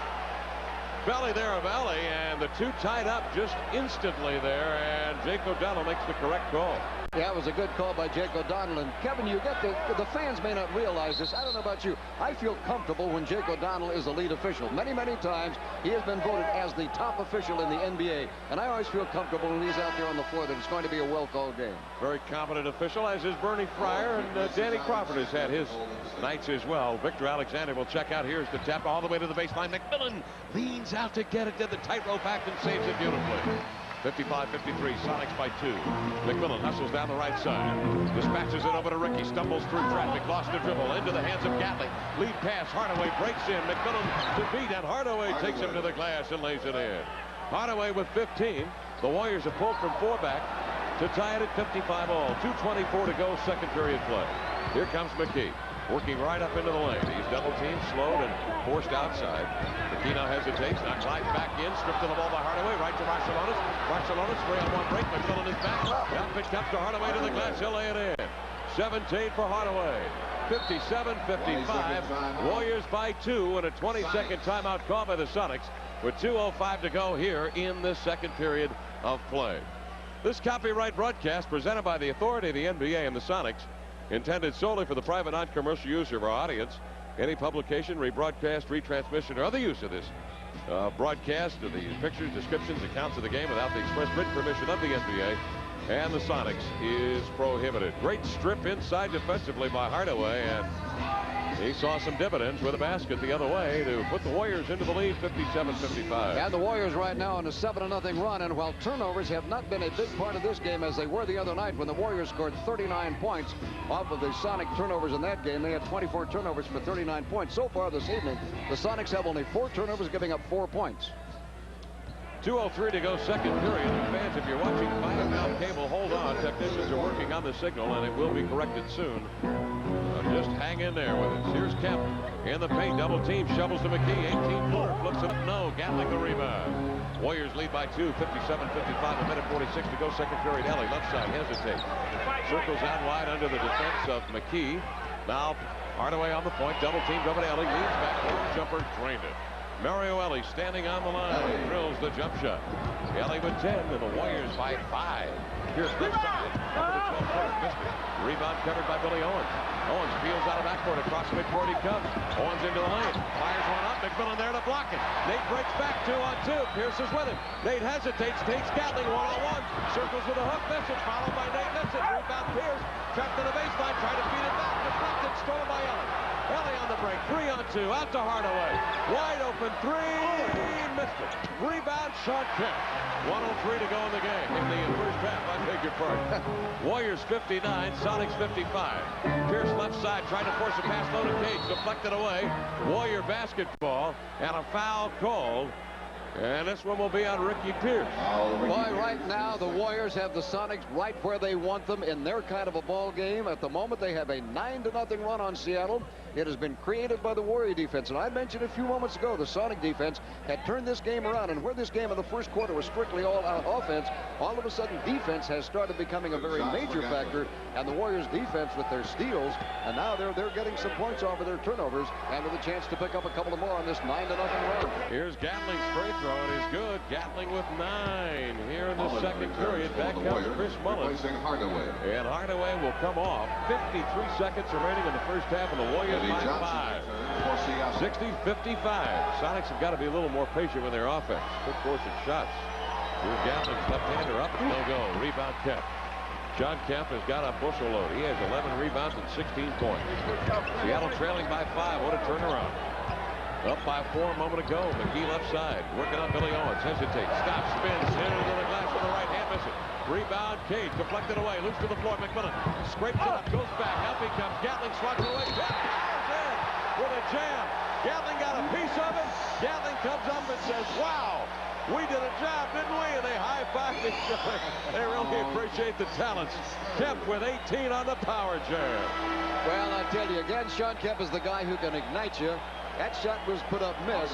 belly there of Ellie, and the two tied up just instantly there, and Jake O'Donnell makes the correct call. Yeah, it was a good call by Jake O'Donnell. And Kevin, you get the fans may not realize this. I don't know about you. I feel comfortable when Jake O'Donnell is the lead official. Many, many times he has been voted as the top official in the NBA. And I always feel comfortable when he's out there on the floor that it's going to be a well-called game. Very competent official, as is Bernie Fryer, and Danny Crawford has had his nights as well. Victor Alexander will check out. Here's the tap all the way to the baseline. McMillan leans out to get it, did the tightrope act and saves it beautifully. 55-53, Sonics by 2. McMillan hustles down the right side. Dispatches it over to Ricky. Stumbles through traffic. Lost the dribble. Into the hands of Gatling. Lead pass. Hardaway breaks in. McMillan to beat, and Hardaway takes him to the glass and lays it in. Hardaway with 15. The Warriors have pulled from 4 back to tie it at 55 all. 2:24 to go, second period play. Here comes McKee. Working right up into the lane. He's double-teamed, slowed, and forced outside. McKee now hesitates. Now glides back in. Stripped to the ball by Hardaway. Right to Marciulionis. Marciulionis 3-on-1 break. McMillan is back. Down pitch comes to Hardaway to the glass. He'll lay it in. 17 for Hardaway. 57-55. Warriors by 2, and a 20-second timeout call by the Sonics with 2:05 to go here in this second period of play. This copyright broadcast presented by the authority of the NBA and the Sonics, intended solely for the private non-commercial use of our audience. Any publication, rebroadcast, retransmission, or other use of this broadcast of the pictures, descriptions, accounts of the game without the express written permission of the NBA and the Sonics is prohibited. Great strip inside defensively by Hardaway, and He saw some dividends with a basket the other way to put the Warriors into the lead, 57-55. And the Warriors right now on a 7-0 run, and while turnovers have not been a big part of this game as they were the other night when the Warriors scored 39 points off of the Sonic turnovers in that game. They had 24 turnovers for 39 points. So far this evening, the Sonics have only 4 turnovers, giving up 4 points. 2:03 to go, second period. Fans, if you're watching by now cable, hold on. Technicians are working on the signal, and it will be corrected soon. Just hang in there with us. Here's Kemp in the paint. Double team. Shovels to McKee. 18-footer. Flips it up. No. Gatling the rebound. Warriors lead by 2. 57-55. A minute 46 to go. Second period. Ellie left side hesitates. Circles out wide under the defense of McKee. Now Hardaway on the point. Double teamed over to Ellie. Leads back. Jumper. Drained it. Mario Ellie standing on the line. Drills the jump shot. Ellie with 10 and the Warriors by 5. Here's left side. Up to the 12-footer. Missed it. Rebound covered by Billy Owens. Owens peels out of backcourt. Across midcourt he comes. Owens into the lane. Fires one up. McMillan there to block it. Nate breaks back 2-on-2. Pierce is with him. Nate hesitates. Takes Gatling 1-on-1. Circles with a hook. Misses. Followed by Nate. Misses. Rebound Pierce. Trapped to the baseline. Trying to feed it back. Deflected. Stolen by Ellie. Ellie on the break. 3-on-2. Out to Hardaway. Wide open 3. Missed it. Rebound. Sean Kemp. 1:03 to go in the game. In the first half, I beg your pardon. Warriors 59, Sonics 55. Pierce left side trying to force a pass low to Cage. Deflected away. Warrior basketball and a foul called. And this one will be on Ricky Pierce. Boy, right now the Warriors have the Sonics right where they want them in their kind of a ball game. At the moment, they have a 9-0 run on Seattle. It has been created by the Warrior defense. And I mentioned a few moments ago, the Sonic defense had turned this game around. And where this game in the first quarter was strictly all-out offense, all of a sudden defense has started becoming a very major factor. And the Warriors defense with their steals. And now they're getting some points off of their turnovers and with a chance to pick up a couple of more on this 9-0 run. Here's Gatling's free throw. It is good. Gatling with 9 here in the second period. Back comes Chris Mullen. And Hardaway will come off. 53 seconds remaining in the first half, and the Warriors by 5. 60-55. Sonics have got to be a little more patient with their offense. Quick forcing shots. Here's Gatling's left-hander up. No go. Rebound Kemp. John Kemp has got a bushel load. He has 11 rebounds and 16 points. Seattle trailing by 5. What a turnaround. Up by 4 a moment ago. McGee left side. Working on Billy Owens. Hesitates. Stops. Spins. Into the glass with the right hand. Miss it. Rebound. Cage. Deflected away. Loose to the floor. McMillan scrapes it up. Goes back. Up he comes. Gatling swats it away. Powers in with a jam. Gatling got a piece of it. Gatling comes up and says, wow. We did a job, didn't we? And they high-five each other. They really appreciate the talents. Kemp with 18 on the power jam. Well, I tell you again, Sean Kemp is the guy who can ignite you. That shot was put up miss.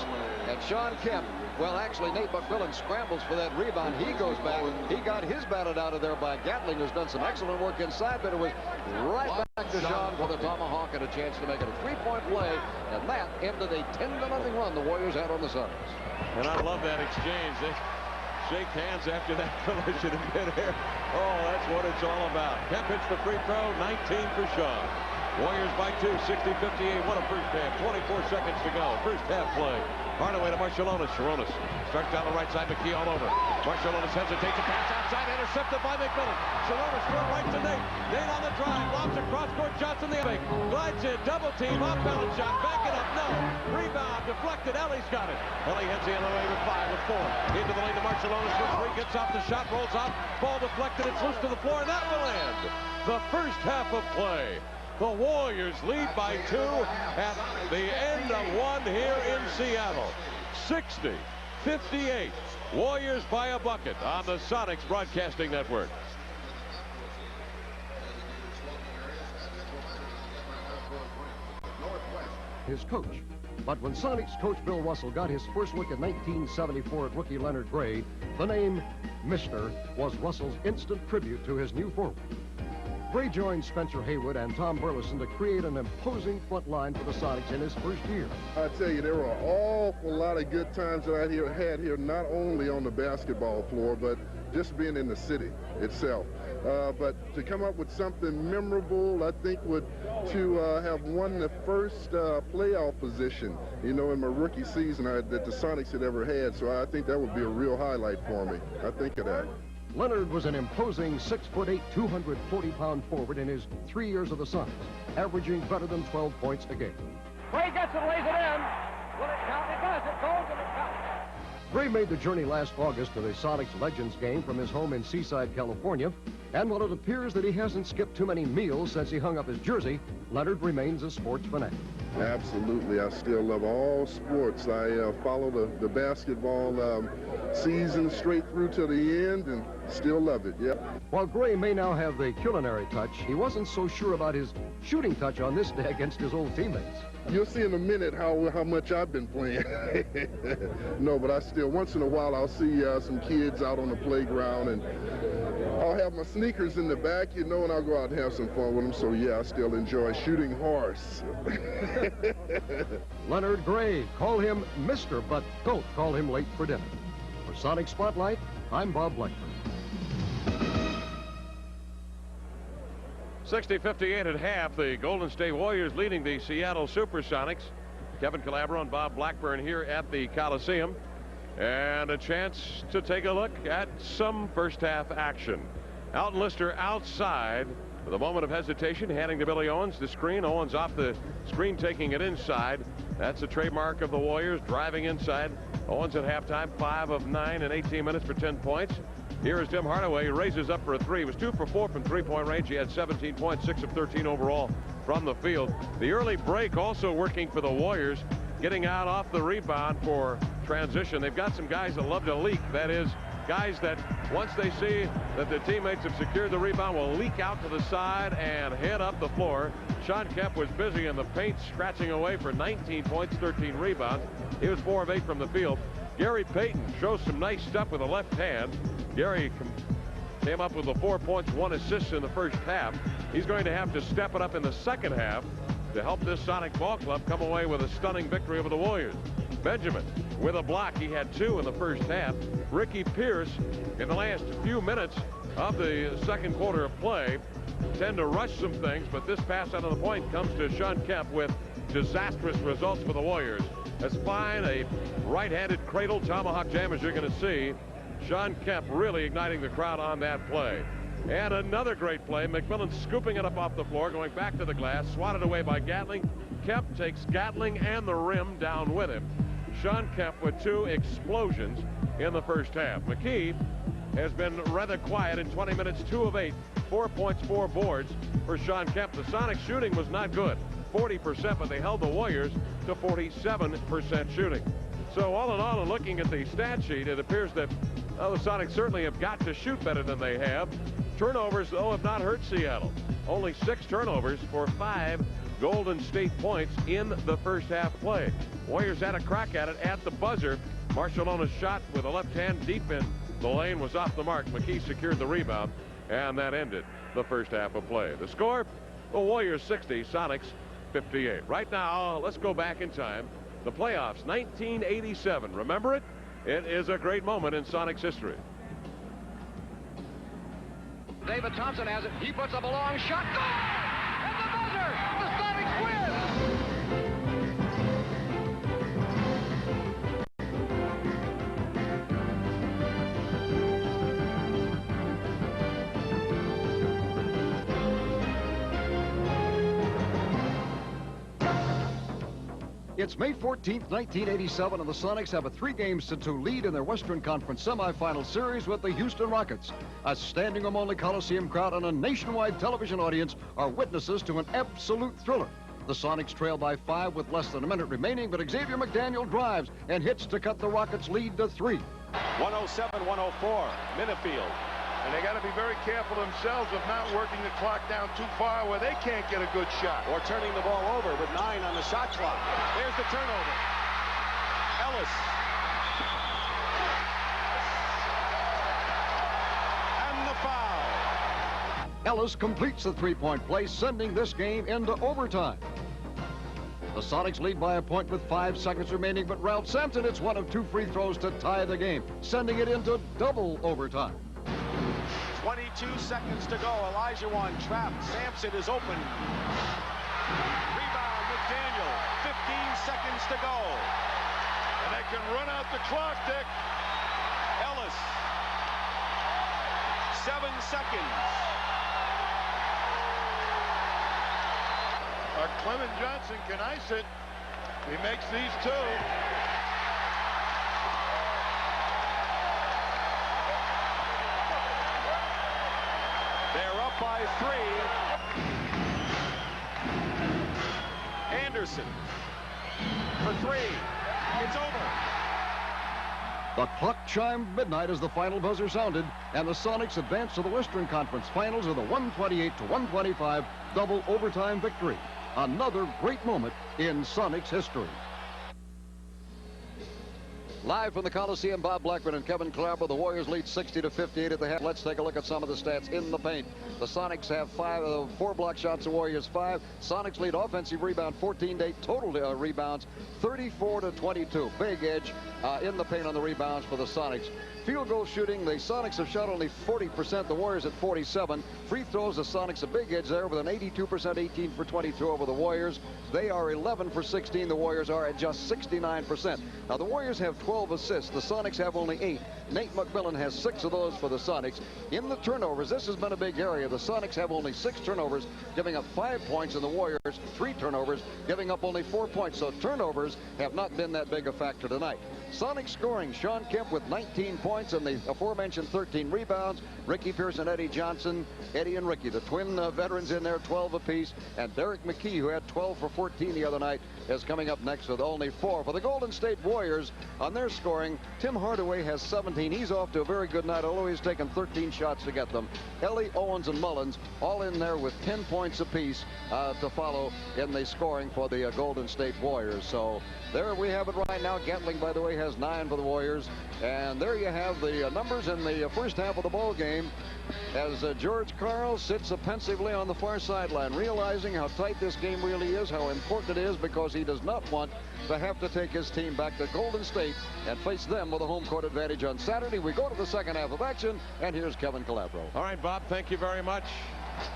And Sean Kemp, well, actually, Nate McMillan scrambles for that rebound. He goes back. He got his batted out of there by Gatling, who's done some excellent work inside, but it was right back to Sean for the tomahawk and a chance to make it a 3-point play. And that ended a 10-0 run the Warriors had on the Sonics. And I love that exchange. They shake hands after that collision in midair. Oh, that's what it's all about. Kemp hits the free throw, 19 for Sean. Warriors by 2, 60-58. What a first half. 24 seconds to go. First half play. Hardaway to Marciulionis. Sharonis starts down the right side. McKee all over. Marciulionis hesitates to pass outside. Intercepted by McMillan. Sharonis throw right to Nate. Nate on the drive. Lobs across court. Johnson the fake. Glides in. Double team. Off balance shot. Back it up. No. Rebound. Deflected. Ellie's got it. Ellie heads the other way with 5 with 4. Into the lane to Marciulionis for 3. Gets off the shot. Rolls off. Ball deflected. It's loose to the floor. And that will end the first half of play. The Warriors lead by 2 at the end of 1 here in Seattle. 60-58. Warriors by a bucket on the Sonics Broadcasting Network. His coach. But when Sonics coach Bill Russell got his first look in 1974 at rookie Leonard Gray, the name Mr. was Russell's instant tribute to his new forward. Gray joined Spencer Haywood and Tom Burleson to create an imposing front line for the Sonics in his first year. I tell you, there were an awful lot of good times that I had here, not only on the basketball floor, but just being in the city itself. But to come up with something memorable, I think to have won the first playoff position, you know, in my rookie season that the Sonics had ever had. So I think that would be a real highlight for me. I think of that. Leonard was an imposing 6'8", 240-pound forward in his 3 years of the Sonics, averaging better than 12 points a game. Gray gets it, lays it in. Will it count? It does. It goes and it counts. Gray made the journey last August to the Sonics Legends game from his home in Seaside, California. And while it appears that he hasn't skipped too many meals since he hung up his jersey, Leonard remains a sports fanatic. Absolutely. I still love all sports. I follow the basketball season straight through to the end and still love it, yeah. While Gray may now have the culinary touch, he wasn't so sure about his shooting touch on this day against his old teammates. You'll see in a minute how much I've been playing. No, but I still, once in a while, I'll see some kids out on the playground, and I'll have my sneakers in the back, you know, and I'll go out and have some fun with them. So, yeah, I still enjoy shooting horse. Leonard Gray, call him Mr., but don't call him late for dinner. For Sonic Spotlight, I'm Bob Blackburn. 60-58 at half. The Golden State Warriors leading the Seattle SuperSonics. Kevin Calabro and Bob Blackburn here at the Coliseum. And a chance to take a look at some first half action. Alton Lister outside with a moment of hesitation, handing to Billy Owens the screen. Owens off the screen, taking it inside. That's a trademark of the Warriors, driving inside. Owens at halftime, 5 of 9 in 18 minutes for 10 points. Here is Tim Hardaway. He raises up for a three. He was 2 for 4 from three-point range. He had 17 points, 6 of 13 overall from the field. The early break also working for the Warriors, getting out off the rebound for transition. They've got some guys that love to leak. That is, guys that once they see that their teammates have secured the rebound will leak out to the side and head up the floor. Sean Kemp was busy in the paint, scratching away for 19 points, 13 rebounds. He was 4 of 8 from the field. Gary Payton shows some nice stuff with a left hand. Gary came up with the 4 points, 1 assist in the first half. He's going to have to step it up in the second half to help this Sonic ball club come away with a stunning victory over the Warriors. Benjamin with a block. He had 2 in the first half. Ricky Pierce in the last few minutes of the second quarter of play tend to rush some things, but this pass out of the point comes to Sean Kemp with disastrous results for the Warriors. As fine a right-handed cradle tomahawk jam as you're going to see. Sean Kemp really igniting the crowd on that play. And another great play. McMillan scooping it up off the floor, going back to the glass, swatted away by Gatling. Kemp takes Gatling and the rim down with him. Sean Kemp with 2 explosions in the first half. McKee has been rather quiet in 20 minutes, 2 of 8, 4 points, 4 boards for Sean Kemp. The Sonic shooting was not good, 40%, but they held the Warriors to 47% shooting. So all in all, and looking at the stat sheet, it appears that the Sonics certainly have got to shoot better than they have. Turnovers, though, have not hurt Seattle. Only 6 turnovers for 5 Golden State points in the first half play. Warriors had a crack at it at the buzzer. Marcialona's shot with a left hand deep in the lane was off the mark. McKee secured the rebound, and that ended the first half of play. The score, the Warriors 60, Sonics 58. Right now, let's go back in time. The playoffs, 1987. Remember it? It is a great moment in Sonics history. David Thompson has it. He puts up a long shot. Goal! At the buzzer! The Sonics win! It's May 14th, 1987, and the Sonics have a 3-2 lead in their Western Conference semifinal series with the Houston Rockets. A standing-room-only Coliseum crowd and a nationwide television audience are witnesses to an absolute thriller. The Sonics trail by 5 with less than a minute remaining, but Xavier McDaniel drives and hits to cut the Rockets' lead to 3. 107-104, Minifield. And they got to be very careful themselves of not working the clock down too far where they can't get a good shot. Or turning the ball over with 9 on the shot clock. There's the turnover. Ellis. And the foul. Ellis completes the 3-point play, sending this game into overtime. The Sonics lead by a point with 5 seconds remaining, but Ralph Sampson hits one of 2 free throws to tie the game, sending it into double overtime. 22 seconds to go. Elijah trapped. Sampson is open. Rebound, McDaniel. 15 seconds to go. And they can run out the clock, Dick. Ellis. seconds. Clement Johnson can ice it. He makes these two. They're up by 3. Anderson for 3. It's over. The clock chimed midnight as the final buzzer sounded, and the Sonics advanced to the Western Conference Finals with a 128-125 double overtime victory. Another great moment in Sonics history. Live from the Coliseum, Bob Blackburn and Kevin Calabro. The Warriors lead 60-58 at the half. Let's take a look at some of the stats in the paint. The Sonics have 4 block shots, the Warriors 5. Sonics lead offensive rebound 14-8, total rebounds 34-22. Big edge in the paint on the rebounds for the Sonics. Field goal shooting, the Sonics have shot only 40%, the Warriors at 47. Free throws, the Sonics a big edge there with an 82%, 18 for 22 over the Warriors. They are 11 for 16. The Warriors are at just 69%. Now, the Warriors have 12 assists. The Sonics have only 8. Nate McMillan has 6 of those for the Sonics. In the turnovers, this has been a big area. The Sonics have only 6 turnovers, giving up 5 points, and the Warriors 3 turnovers, giving up only 4 points. So turnovers have not been that big a factor tonight. Sonic scoring, Sean Kemp with 19 points and the aforementioned 13 rebounds. Ricky Pierce and Eddie Johnson, Eddie and Ricky, the twin veterans in there, 12 apiece. And Derek McKee, who had 12 for 14 the other night, is coming up next with only 4. For the Golden State Warriors, on their scoring, Tim Hardaway has 17. He's off to a very good night, although he's taken 13 shots to get them. Ellie, Owens, and Mullins all in there with 10 points apiece to follow in the scoring for the Golden State Warriors. So there we have it right now. Gatling, by the way, has 9 for the Warriors. And there you have the numbers in the first half of the ball game as George Karl sits pensively on the far sideline, realizing how tight this game really is, how important it is, because he does not want to have to take his team back to Golden State and face them with a home court advantage on Saturday. We go to the second half of action, and here's Kevin Calabro. All right, Bob, thank you very much.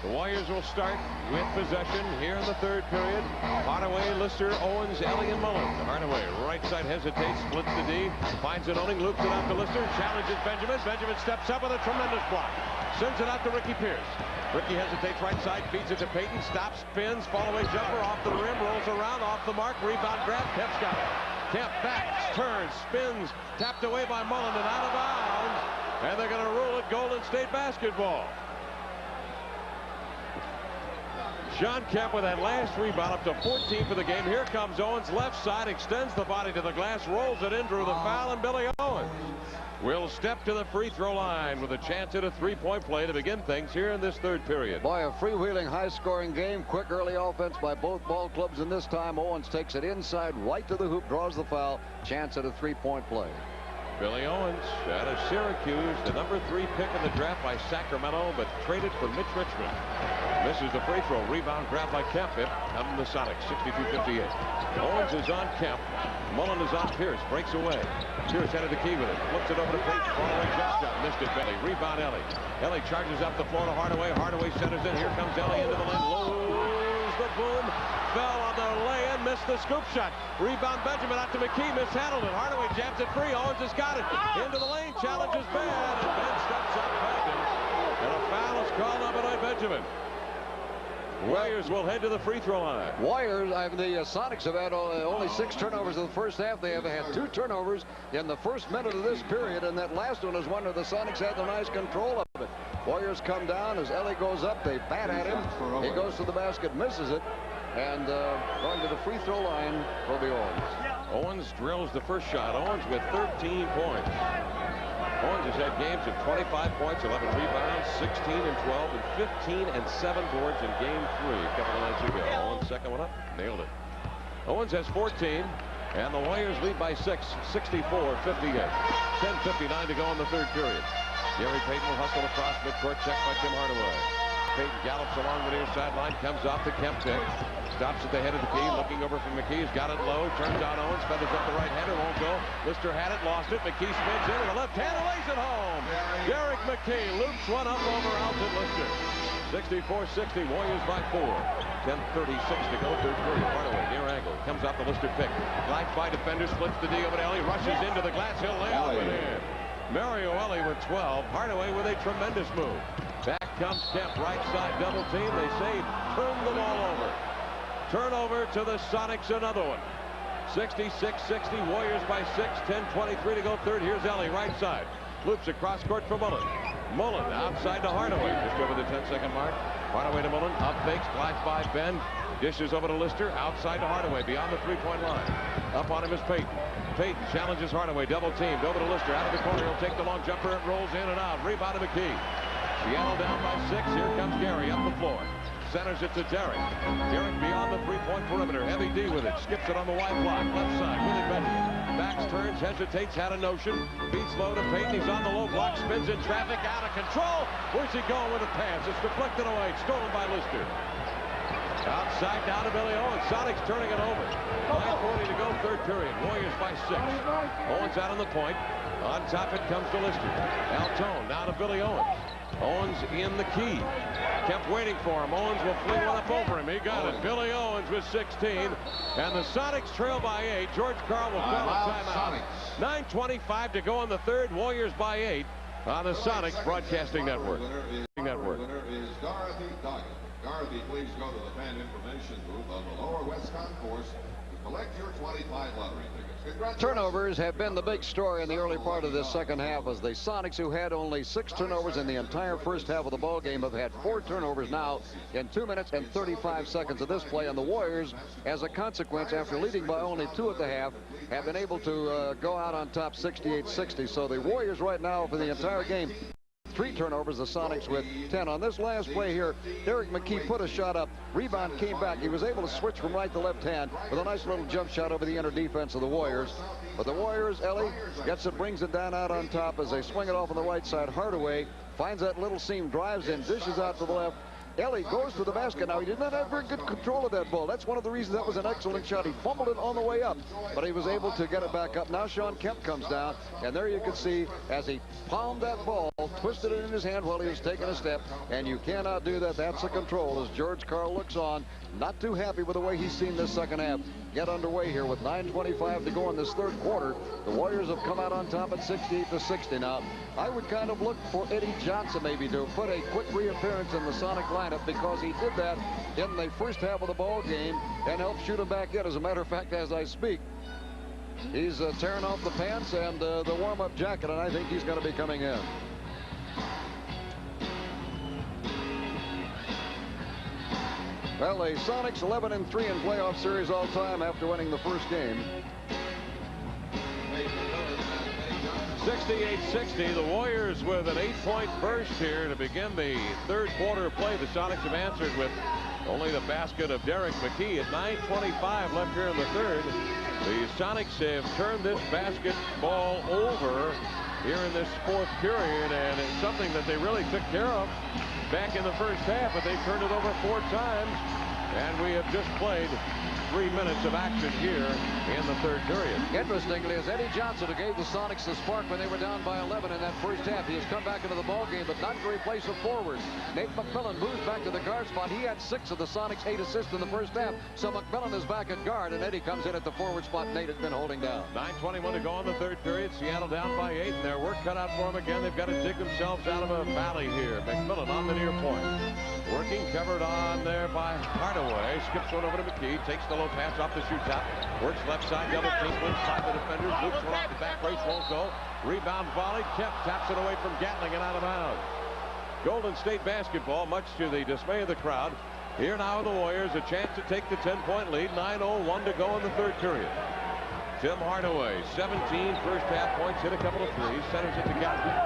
The Warriors will start with possession here in the third period. Hardaway, Lister, Owens, Ellie, and Mullins. Hardaway, right side hesitates, splits the D, finds an opening, loops it out to Lister, challenges Benjamin. Benjamin steps up with a tremendous block. Sends it out to Ricky Pierce. Ricky hesitates right side, feeds it to Payton, stops, spins, fall-away jumper, off the rim, rolls around, off the mark, rebound grab, Kemp's got it. Kemp backs, turns, spins, tapped away by Mullen and out of bounds. And they're going to rule it Golden State basketball. Sean Kemp with that last rebound up to 14 for the game. Here comes Owens, left side, extends the body to the glass, rolls it in, drew the foul, and Billy Owens will step to the free throw line with a chance at a three-point play to begin things here in this third period. Boy, a freewheeling, high-scoring game. Quick early offense by both ball clubs, and this time Owens takes it inside, right to the hoop, draws the foul. Chance at a three-point play. Billy Owens out of Syracuse, the number 3 pick in the draft by Sacramento, but traded for Mitch Richmond. Misses the free throw. Rebound grab by Kemp. It comes from the Sonics, 62-58. Owens is on Kemp. Mullen is on Pierce. Breaks away. Pierce headed the key with it. Flips it over to Payton. Following jump shot. Missed it, Billy. Rebound Ellie. Ellie charges up the floor to Hardaway. Hardaway centers in. Here comes Ellie into the lane. Lose the boom. Fell on the lay-in. Missed the scoop shot. Rebound Benjamin out to McKee. Mishandled it. Hardaway jams it free. Owens has got it. Into the lane. Challenge is bad. And Ben steps up back. And a foul is called on by Benjamin. Warriors will head to the free throw line. The Sonics have had only 6 turnovers in the first half. They have had 2 turnovers in the first minute of this period, and that last one is one where the Sonics had the nice control of it. Warriors come down as Ellie goes up. They bat at him. He goes to the basket, misses it, and going to the free throw line will be Owens. Owens drills the first shot. Owens with 13 points. Owens has had games of 25 points, 11 rebounds, 16 and 12, and 15 and 7 boards in game 3 a couple of nights ago. Owens second one up, nailed it. Owens has 14, and the Warriors lead by 6, 64-58. 10:59 to go in the third period. Gary Payton will hustle across midcourt, checked by Tim Hardaway. Payton gallops along the near sideline, comes off the Kemp pick. Stops at the head of the key, looking over from McKee. He's got it low, turns on Owens, feathers up the right hander, won't go. Lister had it, lost it. McKee spins in with the left hand and lays it home. Derek McKee loops one up over Alton Lister. 64-60, Warriors by 4. 10:36 to go, third period. Hardaway near angle, comes off the Lister pick. Glides by defender, splits the D over to Ellie, rushes into the glass. He'll lay it in. Mario Ellie with 12. Hardaway with a tremendous move. Back comes Kemp, right side double team. They save, turn the ball over. Turnover to the Sonics, another one. 66-60, Warriors by 6, 10-23 to go third. Here's Ellie, right side. Loops across court for Mullen. Mullen outside to Hardaway, just over the 10-second mark. Hardaway to Mullen, up fakes, glides by Ben. Dishes over to Lister, outside to Hardaway, beyond the three-point line. Up on him is Payton. Payton challenges Hardaway, double teamed, over to Lister, out of the corner. He'll take the long jumper, it rolls in and out. Rebound to McKee. Seattle down by 6. Here comes Gary up the floor. Centers it to Derek. Derek beyond the three-point perimeter. Heavy D with it. Skips it on the wide block. Left side. Willie Benjamin. Backs, turns, hesitates, had a notion. Beats low to Payton. He's on the low block. Spins in traffic. Out of control. Where's he going with a pass? It's deflected away. Stolen by Lister. Outside down to Billy Owens. Sonics turning it over. 9:40 to go, third period. Warriors by 6. Owens out on the point. On top it comes to Lister. Altone down to Billy Owens. Owens in the key. Kept waiting for him. Owens will fling one up over him. He got it. Billy Owens with 16. And the Sonics trail by 8. George Karl will call a timeout. 9:25 to go in the third. Warriors by 8 on the Sonics Broadcasting Network. Winner is Dorothy Doggett. Dorothy, please go to the fan information booth on the lower West Concourse to collect your 25 lottery tickets. Turnovers have been the big story in the early part of this second half, as the Sonics, who had only 6 turnovers in the entire first half of the ball game, have had 4 turnovers now in 2 minutes and 35 seconds of this play. And the Warriors, as a consequence, after leading by only 2 at the half, have been able to go out on top 68-60. So the Warriors right now for the entire game, 3 turnovers, the Sonics with 10. On this last play here, Derek McKee put a shot up. Rebound came back. He was able to switch from right to left hand with a nice little jump shot over the inner defense of the Warriors. But the Warriors, Ellie gets it, brings it down out on top as they swing it off on the right side. Hardaway finds that little seam, drives in, dishes out to the left. Ellie goes to the basket. Now, he did not have very good control of that ball. That's one of the reasons that was an excellent shot. He fumbled it on the way up, but he was able to get it back up. Now Sean Kemp comes down, and there you can see as he palmed that ball, twisted it in his hand while he was taking a step, and you cannot do that. That's the control as George Karl looks on, not too happy with the way he's seen this second half get underway here with 9:25 to go in this third quarter. The Warriors have come out on top at 68-60. Now, I would kind of look for Eddie Johnson maybe to put a quick reappearance in the Sonic lineup, because he did that in the first half of the ball game and helped shoot him back in. As a matter of fact, as I speak, he's tearing off the pants and the warm-up jacket, and I think he's going to be coming in. Well, the Sonics 11-3 in playoff series all time after winning the first game. 68-60, the Warriors with an 8-point burst here to begin the third quarter of play. The Sonics have answered with only the basket of Derek McKee at 9:25 left here in the third. The Sonics have turned this basketball over here in this fourth period, and it's something that they really took care of back in the first half, but they've turned it over 4 times, and we have just played 3 minutes of action here in the third period. Interestingly, it's Eddie Johnson who gave the Sonics the spark when they were down by 11 in that first half. He has come back into the ball game, but not to replace a forward. Nate McMillan moves back to the guard spot. He had 6 of the Sonics' 8 assists in the first half, so McMillan is back at guard, and Eddie comes in at the forward spot. Nate has been holding down. 9:21 to go in the third period. Seattle down by 8, and their work cut out for them again. They've got to dig themselves out of a valley here. McMillan on the near point. Working, covered on there by Hardaway. Skips one over to McKee. Takes the low pass off the shoot top. Works left side, double team, moves by the defenders. Loops one off the back brace, won't go. Rebound volley. Kemp taps it away from Gatling and out of bounds. Golden State basketball, much to the dismay of the crowd. Here now are the Warriors, a chance to take the 10-point lead. 9:01 to go in the third period. Tim Hardaway, 17 first half points, hit a couple of threes, centers it to Gatling.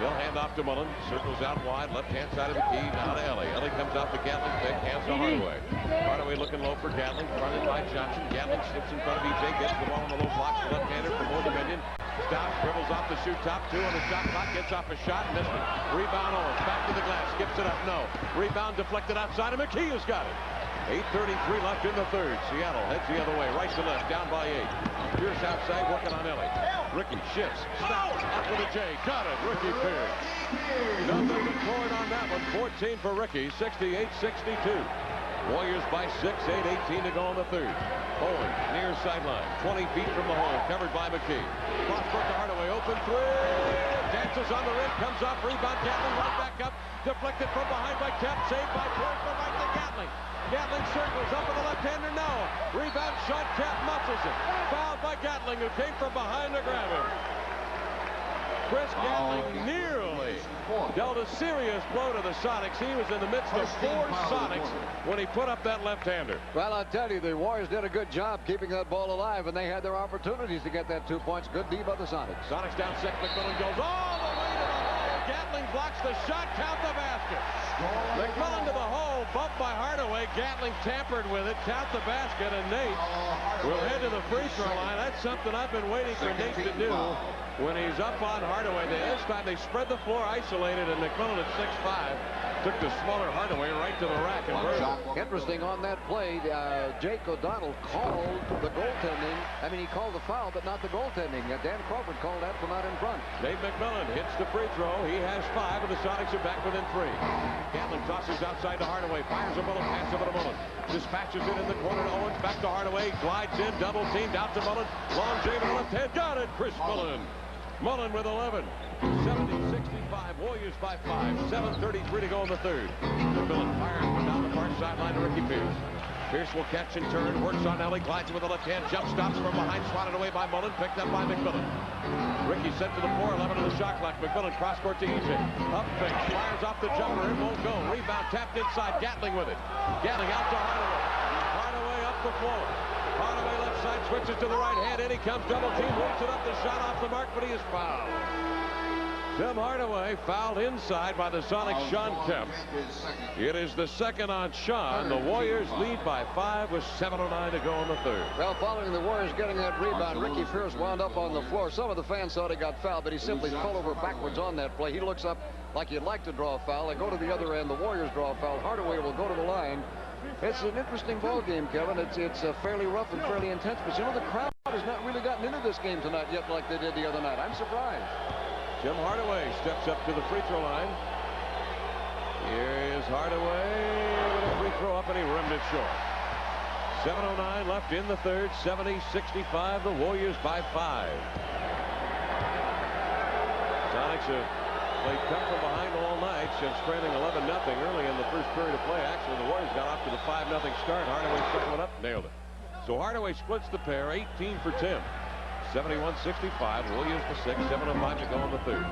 He'll hand off to Mullen, circles out wide, left-hand side of the key, now to Ellie. Ellie comes out to Gatling, thick, hands to Hardaway. Hardaway looking low for Gatling, fronted by Johnson. Gatling slips in front of EJ, gets the ball on the low block, the left-hander from Old Dominion. Stops, dribbles off the shoot top, 2 on the shot clock, gets off a shot, missed it. Rebound Owens, back to the glass, skips it up, no. Rebound deflected outside, and McKee has got it. 8:33 left in the third. Seattle heads the other way, right to left, down by 8. Pierce outside, working on Ellie. Ricky shifts, stops, up with a J, got it, Ricky Pierce. Nothing to record on that one, 14 for Ricky, 68-62. Warriors by 6, 8:18 to go in the third. Owens, near sideline, 20 feet from the hole, covered by McKee. Cross court to Hardaway, open 3. bounces on the rim, comes off, rebound, Gatling right back up, deflected from behind by Kemp, saved by Pierce, but right to Gatling. Gatling circles up with the left-hander, no. Rebound shot, Kemp muscles it. Fouled by Gatling, who came from behind to grab him. Chris Gatling nearly dealt a serious blow to the Sonics. He was in the midst of 4 Sonics when he put up that left-hander. Well, I'll tell you, the Warriors did a good job keeping that ball alive, and they had their opportunities to get that 2 points. Good D by the Sonics. Sonics down 6. McMillan goes all the way to the hole. Gatling blocks the shot. Count the basket. McMillan to the hole. Bumped by Hardaway. Gatling tampered with it. Count the basket, and Nate will head to the free throw line. That's something I've been waiting for Nate to do when he's up on Hardaway. This time they spread the floor, isolated, and McMillan at 6'5" took the smaller Hardaway right to the rack and burned. Interesting on that play, Jake O'Donnell called the goaltending. I mean, he called the foul, but not the goaltending. Dan Crawford called that from out in front. Nate McMillan hits the free throw. He has 5, and the Sonics are back within 3. Gatling tosses outside to Hardaway, fires a Mullen, pass over to Mullen. Dispatches it in the corner to Owens, back to Hardaway, glides in, double teamed out to Mullen. Long James left hand, got it, Chris Mullen. Mullen with 11. 70-65, Warriors by 5. 7:33 to go in the third. McMillan fires from down the far sideline to Ricky Pierce. Pierce will catch and turn, works on Ellie, glides with the left hand, jump stops from behind, swatted away by Mullen, picked up by McMillan. Ricky sent to the floor, 11 to the shot clock. McMillan cross court to EJ. Up fake, fires off the jumper, it won't go. Rebound tapped inside, Gatling with it. Gatling out to Hardaway. Hardaway up the floor. Hardaway left side, switches to the right hand, in he comes, double team, whips it up, the shot off the mark, but he is fouled. Tim Hardaway fouled inside by the Sonics, Sean Kemp. It is the second on Sean. The Warriors lead by 5 with 7:09 to go in the third. Well, following the Warriors getting that rebound, Ricky Pierce wound up on the floor. Some of the fans thought he got fouled, but he simply fell over backwards on that play. He looks up like he'd like to draw a foul. They go to the other end. The Warriors draw a foul. Hardaway will go to the line. It's an interesting ball game, Kevin. It's fairly rough and fairly intense, but you know, the crowd has not really gotten into this game tonight yet like they did the other night. I'm surprised. Tim Hardaway steps up to the free throw line. Here is Hardaway with a free throw up, and he rimmed it short. 7:09 left in the third. 70-65, the Warriors by 5. Sonics have played tough from behind all night since trailing 11-0 early in the first period of play. Actually, the Warriors got off to the 5-0 start. Hardaway stuck one up, nailed it. So Hardaway splits the pair, 18 for Tim. 71-65, Williams to 6, 7:05 to go in the third.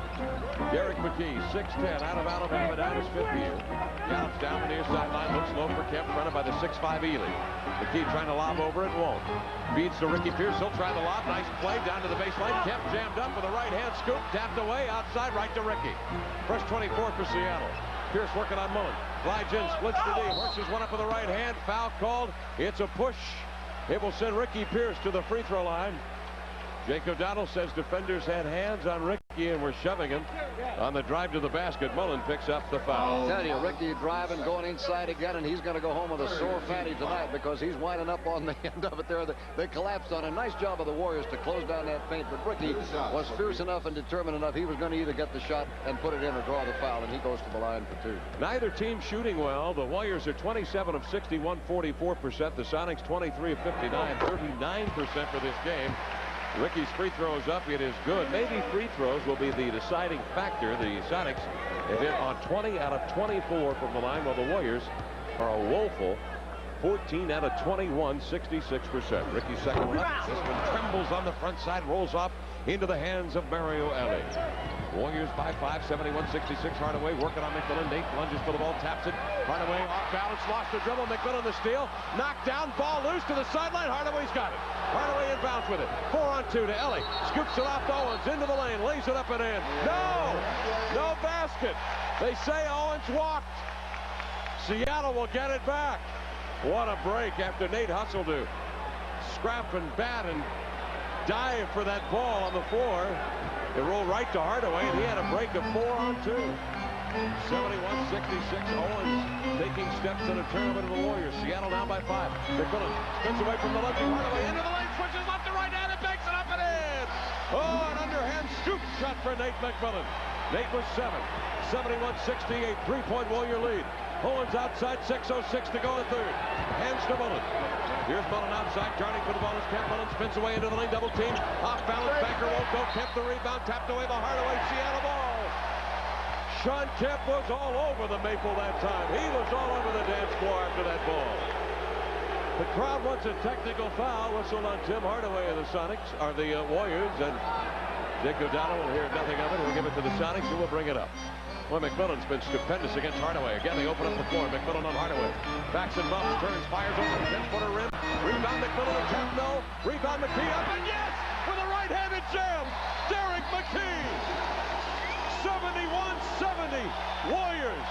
Derek McKee, 6'10", out of Alabama, down his 5th year. Gallops down the near sideline, looks low for Kemp, fronted by the 6'5" Ely. McKee trying to lob over it, won't. Feeds to Ricky Pierce, he'll try the lob, nice play, down to the baseline. Kemp jammed up with a right-hand scoop, tapped away, outside, right to Ricky. First 24 for Seattle. Pierce working on Mullen. Glides in, splits the D, works his one up with the right hand, foul called. It's a push. It will send Ricky Pierce to the free throw line. Jake O'Donnell says defenders had hands on Ricky and were shoving him on the drive to the basket. Mullen picks up the foul. I'll tell you, Ricky driving, going inside again, and he's going to go home with a sore fatty tonight because he's winding up on the end of it there. They collapsed on a nice job of the Warriors to close down that feint, but Ricky was fierce enough and determined enough. He was going to either get the shot and put it in or draw the foul, and he goes to the line for 2. Neither team shooting well. The Warriors are 27 of 61, 44%. The Sonics 23 of 59, 39% for this game. Ricky's free throws up. It is good. Maybe free throws will be the deciding factor. The Sonics have hit on 20 out of 24 from the line, while the Warriors are a woeful 14 out of 21, 66%. Ricky's second one up. This one trembles on the front side, rolls off into the hands of Mario Ellie. Warriors by 5, 71-66. Hardaway working on McMillan. Nate lunges for the ball, taps it. Hardaway off balance, lost the dribble. McMillan the steal. Knocked down, ball loose to the sideline. Hardaway's got it. Hardaway inbounds with it. 4-on-2 to Ellie. Scoops it off to Owens into the lane, lays it up and in. No basket. They say Owens walked. Seattle will get it back. What a break after Nate hustled to scrap and bat and dive for that ball on the floor. It rolled right to Hardaway, and he had a break of 4-on-2. 71-66. Owens taking steps in a tournament of the Warriors. Seattle down by 5. McMillan spins away from the lefty. Hardaway into the lane, switches left to right hand, and banks it up and in. Oh, an underhand scoop shot for Nate McMillan. Nate was 7. 71-68. 3-point Warrior lead. Owens outside, 6:06 to go in the third. Hands to Mullen. Here's Mullen outside, darting for the ball as Kemp. Mullen spins away into the lane, double team. Off balance, Banker won't go. Kemp the rebound, tapped away by Hardaway. Seattle ball. Sean Kemp was all over the maple that time. He was all over the dance floor after that ball. The crowd wants a technical foul whistle on Tim Hardaway of the Sonics, or the Warriors, and Dick O'Donnell will hear nothing of it. We'll give it to the Sonics, who will bring it up. Well, McMillan's been stupendous against Hardaway. Again, they open up the floor. McMillan on Hardaway. Backs and bumps, turns, fires over the 10-footer rim. Rebound McMillan, attempt no. Rebound McKee up, and yes! With a right-handed jam, Derek McKee! 71-70, Warriors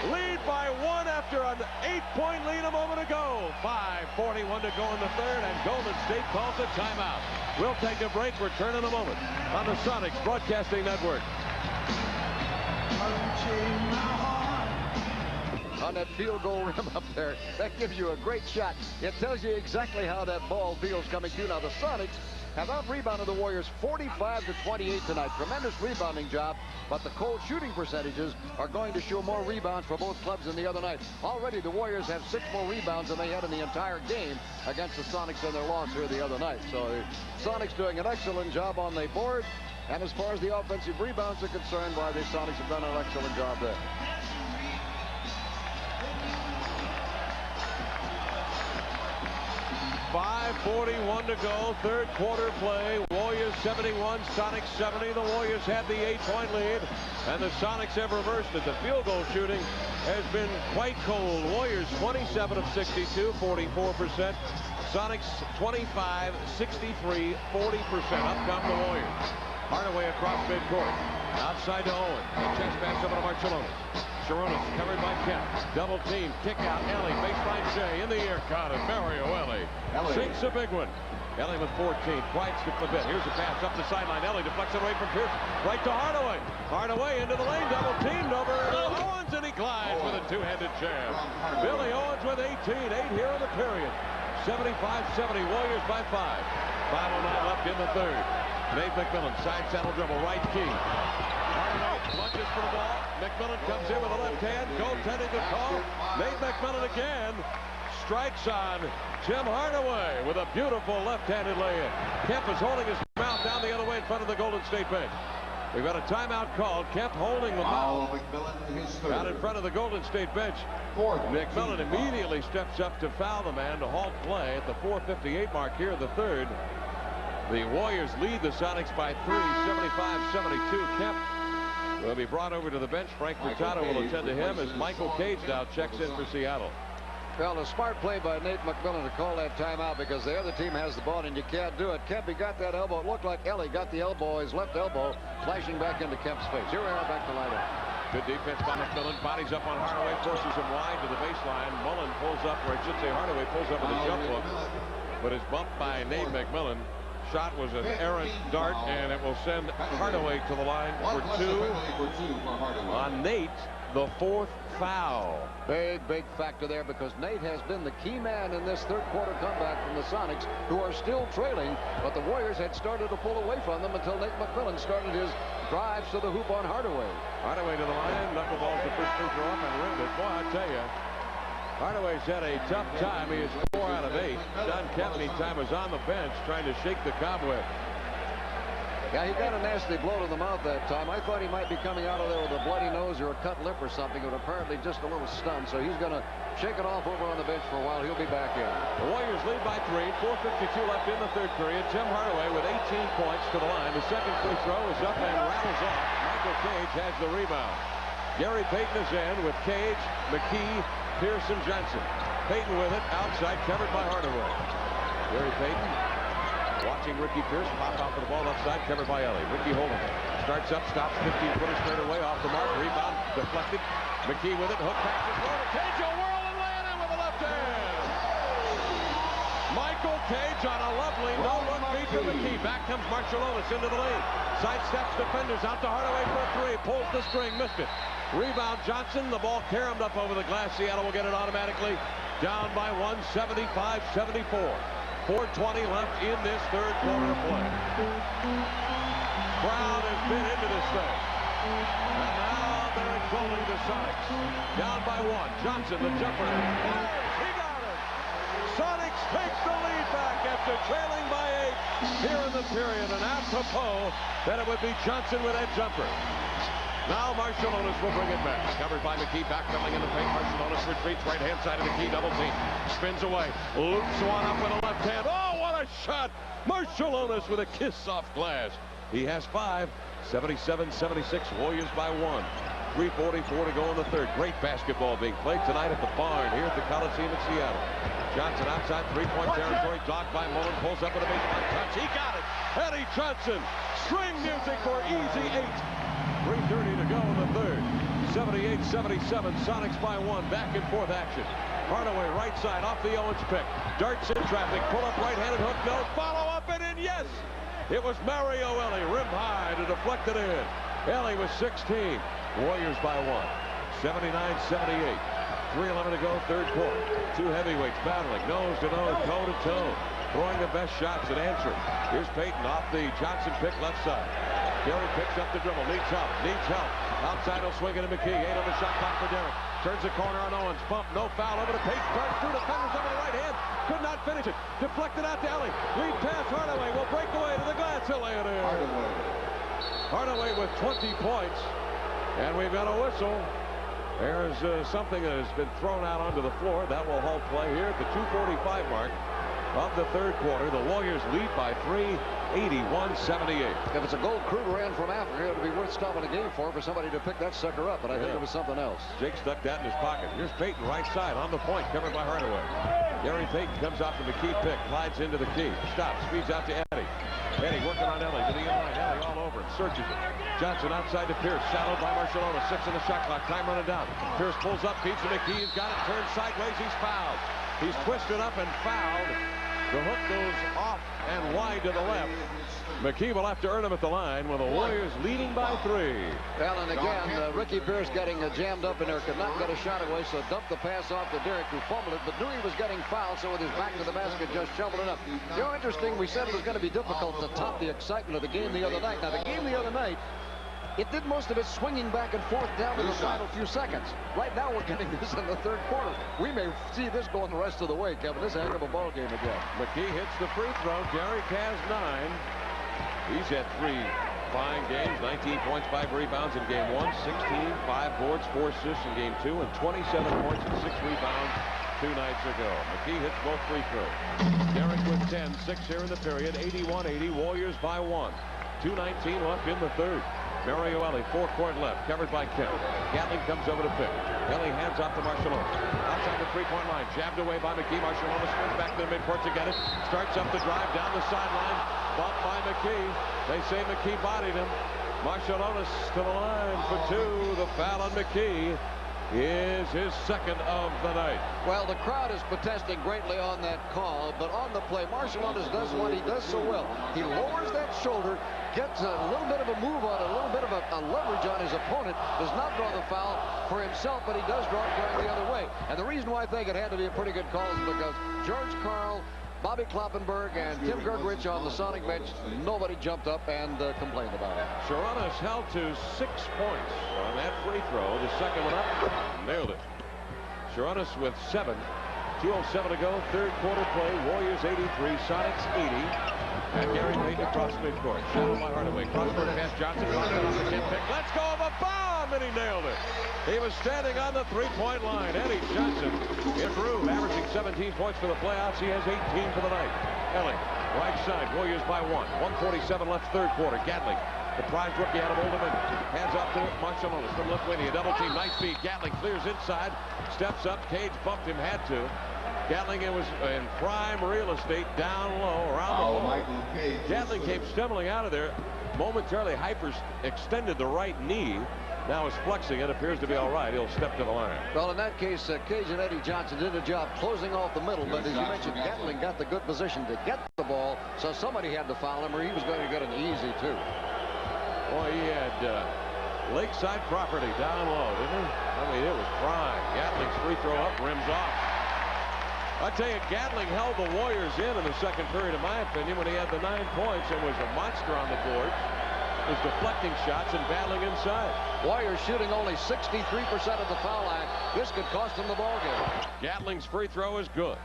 lead by one after an 8-point lead a moment ago. 5:41 to go in the third, and Golden State calls a timeout. We'll take a break. Return in a moment on the Sonics Broadcasting Network. On that field goal rim up there, that gives you a great shot. It tells you exactly how that ball feels coming through. Now the Sonics have out-rebounded the Warriors 45-28 tonight. Tremendous rebounding job, but the cold shooting percentages are going to show more rebounds for both clubs than the other night. Already the Warriors have 6 more rebounds than they had in the entire game against the Sonics in their loss here the other night. So the Sonics doing an excellent job on the board, and as far as the offensive rebounds are concerned, why the Sonics have done an excellent job there. .541 to go, third quarter play. Warriors 71, Sonics 70. The Warriors had the 8-point lead, and the Sonics have reversed it. The field goal shooting has been quite cold. Warriors 27 of 62, 44%. Sonics 25, 63, 40%. Up come the Warriors. Hardaway across midcourt. Outside to Owen. Chest pass over to Marcellonis. Sharonis covered by Kemp. Double team. Kick out. Ellie. Baseline Shea. In the air. Caught it. Mario Ellie. Sinks a big one. Ellie with 14. Quiets the Clavette. Here's a pass up the sideline. Ellie deflects it away from Pierce. Right to Hardaway. Hardaway into the lane. Double teamed over Owens, and he glides with a two-handed jam. Billy Owens with 18. 8 here in the period. 75-70. Warriors by 5. 5:09 left in the third. Nate McMillan, side saddle dribble, right key. Hardaway lunges for the ball. McMillan comes in with a left hand. Goaltending the call. Nate McMillan again strikes on Tim Hardaway with a beautiful left-handed lay-in. Kemp is holding his mouth down the other way in front of the Golden State bench. We've got a timeout called. Kemp holding the mouth out in front of the Golden State bench. McMillan immediately steps up to foul the man to halt play at the 4:58 mark here in the third. The Warriors lead the Sonics by 3, 75-72. Kemp will be brought over to the bench. Frank Furtado will attend to him as Michael Cage now checks in for Seattle. Well, a smart play by Nate McMillan to call that timeout because the other team has the ball and you can't do it. Kemp, he got that elbow. It looked like Ellie got the elbow, his left elbow, flashing back into Kemp's face. Here we are back to lineup. Good defense by McMillan. Bodies up on Hardaway, forces him wide to the baseline. Mullen pulls up, or I should say Hardaway pulls up with a jump hook, but is bumped by Nate McMillan. Shot was an errant dart, and it will send Hardaway to the line for 2 on Nate, the 4th foul. Big factor there because Nate has been the key man in this third quarter comeback from the Sonics, who are still trailing, but the Warriors had started to pull away from them until Nate McMillan started his drives to the hoop on Hardaway. Hardaway to the line, knuckleballs the first free throw up and rimmed it. Boy, I tell you, Hardaway's had a tough time. He is 4 out of 8. Don Kemp, meantime, was on the bench trying to shake the cobweb. Yeah, he got a nasty blow to the mouth that time. I thought he might be coming out of there with a bloody nose or a cut lip or something, but apparently just a little stunned. So he's going to shake it off over on the bench for a while. He'll be back in. The Warriors lead by 3. 4:52 left in the third period. Tim Hardaway with 18 points to the line. The second free throw is up and rattles off. Michael Cage has the rebound. Gary Payton is in with Cage, McKee, Pearson, Johnson. Payton with it, outside, covered by Hardaway. Gary Payton watching Ricky Pierce pop out for the ball left side, covered by Ellie. Ricky holding it. Starts up, stops, 15-footer straight away, off the mark, rebound, deflected. McKee with it, hook pass is low to Cage, a whirl and lay it in with a left hand. Michael Cage on a lovely no-look beat to McKee. Back comes Marcellonis into the lane. Sidesteps defenders out to Hardaway for a 3. Pulls the string, missed it. Rebound Johnson, the ball caromed up over the glass. Seattle will get it automatically. Down by 1, 75-74. 4:20 left in this third quarter play. Crowd has been into this thing. And now they're controlling the Sonics. Down by 1. Johnson, the jumper. Fires. He got it. Sonics take the lead back after trailing by 8 here in the period. And apropos that it would be Johnson with that jumper. Now Marciulionis will bring it back. Covered by McKee, backpedaling in the paint. Marciulionis retreats, right-hand side of McKee, double team. Spins away, loops one up with a left hand. Oh, what a shot! Marciulionis with a kiss off glass. He has 5, 77-76, Warriors by 1. 3:44 to go in the third. Great basketball being played tonight at the Barn here at the Coliseum in Seattle. Johnson outside three-point territory, blocked by Mullen, pulls up with a baseline touch. He got it. Eddie Johnson, string music for easy 8. 3:30 to go in the third. 78-77, Sonics by 1. Back and forth action. Hardaway right side off the Owens pick. Darts in traffic. Pull up right-handed hook. No follow up and in. Yes. It was Mario Elie, rim high to deflect it in. Elie was 16. Warriors by 1. 79-78. 3:11 to go, third quarter. Two heavyweights battling, nose to nose, toe to toe. Throwing the best shots and answering. Here's Payton off the Johnson pick left side. Gary picks up the dribble, needs help. Outside he'll swing it to McKee. 8 on the shot clock for Derrick. Turns the corner on Owens. Bump, no foul over to Payton. Turns through defenders over the right hand. Could not finish it. Deflected out to Elie. Lead pass, Hardaway will break away to the glass. He'll lay it in. Hardaway with 20 points. And we've got a whistle. There's something that has been thrown out onto the floor. That will halt play here at the 2:45 mark of the third quarter. The Warriors lead by 3, 81-78. If it's a gold Kruger ran from Africa, it would be worth stopping a game for somebody to pick that sucker up, but I think it was something else. Jake stuck that in his pocket. Here's Payton right side on the point, covered by Hardaway. Gary Payton comes off the McKee pick, glides into the key, stops, speeds out to Eddie. Eddie working on Elie to the inline. Elie all over him, searches it. Johnson outside to Pierce, shadowed by Marciulionis. 6 in the shot clock, time running down. Pierce pulls up, feeds to McKee. He's got it, turns sideways, he's fouled. He's twisted up and fouled. The hook goes off and wide to the left. McKee will have to earn him at the line with the Warriors leading by 3. Well, and again, Ricky Pierce getting jammed up in there, could not get a shot away, so dumped the pass off to Derrick, who fumbled it, but knew he was getting fouled, so with his back to the basket, just shoveled it up. You know, interesting, we said it was going to be difficult to top the excitement of the game the other night. Now, the game the other night, it did most of it swinging back and forth down to the final few seconds. Right now, we're getting this in the third quarter. We may see this going the rest of the way, Kevin. this is a heck of a ball game again. McKee hits the free throw. Derrick has 9. He's had 3 fine games, 19 points, 5 rebounds in game 1, 16, 5 boards, 4 assists in game 2, and 27 points and 6 rebounds 2 nights ago. McKee hits both free throws. Derrick with 10, 6 here in the period, 81-80, Warriors by 1. 2:19 left in the third. Mario Elie, forecourt left, covered by Kemp. Gatling comes over to pick. Elie hands off to Marciulionis. Outside the three-point line, jabbed away by McKee. Marciulionis swings back to the midcourt to get it. Starts up the drive down the sideline. Bumped by McKee. They say McKee bodied him. Marciulionis to the line for 2. The foul on McKee is his second of the night. Well, the crowd is protesting greatly on that call, but on the play, Marciulionis does what he does so well. He lowers that shoulder, gets a little bit of a move on it, a little bit of a leverage on his opponent, does not draw the foul for himself, but he does draw it going the other way. And the reason why I think it had to be a pretty good call is because George Karl, Bobby Kloppenberg, and Tim Gergwich on the Sonic bench, nobody jumped up and complained about it. Sharonis held to 6 points on that free throw. The second one up, nailed it. Sharonis with 7. 2:07 to go, third quarter play. Warriors 83, Sonics 80. And Gary Payton across midcourt. Shadowed by Hardaway. Crosscourt pass Johnson. Off the Kemp pick. Let's go of a bomb! And he nailed it. He was standing on the three-point line. Eddie Johnson improved, averaging 17 points for the playoffs. He has 18 for the night. Elie, right side, Warriors by 1. 1:47 left, third quarter. Gatling, the prize rookie out of Old Dominion. Hands off to Marciulionis from Lithuania. Double team, nice feed. Gatling clears inside, steps up. Cage bumped him, had to. Gatling was in prime real estate, down low, around the ball. Gatling came stumbling out of there, momentarily hyper-extended the right knee. Now is flexing. It appears to be all right. He'll step to the line. Well, in that case, Cage and Eddie Johnson did a job closing off the middle, but as you mentioned, Gatling got the good position to get the ball, so somebody had to foul him or he was going to get an easy 2. Boy, he had lakeside property down low, didn't he? I mean, it was prime. Gatling's free throw up, rims off. I tell you, Gatling held the Warriors in the second period, in my opinion, when he had the 9 points and was a monster on the board. was deflecting shots and battling inside. Warriors shooting only 63% at the foul line. This could cost them the ball game. Gatling's free throw is good.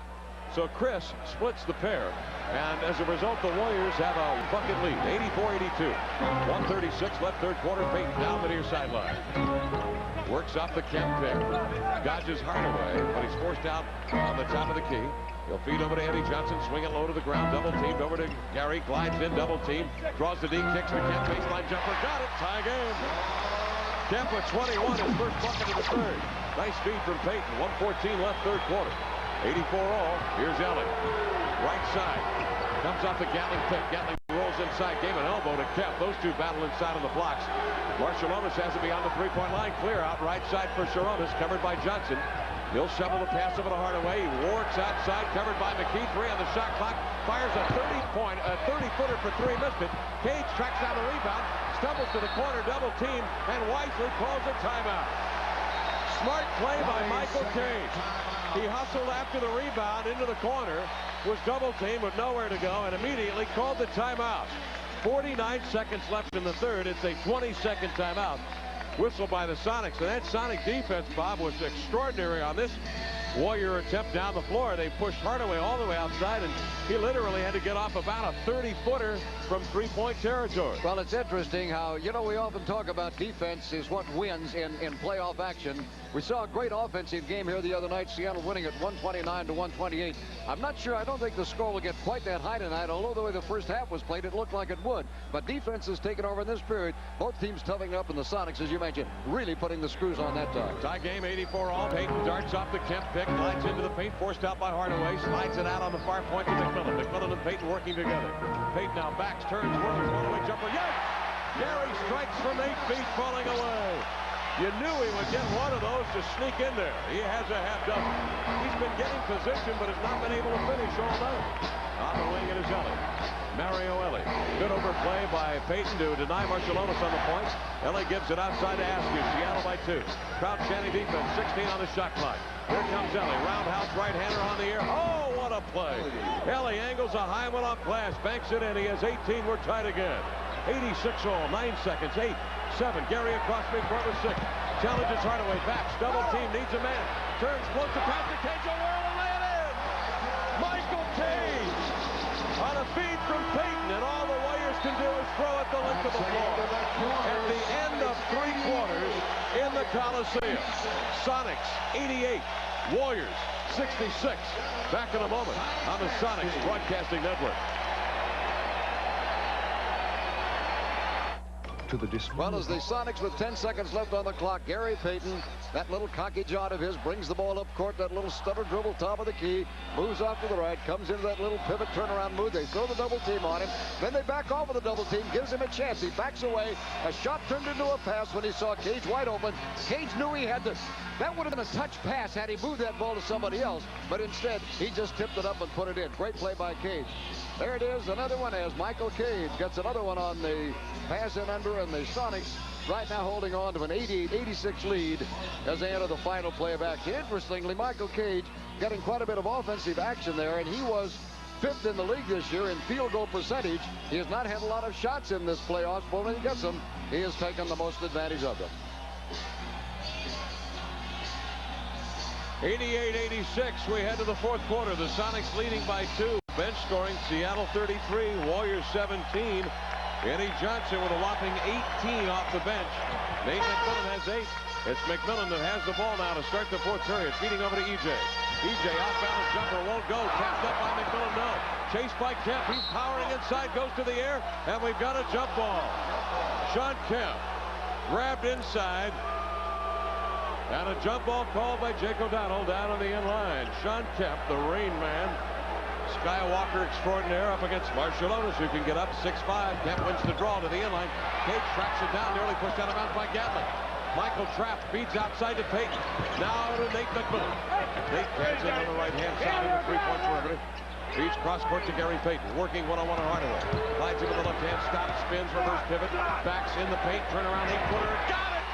So Chris splits the pair, and as a result, the Warriors have a bucket lead, 84-82. 1:36 left third quarter. Payton down the near sideline. Works off the Kemp pair. Dodges Hardaway, but he's forced out on the top of the key. He'll feed over to Eddie Johnson, swing it low to the ground, double teamed over to Gary, glides in, double team, draws the D, kicks the Kemp baseline jumper, got it, tie game. Kemp with 21, his first bucket of the third. Nice feed from Payton, 1:14 left third quarter. 84 all. Here's Ellie. Right side. Comes off the Gatling pick. Gatling rolls inside. Gave an elbow to Kemp. Those two battle inside on the blocks. Marciulionis has it beyond the three-point line. Clear out right side for Sharonis. Covered by Johnson. He'll shovel the pass over to Hardaway. He works outside. Covered by McKee. 3 on the shot clock. Fires a 30-footer for 3. Missed it. Cage tracks down the rebound. Stumbles to the corner. Double team. And wisely calls a timeout. Smart play by Michael Cage. He hustled after the rebound into the corner, was double teamed with nowhere to go, and immediately called the timeout. 49 seconds left in the third. It's a 20-second timeout. Whistle by the Sonics. And that Sonic defense, Bob, was extraordinary on this Warrior attempt down the floor. They pushed Hardaway all the way outside, and he literally had to get off about a 30-footer from three-point territory. Well, it's interesting how, you know, we often talk about defense is what wins in playoff action. We saw a great offensive game here the other night. Seattle winning at 129-128. I'm not sure. I don't think the score will get quite that high tonight, although the way the first half was played, it looked like it would. But defense has taken over in this period. Both teams toughing up, and the Sonics, as you mentioned, really putting the screws on that time. Tie game, 84 all. Payton darts off the Kemp pick, glides into the paint, forced out by Hardaway, slides it out on the far point to McMillan. McMillan and Payton working together. Payton now backs, turns, whirls, one-away jumper. Yes! Gary strikes from 8 feet, falling away. You knew he would get one of those to sneak in there. He has a half dozen. He's been getting position, but has not been able to finish all night. On the wing, it is Ellie. Mario Ellie. Good overplay by Payton to deny Marciulionis on the point. Ellie gives it outside to Askew. Seattle by 2. Crouch Channing defense, 16 on the shot clock. Here comes Ellie. Roundhouse right-hander on the air. Oh, what a play. Ellie angles a high one off glass. Banks it in. He has 18. We're tied again. 86 all. 9 seconds. 8. 7. Gary across midcourt with 6. Challenges Hardaway. Backs. Double team. Needs a man. Turns. Close to pass to Cage. A whirl and lay it in. Michael Cage on a feed from Payton. And all the Warriors can do is throw it the length of the floor. At the end of 3 quarters in the Coliseum. Sonics 88. Warriors 66. Back in a moment on the Sonics Broadcasting Network. To the display. Well, as the Sonics with 10 seconds left on the clock, Gary Payton, that little cocky jaunt of his, brings the ball up court, that little stutter dribble top of the key, moves off to the right, comes into that little pivot turnaround move. They throw the double team on him. Then they back off of the double team, gives him a chance. He backs away. A shot turned into a pass when he saw Cage wide open. Cage knew he had to. That would have been a touch pass had he moved that ball to somebody else, but instead he just tipped it up and put it in. Great play by Cage. There it is, another one as Michael Cage gets another one on the pass in under, and the Sonics right now holding on to an 88-86 lead as they enter the final play of action. Interestingly, Michael Cage getting quite a bit of offensive action there, and he was 5th in the league this year in field goal percentage. He has not had a lot of shots in this playoffs, but when he gets them, he has taken the most advantage of them. 88-86. We head to the 4th quarter. The Sonics leading by 2. Bench scoring, Seattle 33, Warriors 17. Eddie Johnson with a whopping 18 off the bench. Nate McMillan has 8. It's McMillan that has the ball now to start the 4th period. Feeding over to EJ. EJ off-balance jumper won't go. Tapped up by McMillan, no. Chased by Kemp. He's powering inside, goes to the air, and we've got a jump ball. Shawn Kemp grabbed inside. And a jump ball called by Jake O'Donnell down on the end line. Shawn Kemp, the Rain Man, Skywalker extraordinaire up against Marciulionis, who can get up 6'5". Kemp wins the draw to the end line. Cage tracks it down, nearly pushed out of bounds by Gatling. Michael Trapp feeds outside to Payton. Now to Nate McMillan. Nate carries it on the right-hand side in the three-point perimeter. Feeds cross-court to Gary Payton, working one-on-one on Hardaway. Slides him with the left hand, stops, spins, reverse pivot, backs in the paint, turn around, 8-footer, got it!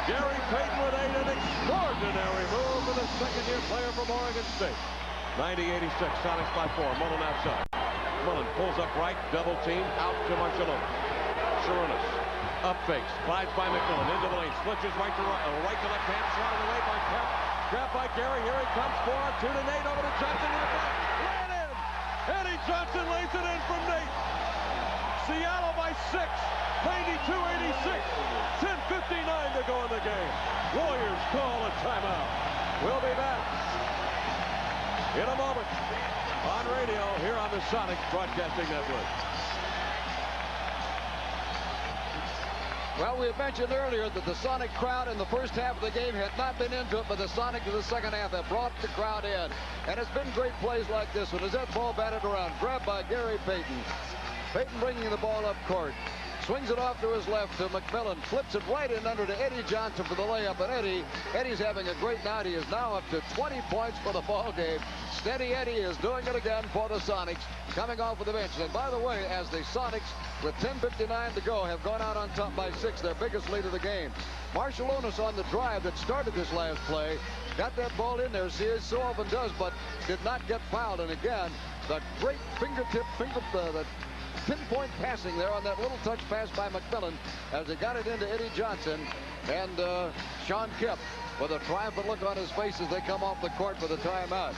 Gary Payton with 8, an extraordinary move for the second-year player from Oregon State. 90-86, Sonics by 4. Mullen outside. McMillan pulls up right, double team, out to Marcellonis. Sharunas, up face, slides by McMillan, into the lane, switches right to left hand, swatted away by Kemp. Grabbed by Gary, here he comes, 4-on-2 to Nate, over to Johnson in the back. Ran in! Eddie Johnson lays it in from Nate. Seattle by 6, 92-86. 10:59 to go in the game. Warriors call a timeout. We'll be back in a moment on radio here on the Sonics Broadcasting Network. Well, we had mentioned earlier that the Sonic crowd in the first half of the game had not been into it, but the Sonics in the second half have brought the crowd in. And it's been great plays like this one. As that ball batted around, grabbed by Gary Payton. Payton bringing the ball up court. Swings it off to his left to McMillan. Flips it right in under to Eddie Johnson for the layup. And Eddie's having a great night. He is now up to 20 points for the ball game. Steady Eddie is doing it again for the Sonics, coming off of the bench. And by the way, as the Sonics, with 10:59 to go, have gone out on top by 6, their biggest lead of the game. Marcellonis on the drive that started this last play, got that ball in there, as he so often does, but did not get fouled. And again, the great the pinpoint passing there on that little touch pass by McMillan as he got it into Eddie Johnson. And Sean Kemp with a triumphant look on his face as they come off the court for the timeout.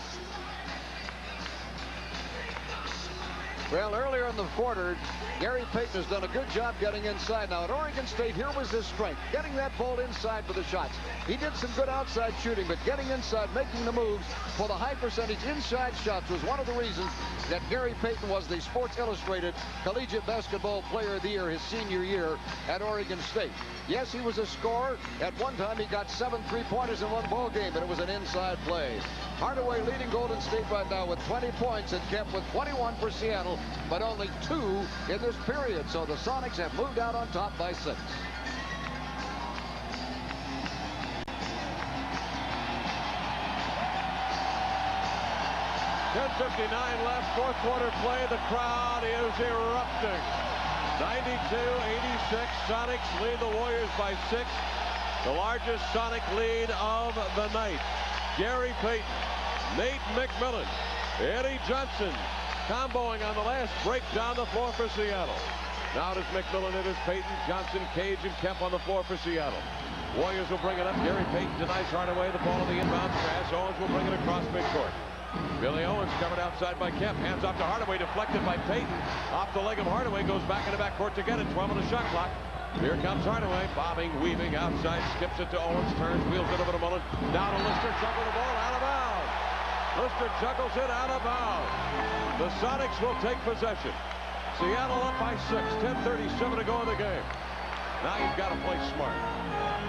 Well, earlier in the quarter, Gary Payton has done a good job getting inside. Now, at Oregon State, here was his strength, getting that ball inside for the shots. He did some good outside shooting, but getting inside, making the moves for the high percentage inside shots was one of the reasons that Gary Payton was the Sports Illustrated Collegiate Basketball Player of the Year his senior year at Oregon State. Yes, he was a scorer. At one time, he got 7 3-pointers in one ball game, but it was an inside play. Hardaway leading Golden State right now with 20 points, and Kemp with 21 for Seattle, but only 2 in this period. So the Sonics have moved out on top by 6. .59 left, fourth quarter play. The crowd is erupting. 92-86. Sonics lead the Warriors by 6. The largest Sonic lead of the night. Gary Payton, Nate McMillan, Eddie Johnson comboing on the last break down the floor for Seattle. Now it is McMillan, it is Payton, Johnson, Cage, and Kemp on the floor for Seattle. Warriors will bring it up. Gary Payton denies Hardaway the ball in the inbound pass. Owens will bring it across midcourt. Billy Owens covered outside by Kemp. Hands off to Hardaway, deflected by Payton. Off the leg of Hardaway, goes back into backcourt to get it. 12 on the shot clock. Here comes Hardaway, bobbing, weaving outside, skips it to Owens, turns, wheels it over to Mullen. Down to Lister, juggle the ball out of bounds. Lister juggles it out of bounds. The Sonics will take possession. Seattle up by 6, 10:37 to go in the game. Now you've got to play smart.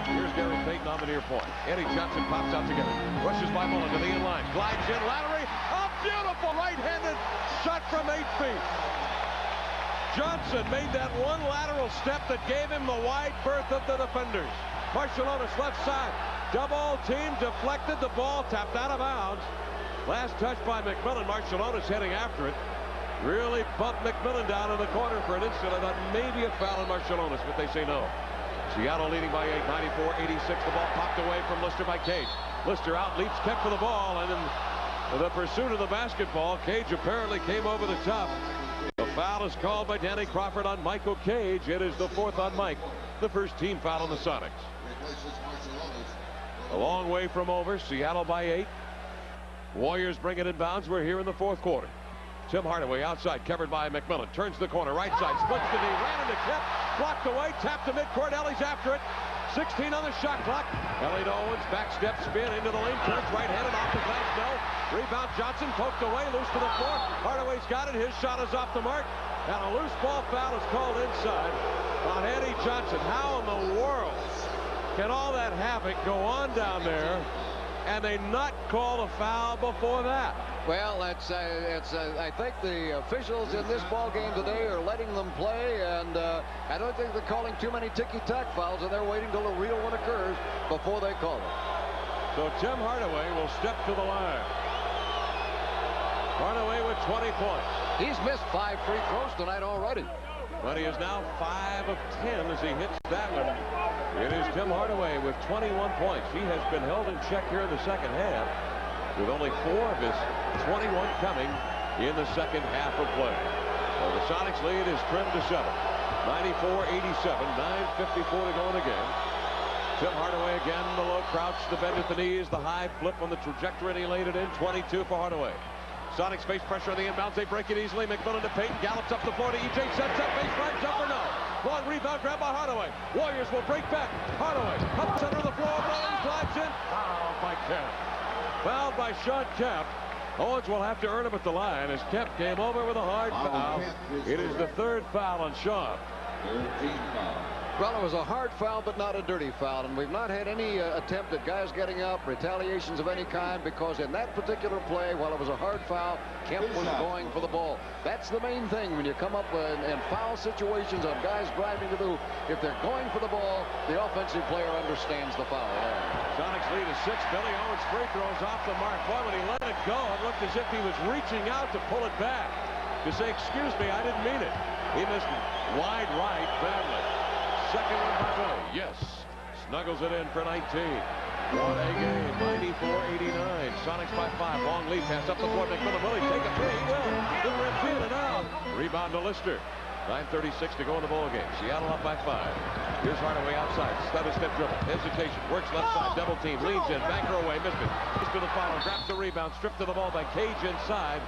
Here's Gary Payton on the near point. Eddie Johnson pops out to get it. Rushes by Mullen to the inline. Glides in laterally. A beautiful right-handed shot from 8 feet. Johnson made that one lateral step that gave him the wide berth of the defenders. Marcellonis left side. Double team deflected. The ball tapped out of bounds. Last touch by McMillan. Marcellonis heading after it. Really bumped McMillan down in the corner for an instant. I thought maybe a foul on Marcellonis, but they say no. Seattle leading by 8, 94-86. The ball popped away from Lister by Cage. Lister out, leaps, kept for the ball, and in the pursuit of the basketball, Cage apparently came over the top. The foul is called by Danny Crawford on Michael Cage. It is the 4th on Mike, the first team foul on the Sonics. A long way from over. Seattle by 8. Warriors bring it in bounds. We're here in the 4th quarter. Tim Hardaway outside, covered by McMillan. Turns the corner, right side, splits the knee, ran into Kemp, blocked away, tapped to midcourt. Ellie's after it. 16 on the shot clock. Ellie to Owens, back step, spin into the lane, turns right-handed off the glass, no. Rebound, Johnson poked away, loose to the floor. Hardaway's got it, his shot is off the mark. And a loose ball foul is called inside on Eddie Johnson. How in the world can all that havoc go on down there and they not call a foul before that? Well, I think the officials in this ball game today are letting them play, and I don't think they're calling too many ticky-tack fouls, and they're waiting till the real one occurs before they call it. So Tim Hardaway will step to the line. Hardaway with 20 points. He's missed 5 free throws tonight already. But he is now 5 of 10 as he hits that one. It is Tim Hardaway with 21 points. He has been held in check here in the second half, with only 4 of his 21 coming in the second half of play. The Sonics lead is trimmed to 7. 94-87. 9:54 to go in the game. Tim Hardaway again, the low crouch, the bend at the knees, the high flip on the trajectory, and he laid it in. 22 for Hardaway. Sonics face pressure on the inbounds. They break it easily. McMillan to Payton, gallops up the floor to EJ, sets up baseline jumper, no. Long rebound grab by Hardaway. Warriors will break back. Hardaway up center of the floor, Mullins drives in. Fouled by Kemp. Fouled by Sean Kemp. Owens will have to earn him at the line as Kemp came over with a hard foul. It is the 3rd foul on Sean. Well, it was a hard foul, but not a dirty foul, and we've not had any attempt at guys getting up, retaliations of any kind, because in that particular play, while it was a hard foul, Kemp was going for the ball. That's the main thing when you come up in foul situations on guys driving to do. If they're going for the ball, the offensive player understands the foul. Sonics lead is 6. Billy Owens free throws off the mark. Boy, when he let it go, it looked as if he was reaching out to pull it back, to say, excuse me, I didn't mean it. He missed wide right badly. Second one by Billy. Yes. Snuggles it in for 19. 1-A game. 94-89. Sonics by 5. Long lead pass up the floor. McMillan. Will he take a three? He will. The rim's in and out. Rebound to Lister. 9:36 to go in the ball game. Seattle up by 5. Here's Hardaway outside. Stutter step dribble. Hesitation. Works left side. Double team. Leans in. Banker away. Missed it. Gets to the follow. Grabs the rebound. Stripped to the ball by Cage inside.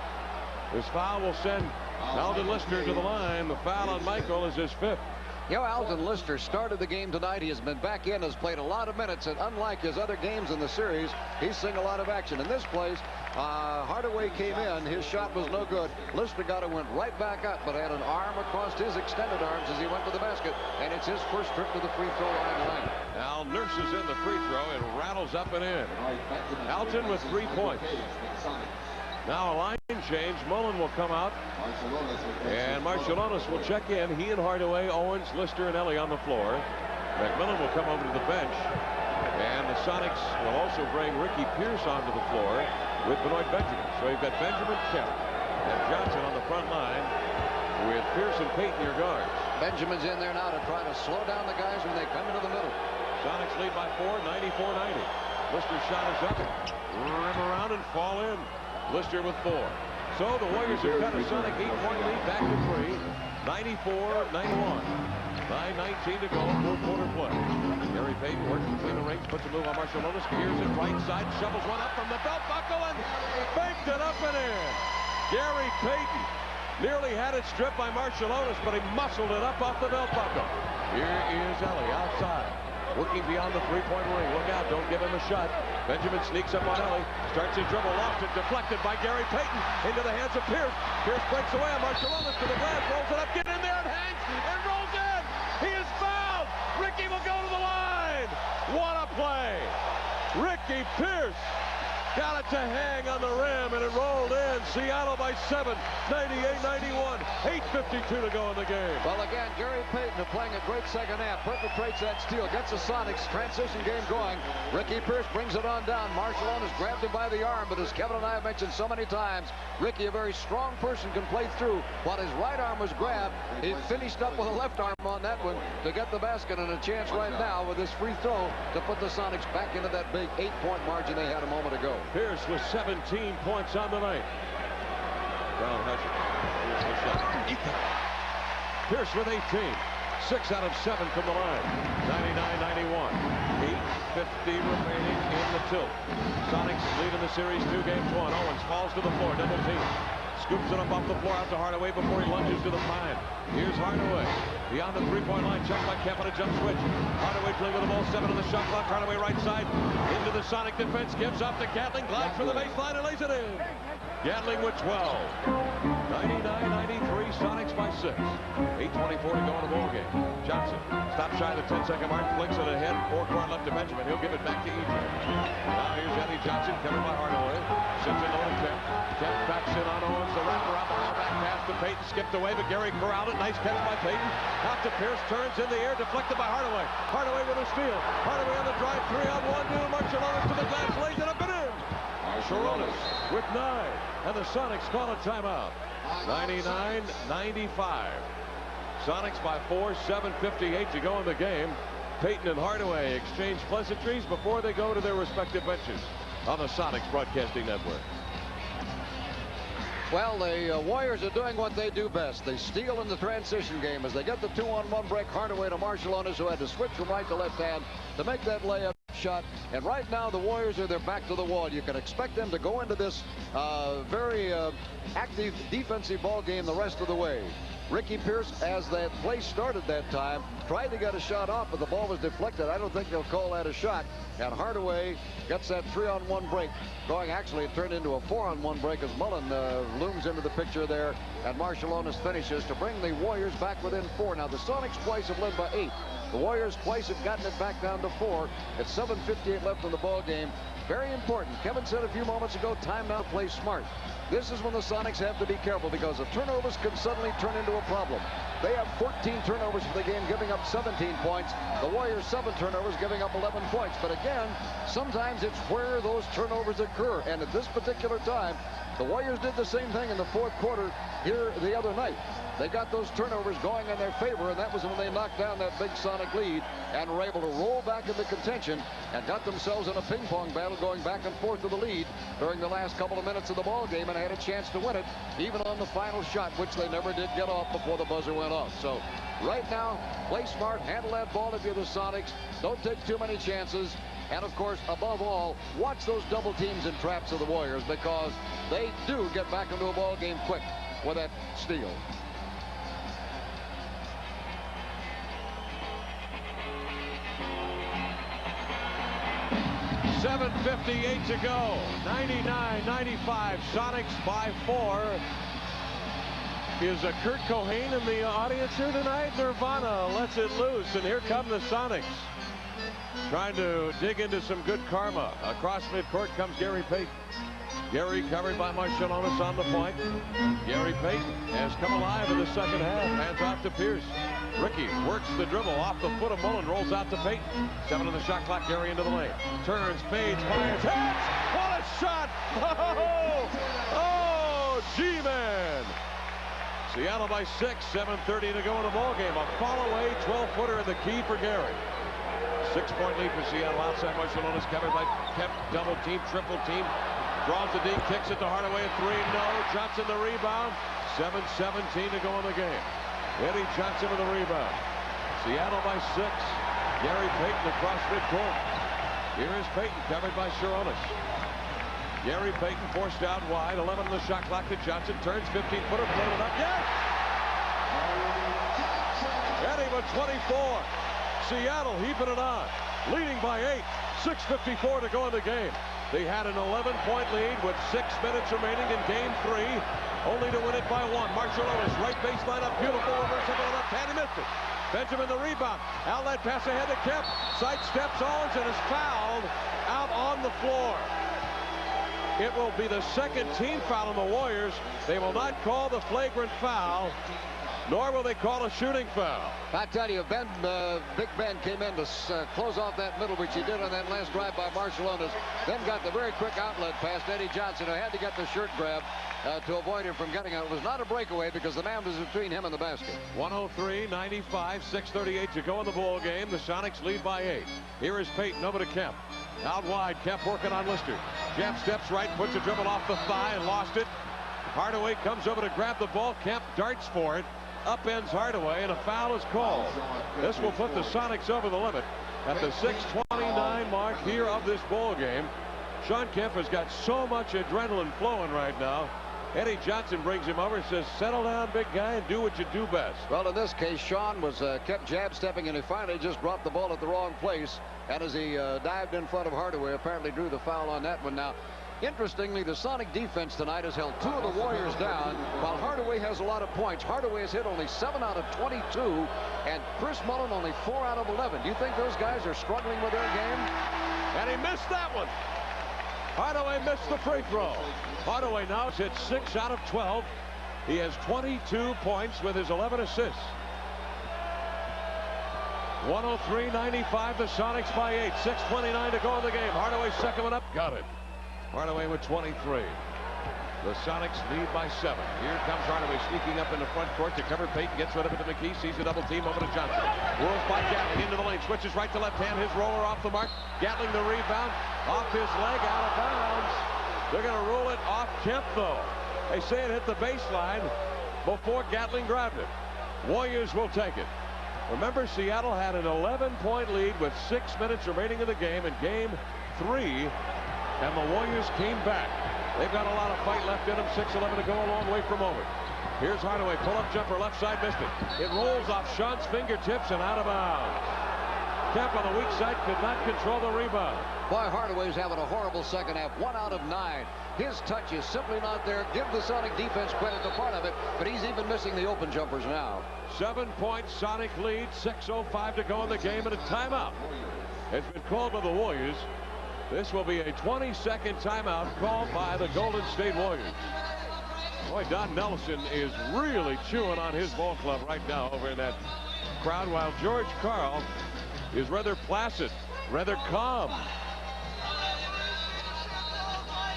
This foul will send Alden Lister to the line. The foul on Michael is his 5th. You know, Alden Lister started the game tonight. He has been back in, has played a lot of minutes, and unlike his other games in the series, he's seeing a lot of action. In this place, Hardaway came in. His shot was no good. Lister got it, went right back up, but had an arm across his extended arms as he went to the basket, and it's his first trip to the free throw line tonight. Al nurses in the free throw and rattles up and in. Alton with 3 points. Now a line change. Mullen will come out, and Marciulionis will check in. He and Hardaway, Owens, Lister, and Ellie on the floor. McMillan will come over to the bench, and the Sonics will also bring Ricky Pierce onto the floor with Benoit Benjamin. So you've got Benjamin, Kemp, and Johnson on the front line with Pierce and Payton your guards. Benjamin's in there now to try to slow down the guys when they come into the middle. Sonics lead by 4, 94-90. Lister's shot is up. Rim around and fall in. Lister with 4. So the Warriors have cut a Sonic 8-point lead back to 3. 94-91. 9:19 to go. 4th quarter play. Gary Payton works between the rings, puts a move on Marciulionis. Gears it right side, shovels one up from the belt buckle and banked it up and in. Gary Payton nearly had it stripped by Marciulionis, but he muscled it up off the belt buckle. Here is Ellie outside, working beyond the 3-point ring. Look out, don't give him a shot. Benjamin sneaks up on Ellie, starts his dribble, lost it, deflected by Gary Payton into the hands of Pierce. Pierce breaks away on Marciulionis to the glass, rolls it up, get in there and hangs and rolls in. He is fouled. Ricky will go to the line. What a play. Ricky Pierce got it to hang on the rim, and it rolled in. Seattle by 7, 98-91. 8:52 to go in the game. Well, again, Gary Payton playing a great second half. Perpetrates that steal. Gets the Sonics transition game going. Ricky Pierce brings it on down. Marciulionis grabbed him by the arm, but as Kevin and I have mentioned so many times, Ricky, a very strong person, can play through. While his right arm was grabbed, he finished up with a left arm on that one to get the basket, and a chance right now with this free throw to put the Sonics back into that big 8-point margin they had a moment ago. Pierce with 17 points on the night. Brown has it. Here's the shot. Pierce with 18. 6 out of 7 from the line. 99-91. 8:50 remaining in the tilt. Sonics lead in the series 2-1. Owens falls to the floor. Double team. Scoops it up off the floor out to Hardaway before he lunges to the pine. Here's Hardaway. Beyond the 3-point line. Checked by Kemp on a jump switch. Hardaway playing with the ball. 7 on the shot clock. Hardaway right side. Into the Sonic defense. Gives up to Gatling. Glides for the baseline and lays it in. Gatling with 12. 99-93. Sonics by 6. 8:24 to go in the ball game. Johnson stops shy of the 10-second mark. Flicks it ahead. 4 court left to Benjamin. He'll give it back to EJ. Now here's Eddie Johnson. Covered by Hardaway. Sends it over to Kemp. Kemp backs in on Owens. The wraparound ball back pass to Payton. Skipped away, but Gary corralled it. Nice catch by Payton. Out to Pierce. Turns in the air. Deflected by Hardaway. Hardaway with a steal. Hardaway on the drive. 3-on-1. Marciulionis to the glass. Lays it up and in. Marciulionis with 9. And the Sonics call a timeout. 99-95. Sonics by 4. 7:58 to go in the game. Payton and Hardaway exchange pleasantries before they go to their respective benches on the Sonics Broadcasting Network. Well, the Warriors are doing what they do best. They steal in the transition game as they get the 2-on-1 break. Hardaway to Marshallonis, who had to switch from right to left hand to make that layup shot. And right now the Warriors are their back to the wall. You can expect them to go into this very active defensive ball game the rest of the way. Ricky Pierce, as that play started that time, tried to get a shot off, but the ball was deflected. I don't think they'll call that a shot. And Hardaway gets that 3-on-1 break going. Actually, it turned into a 4-on-1 break as Mullen looms into the picture there, and Marshallonis finishes to bring the Warriors back within 4. Now, the Sonics twice have led by 8. The Warriors twice have gotten it back down to 4. It's 7:58 left in the ball game. Very important. Kevin said a few moments ago, time now to play smart. This is when the Sonics have to be careful because the turnovers can suddenly turn into a problem. They have 14 turnovers for the game, giving up 17 points. The Warriors 7 turnovers, giving up 11 points. But again, sometimes it's where those turnovers occur. And at this particular time, the Warriors did the same thing in the 4th quarter here the other night. They got those turnovers going in their favor, and that was when they knocked down that big Sonic lead and were able to roll back into contention and got themselves in a ping-pong battle going back and forth to the lead during the last couple of minutes of the ball game, and had a chance to win it even on the final shot, which they never did get off before the buzzer went off. So right now, play smart, handle that ball if you're the Sonics. Don't take too many chances. And of course, above all, watch those double teams and traps of the Warriors, because they do get back into a ball game quick with that steal. $7:58 to go. 99-95. Sonics by 4. Is Kurt Cohane in the audience here tonight? Nirvana lets it loose, and here come the Sonics, trying to dig into some good karma. Across midcourt comes Gary Payton. Gary covered by Marshallonis on the point. Gary Payton has come alive in the second half. Hands off to Pierce. Ricky works the dribble off the foot of Mullen, rolls out to Payton. 7 on the shot clock. Gary into the lane. Turns, fades, fires, hits! What a shot! Oh, G-Man! Seattle by 6. 7:30 to go in the ball game. A fall away 12-footer in the key for Gary. 6-point lead for Seattle. Outside Marshallonis covered by Kemp. Double team, triple team. Draws the D, kicks it to Hardaway at 3. No. Johnson the rebound. 7:17 to go in the game. Eddie Johnson with the rebound. Seattle by 6. Gary Payton across midcourt. Here is Payton covered by Sharonis. Gary Payton forced out wide. 11 on the shot clock to Johnson. Turns 15-footer, floated up. Yes! Eddie with 24. Seattle heaping it on. Leading by 8. 6:54 to go in the game. They had an 11-point lead with 6 minutes remaining in game 3, only to win it by 1. Marshallonis, right baseline up, beautiful reverse to the left hand, he missed it. Benjamin the rebound, outlet pass ahead to Kemp, sidesteps Owens and is fouled out on the floor. It will be the second team foul on the Warriors. They will not call the flagrant foul, nor will they call a shooting foul. I tell you, Big Ben came in to close off that middle, which he did on that last drive by Marshallonis. Then got the very quick outlet pass to Eddie Johnson, who had to get the shirt grab to avoid him from getting it. It was not a breakaway because the man was between him and the basket. 103-95, 6:38 to go in the ball game. The Sonics lead by 8. Here is Payton over to Kemp. Out wide, Kemp working on Lister. Jeff steps right, puts a dribble off the thigh and lost it. Hardaway comes over to grab the ball. Kemp darts for it. Upends Hardaway, and a foul is called. This will put the Sonics over the limit at the 6:29 mark here of this ball game. Sean Kemp has got so much adrenaline flowing right now. Eddie Johnson brings him over and says, settle down, big guy, and do what you do best. Well, in this case, Sean was kept jab stepping, and he finally just dropped the ball at the wrong place. And as he dived in front of Hardaway, apparently drew the foul on that one. Now, interestingly, the Sonic defense tonight has held 2 of the Warriors down, while Hardaway has a lot of points. Hardaway has hit only 7 out of 22, and Chris Mullen only 4 out of 11. Do you think those guys are struggling with their game? And he missed that one. Hardaway missed the free throw. Hardaway now has hit 6 out of 12. He has 22 points with his 11 assists. 103-95, the Sonics by 8. 6:29 to go in the game. Hardaway second one up, got it. Hardaway with 23. The Sonics lead by 7. Here comes Hardaway sneaking up in the front court to cover Payton. Gets rid of it to McKee. Sees the double team over to Johnson. Whirls by Gatling into the lane. Switches right to left hand. His roller off the mark. Gatling the rebound. Off his leg. Out of bounds. They're going to rule it off Kemp, though. They say it hit the baseline before Gatling grabbed it. Warriors will take it. Remember, Seattle had an 11-point lead with 6 minutes remaining in the game in Game 3, and the Warriors came back. They've got a lot of fight left in them. 6:11 to go, a long way from over. Here's Hardaway, pull-up jumper, left side, missed it. It rolls off Sean's fingertips and out of bounds. Kemp on the weak side could not control the rebound. Boy, Hardaway's having a horrible second half. 1 out of 9. His touch is simply not there. Give the Sonic defense credit for part of it, but he's even missing the open jumpers now. 7-point Sonic lead, 6:05 to go in the game, and a timeout has been called by the Warriors. This will be a 20-second timeout called by the Golden State Warriors. Boy, Don Nelson is really chewing on his ball club right now over in that crowd, while George Karl is rather placid, rather calm.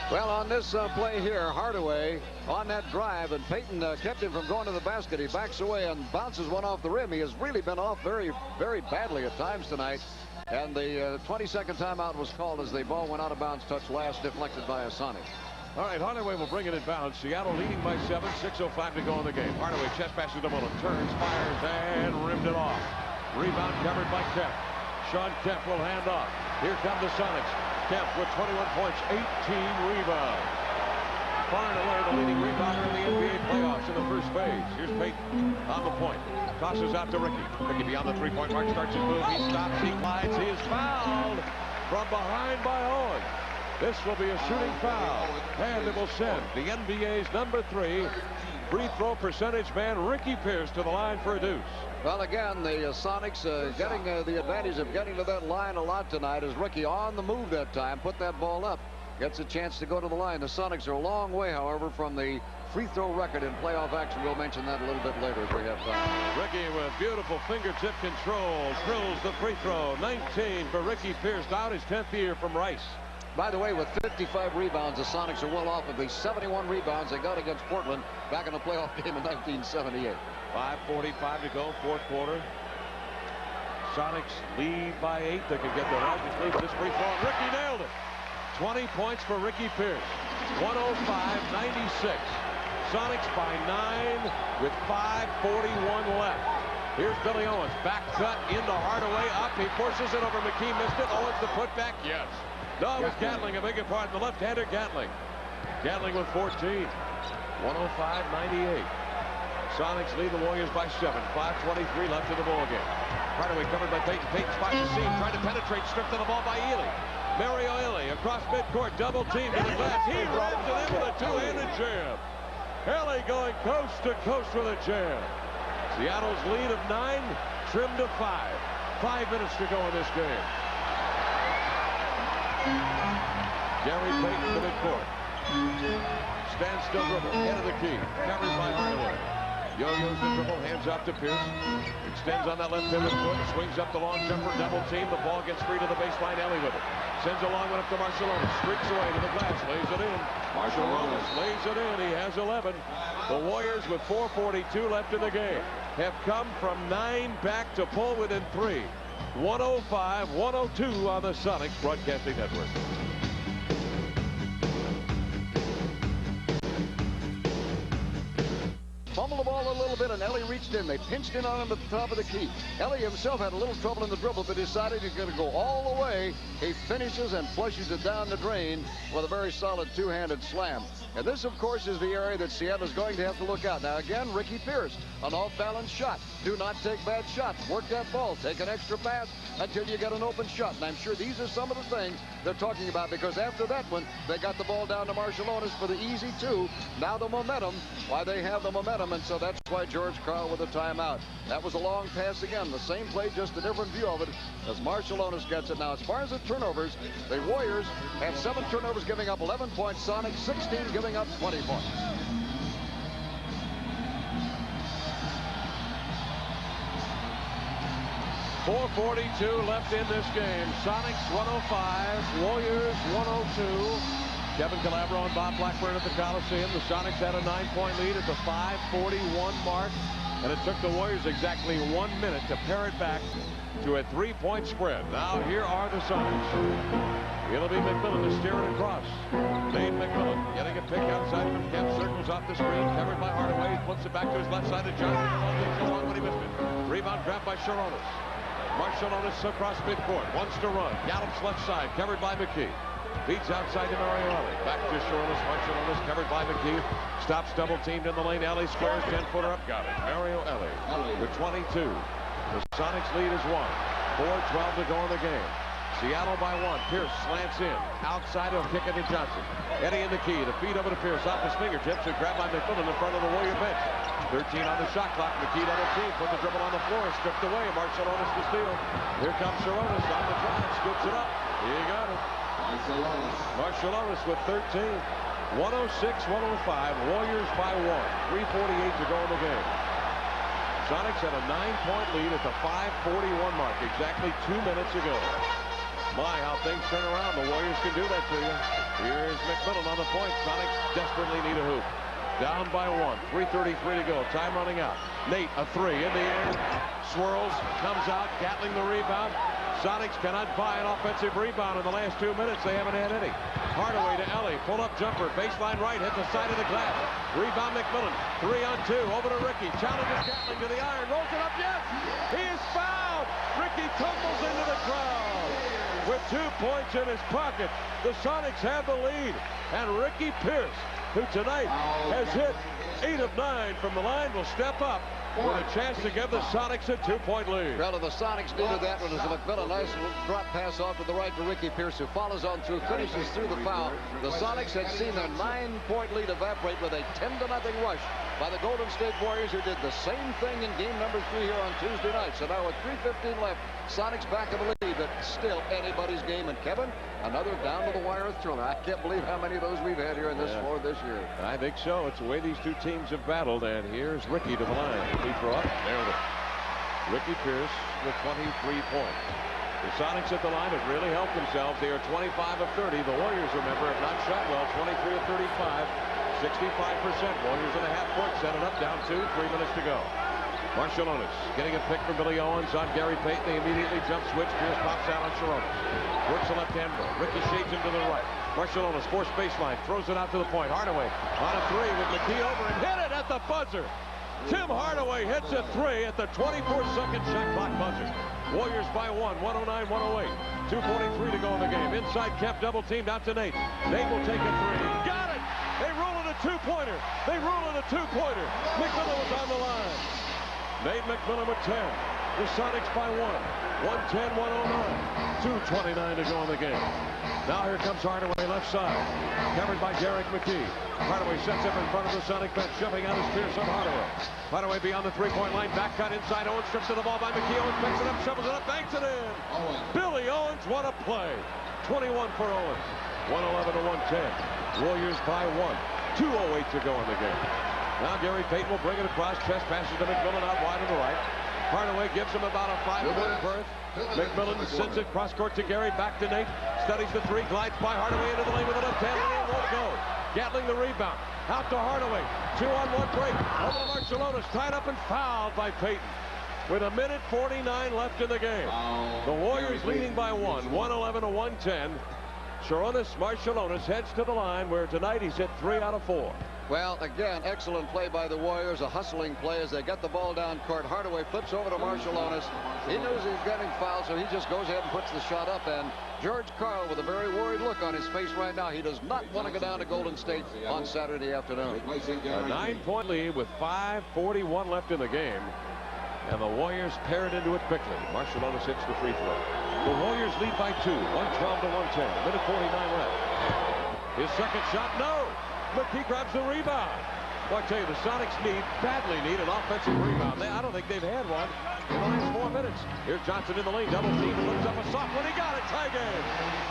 Well, on this play here, Hardaway on that drive, and Payton kept him from going to the basket. He backs away and bounces one off the rim. He has really been off very, very badly at times tonight. And the 20-second timeout was called as the ball went out of bounds, touch last, deflected by a Sonic. All right, Hardaway will bring it in bounds. Seattle leading by 7, 6:05 to go in the game. Hardaway chest passes the ball, turns, fires, and rimmed it off. Rebound covered by Kemp. Sean Kemp will hand off. Here come the Sonics. Kemp with 21 points, 18 rebounds. Far and away the leading rebounder in the NBA playoffs in the first phase. Here's Payton on the point. Tosses out to Ricky. Ricky beyond the three-point mark, starts his move. He stops, he glides, he is fouled from behind by Owen. This will be a shooting foul, and it will send the NBA's #3 free throw percentage man Ricky Pierce to the line for a deuce. Well, again, the Sonics getting the advantage of getting to that line a lot tonight, as Ricky on the move that time, put that ball up, gets a chance to go to the line. The Sonics are a long way, however, from the free throw record in playoff action. We'll mention that a little bit later if we have time. Ricky with beautiful fingertip control drills the free throw. 19 for Ricky Pierce, out his 10th year from Rice. By the way, with 55 rebounds, the Sonics are well off of the 71 rebounds they got against Portland back in the playoff game in 1978. 5:45 to go, fourth quarter. Sonics lead by 8. They can get the largest lead with this free throw. And Ricky nailed it. 20 points for Ricky Pierce. 105-96. Sonics by 9 with 5:41 left. Here's Billy Owens. Back cut into Hardaway. Up. He forces it over McKee. Missed it. Owens the putback. Yes. No, it was Gatling. A bigger part. The left-hander Gatling. Gatling with 14. 105-98. Sonics lead the Warriors by 7. 5:23 left in the ball game. Hardaway covered by Payton. Payton spots the seam. Trying to penetrate. Stripped of the ball by Ely. Mario Ely across midcourt. Double team to the glass. He rams it in with a two-handed jam. Ely going coast to coast with a jam. Seattle's lead of 9 trimmed to 5. 5 minutes to go in this game. Gary Payton to midcourt. Standstill dribble. Head of the key. Covered by Hardaway. Yo-yos the dribble. Hands off to Pierce. Extends on that left pivot foot. Swings up the long jumper. Double team. The ball gets free to the baseline. Ely with it. Sends a long one up to Marciulionis. Streaks away to the glass. Lays it in. Marciulionis lays it in. He has 11. The Warriors, with 4:42 left in the game, have come from 9 back to pull within 3. 105-102 on the Sonics Broadcasting Network. Fumbled the ball a little bit, and Ellie reached in. They pinched in on him at the top of the key. Ellie himself had a little trouble in the dribble, but decided he's going to go all the way. He finishes and flushes it down the drain with a very solid two-handed slam. And this, of course, is the area that Seattle is going to have to look out. Now, again, Ricky Pierce, an off-balance shot. Do not take bad shots. Work that ball. Take an extra pass until you get an open shot. And I'm sure these are some of the things they're talking about, because after that one, they got the ball down to Marciulionis for the easy 2. Now the momentum, why they have the momentum, and so that's why George Karl with a timeout. That was a long pass again. The same play, just a different view of it as Marciulionis gets it. Now, as far as the turnovers, the Warriors have 7 turnovers, giving up 11 points. Sonic 16 giving up 20 points. .442 left in this game. Sonics 105, Warriors 102. Kevin Calabro and Bob Blackburn at the Coliseum. The Sonics had a 9-point lead at the 5:41 mark. And it took the Warriors exactly 1 minute to pare it back to a 3-point spread. Now here are the Sonics. It'll be McMillan to steer it across. Dave McMillan getting a pick outside from Kemp. Circles off the screen. Covered by Hardaway. Flips it back to his left side to Johnson. Long when he missed it. Rebound grabbed by Sharonis. Marciulionis across midcourt. Wants to run. Gallops left side. Covered by McKee. Feeds outside to Mario Ellie. Back to Sharonis. Marciulionis covered by McKee. Stops double teamed in the lane. Ellie squares. 10-footer up. Got it. Mario Ellie with 22. The Sonics lead is 1. 4:12 to go in the game. Seattle by 1. Pierce slants in. Outside, he'll kick it to Johnson. Eddie in the key. The feed over to Pierce. Off his fingertips and grabbed by McMillan in front of the Warrior bench. 13 on the shot clock. McKee double team. Put the dribble on the floor. Stripped away. Marciulionis to steal. Here comes Sharonis on the drive. Scoops it up. He got it. Marciulionis with 13. 106-105. Warriors by 1. 3:48 to go in the game. Sonics had a 9-point lead at the 5:41 mark, exactly 2 minutes ago. My, how things turn around. The Warriors can do that to you. Here's McMillan on the point. Sonics desperately need a hoop. Down by 1. 3:33 to go. Time running out. Nate, a 3 in the air. Swirls, comes out. Gatling the rebound. Sonics cannot buy an offensive rebound in the last 2 minutes. They haven't had any. Hardaway to Ellie. Pull-up jumper. Baseline right. Hit the side of the glass. Rebound McMillan. 3-on-2. Over to Ricky. Challenges Gatling to the iron. Rolls it up. Yes! He is fouled! Ricky tumbles into the crowd. With 2 points in his pocket, the Sonics have the lead. And Ricky Pierce, who tonight has hit 8 of 9 from the line, will step up with a chance to give the Sonics a 2-point lead. Well, the Sonics needed that one as McMillan. Nice little drop pass off to the right to Ricky Pierce, who follows on through, finishes through the foul. The Sonics had seen their 9-point lead evaporate with a 10-0 rush by the Golden State Warriors, who did the same thing in game number 3 here on Tuesday night. So now with 3:15 left, Sonics back in the lead, but still anybody's game. And Kevin, another down-to-the-wire thriller. I can't believe how many of those we've had here in this floor this year. I think so. It's the way these two teams have battled. And here's Ricky to the line. He throw up. Nailed it. Ricky Pierce with 23 points. The Sonics at the line have really helped themselves. They are 25 of 30. The Warriors, remember, have not shot well. 23 of 35. 65%. Warriors in a half court. Set it up. Down 2. 3 minutes to go. Marciulionis getting a pick from Billy Owens on Gary Payton. They immediately jump switch. Pierce pops out on Sharonis. Works the left hand roll. Ricky shades him to the right. Marciulionis forced baseline. Throws it out to the point. Hardaway on a 3 with McKee over and hit it at the buzzer. Tim Hardaway hits a 3 at the 24-second shot clock buzzer. Warriors by 1. 109-108. 2:43 to go in the game. Inside Kemp double teamed out to Nate. Nate will take a 3. Got it! They rule it a 2-pointer. They rule it a 2-pointer. McMillan was on the line. Nate McMillan with 10. The Sonics by 1. 110-109. 2:29 to go in the game. Now here comes Hardaway left side. Covered by Derek McKee. Hardaway sets up in front of the Sonic bench. Shoving out his Pierce on Hardaway. Hardaway beyond the 3-point line. Back cut inside. Owens strips to the ball by McKee. Owens picks it up, shovels it up, banks it in. Billy Owens, what a play. 21 for Owens. 111-110. Warriors by 1. 2:08 to go in the game. Now Gary Payton will bring it across. Chest passes to McMillan out wide to the right. Hardaway gives him about a 5-point berth. McMillan sends it cross court to Gary. Back to Nate. Studies the 3. Glides by Hardaway into the lane with a left hand. And won't go. Gatling the rebound. Out to Hardaway. 2-on-1 break. Over to Marciulionis. Tied up and fouled by Payton. With 1:49 left in the game. The Warriors leading by 1. 111-110. Sharonis Marciulionis heads to the line where tonight he's hit 3 out of 4. Well, again, excellent play by the Warriors, a hustling play as they get the ball down court. Hardaway flips over to Marciulionis. He knows he's getting fouled, so he just goes ahead and puts the shot up. And George Karl with a very worried look on his face right now. He does not want to go down to Golden State on Saturday afternoon. A 9-point lead with 5:41 left in the game. And the Warriors pair it into it quickly. Marciulionis hits the free throw. The Warriors lead by 2, 112-110. 1:49 left. His second shot, no! McKee grabs the rebound. Well, I tell you, the Sonics badly need an offensive rebound. I don't think they've had one in the last 4 minutes. Here's Johnson in the lane, double team, looks up a soft one. He got it, tie game.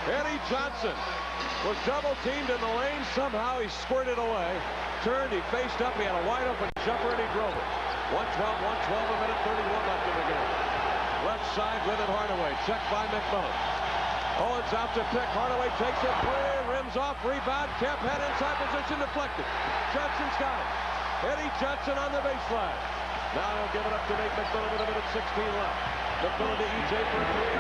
Eddie Johnson was double teamed in the lane. Somehow he squirted away. Turned, he faced up, he had a wide open jumper, and he drove it. 112, 1:31 left in the game. Left side with it, Hardaway. Checked by McMillan. Owens out to pick. Hardaway takes a 3, rims off, rebound. Kemp head inside position, deflected. Johnson's got it. Eddie Johnson on the baseline. Now he'll give it up to Nate McMillan with a minute 16 left. McMillan to EJ for three.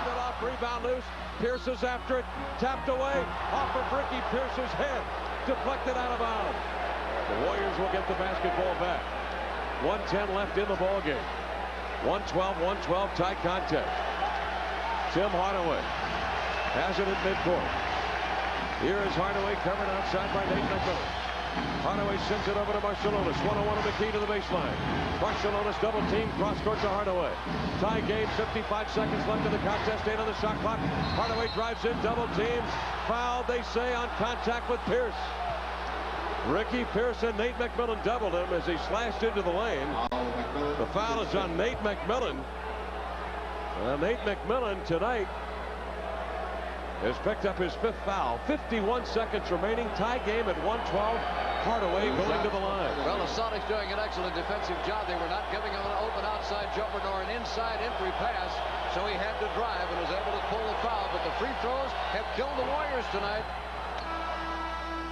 It off, rebound loose. Pierce is after it. Tapped away. Off of Ricky Pierce's head. Deflected out of bounds. The Warriors will get the basketball back. 1:10 left in the ball game. 112 tie contest. Tim Hardaway has it at midcourt. Here is Hardaway covered outside by Nate McMillan. Hardaway sends it over to Marciulionis. 101 on the key to the baseline. Marciulionis double team, cross court to Hardaway. Tie game, 55 seconds left in the contest, 8 on the shot clock. Hardaway drives in, double team. Foul, they say, on contact with Pierce. Ricky Pierce and Nate McMillan doubled him as he slashed into the lane. The foul is on Nate McMillan. Nate McMillan tonight has picked up his 5th foul. 51 seconds remaining. Tie game at 112. Hardaway going to the line. Well, the Sonics doing an excellent defensive job. They were not giving him an open outside jumper nor an inside entry pass, so he had to drive and was able to pull the foul. But the free throws have killed the Warriors tonight.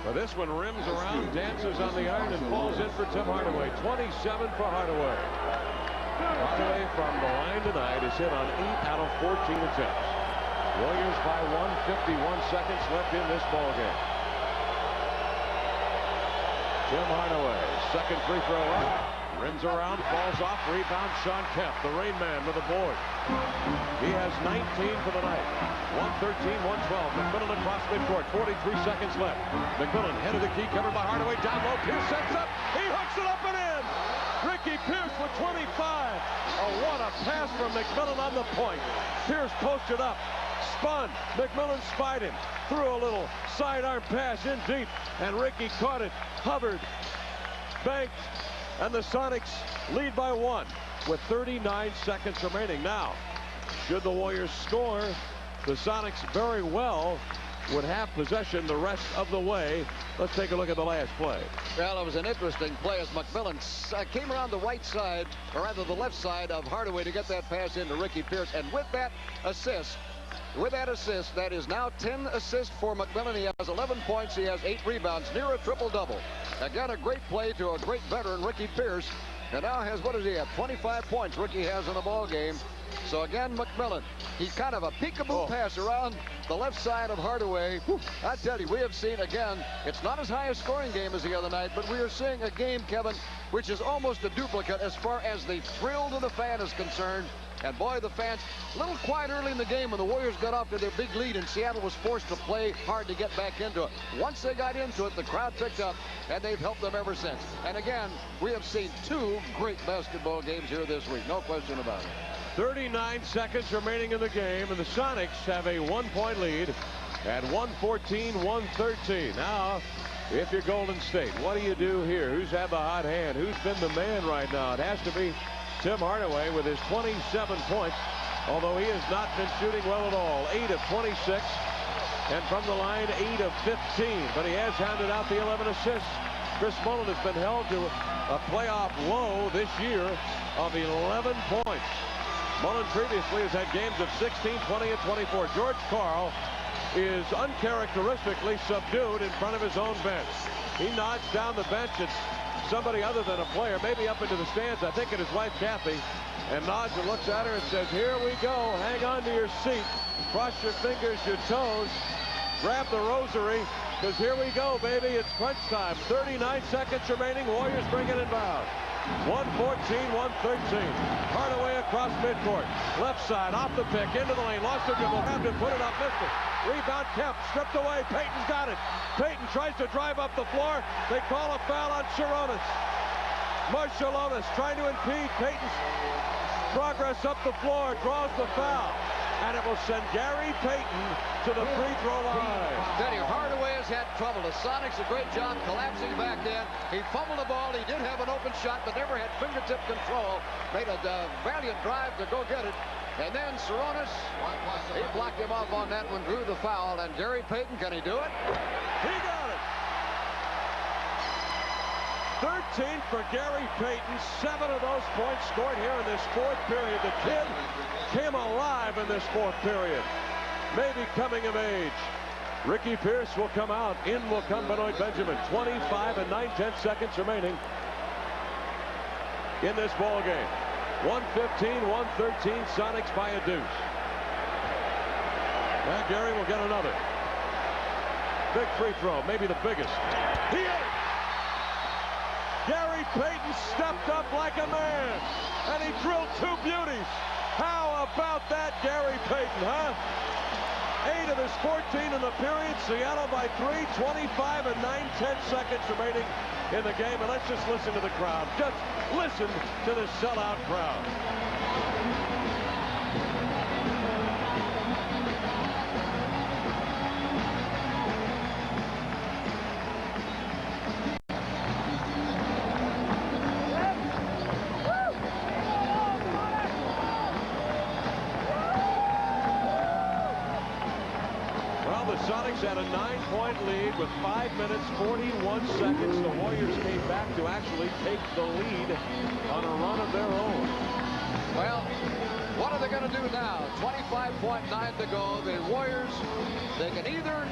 But this one rims around, dances on the iron, and falls in for Tim Hardaway. 27 for Hardaway. Hardaway from the line tonight is hit on 8 out of 14 attempts. Warriors by 1, 51 seconds left in this ball game. Tim Hardaway, second free throw up. Rims around, falls off, rebound, Sean Kemp, the rain man with a board. He has 19 for the night. 113, 112. McMillan across midcourt, 43 seconds left. McMillan, head of the key, covered by Hardaway, down low. Pierce sets up, he hooks it up and in. Ricky Pierce with 25. Oh, what a pass from McMillan on the point. Pierce posted up, spun. McMillan spied him, threw a little sidearm pass in deep, and Ricky caught it, hovered, banked, and the Sonics lead by 1 with 39 seconds remaining. Now, should the Warriors score, the Sonics very well would have possession the rest of the way. Let's take a look at the last play. Well, it was an interesting play as McMillan came around the right side, or rather the left side of Hardaway to get that pass into Ricky Pierce. And with that assist, that is now 10 assists for McMillan. He has 11 points. He has 8 rebounds, near a triple-double. Again, a great play to a great veteran, Ricky Pierce. And now has, what does he have? 25 points Ricky has in the ball game. So again, McMillan, he's kind of a peekaboo pass around the left side of Hardaway. Whew, I tell you, we have seen, again, it's not as high a scoring game as the other night, but we are seeing a game, Kevin, which is almost a duplicate as far as the thrill to the fan is concerned. And boy, the fans, a little quiet early in the game when the Warriors got off to their big lead, and Seattle was forced to play hard to get back into it. Once they got into it, the crowd picked up, and they've helped them ever since. And again, we have seen 2 great basketball games here this week. No question about it. 39 seconds remaining in the game, and the Sonics have a 1-point lead at 114-113. Now, if you're Golden State, what do you do here? Who's had the hot hand? Who's been the man right now? It has to be Tim Hardaway with his 27 points, although he has not been shooting well at all. 8 of 26, and from the line, 8 of 15, but he has handed out the 11 assists. Chris Mullin has been held to a playoff low this year of 11 points. Mullin previously has had games of 16, 20, and 24. George Karl is uncharacteristically subdued in front of his own bench. He nods down the bench at somebody other than a player, maybe up into the stands. I think it is wife Kathy, and nods and looks at her and says, "Here we go. Hang on to your seat. Cross your fingers, your toes. Grab the rosary, because here we go, baby. It's crunch time." 39 seconds remaining. Warriors bring it inbound. 114-113. Hardaway across midcourt. Left side, off the pick, into the lane. Lost the dribble, grabbed it, put it up, missed it. Rebound, Kemp, stripped away. Payton's got it. Payton tries to drive up the floor. They call a foul on Sharonis. Marciulionis trying to impede Payton's progress up the floor, draws the foul. And it will send Gary Payton to the free throw line. Denny Hardaway has had trouble. The Sonics a great job collapsing back in. He fumbled the ball. He did have an open shot, but never had fingertip control. Made a valiant drive to go get it. And then Sharonis, he blocked him off on that one, drew the foul. And Gary Payton, can he do it? He got it. 13 for Gary Payton. 7 of those points scored here in this 4th period. The kid came alive in this 4th period. Maybe coming of age. Ricky Pierce will come out. In will come Benoit Benjamin. 25 and 9/10 seconds remaining. in this ball game. 115-113, Sonics by a deuce. Now Gary will get another. Big free throw, maybe the biggest. He hit it! Gary Payton stepped up like a man, and he drilled two beauties. How about that, Gary Payton, huh? 8 of his 14 in the period. Seattle by 3, 25 and 9/10 seconds remaining in the game. And let's just listen to the crowd. Just listen to the sellout crowd. Sonics had a 9-point lead with 5 minutes, 41 seconds. The Warriors came back to actually take the lead on a run of their own. Well, what are they going to do now? 25.9 to go. The Warriors, they can either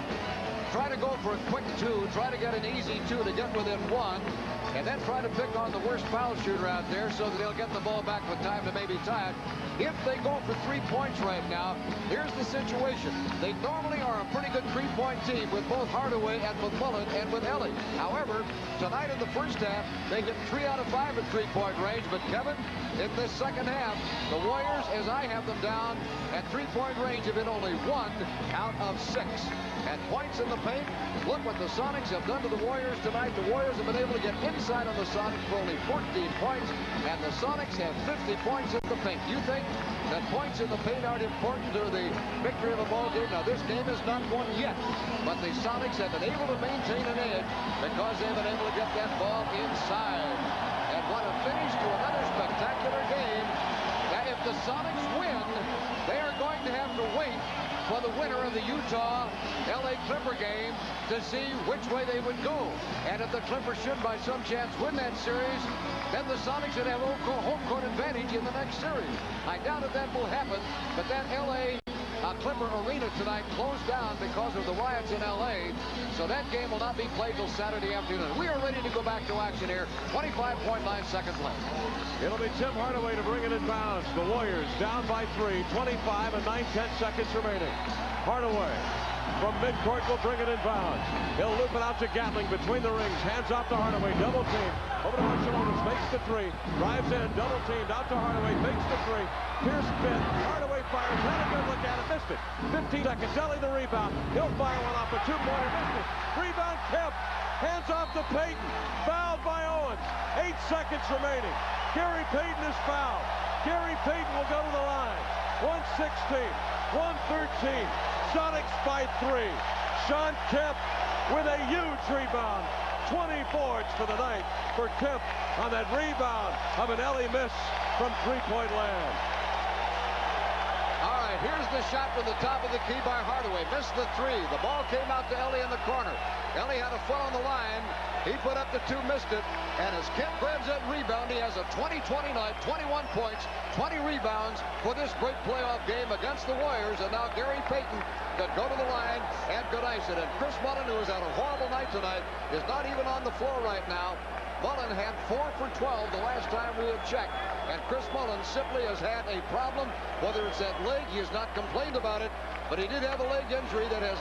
try to go for a quick 2, try to get an easy 2 to get within 1, and then try to pick on the worst foul shooter out there so that they'll get the ball back with time to maybe tie it. If they go for 3 points right now, here's the situation. They normally are a pretty good 3-point team with both Hardaway and McMullen and with Ellie. However, tonight in the first half, they hit 3 out of 5 at 3-point range. But Kevin, in this second half, the Warriors, as I have them down, at 3-point range have hit only 1 out of 6. At points in the paint, look what the Sonics have done to the Warriors tonight. The Warriors have been able to get inside on the Sonics for only 14 points, and the Sonics have 50 points in the paint. You think that points in the paint aren't important to the victory of a ball game? Now, this game is not won yet, but the Sonics have been able to maintain an edge because they've been able to get that ball inside. And what a finish to another spectacular game. That if the Sonics win, they are going to have to wait for the winner of the Utah-LA Clipper game to see which way they would go. And if the Clippers should by some chance win that series, then the Sonics should have home court advantage in the next series. I doubt if that will happen, but that LA Clipper Arena tonight closed down because of the riots in LA, so that game will not be played till Saturday afternoon. We are ready to go back to action here. 25.9 seconds left. It'll be Tim Hardaway to bring it in bounds. The Warriors down by 3, 25 and 9/10 seconds remaining. Hardaway from midcourt will bring it in bounds. He'll loop it out to Gatling between the rings. Hands off to Hardaway. Double team. Over to Barcelona. Fakes the 3. Drives in. Double teamed. Out to Hardaway. Fakes the 3. Pierce spin. Hardaway fires. Had a good look at it. Missed it. 15 seconds. Ellie the rebound. He'll fire one off a 2-pointer. Missed it. Rebound Kemp. Hands off to Payton. Fouled by Owens. 8 seconds remaining. Gary Payton is fouled. Gary Payton will go to the line. 116. 113. Sonics by 3. Shawn Kemp with a huge rebound. 20 boards for the night for Kemp on that rebound of an Ellie miss from 3-point land. All right, here's the shot from the top of the key by Hardaway. Missed the 3. The ball came out to Ellie in the corner. Ellie had a foot on the line. He put up the 2, missed it. And as Kemp grabs that rebound, he has a 20-20 night, 21 points, 20 rebounds for this great playoff game against the Warriors. And now Gary Payton could go to the line and could ice it. And Chris Mullen, who has had a horrible night tonight, is not even on the floor right now. Mullen had 4 for 12 the last time we had checked. And Chris Mullen simply has had a problem. Whether it's that leg, he has not complained about it. But he did have a leg injury that has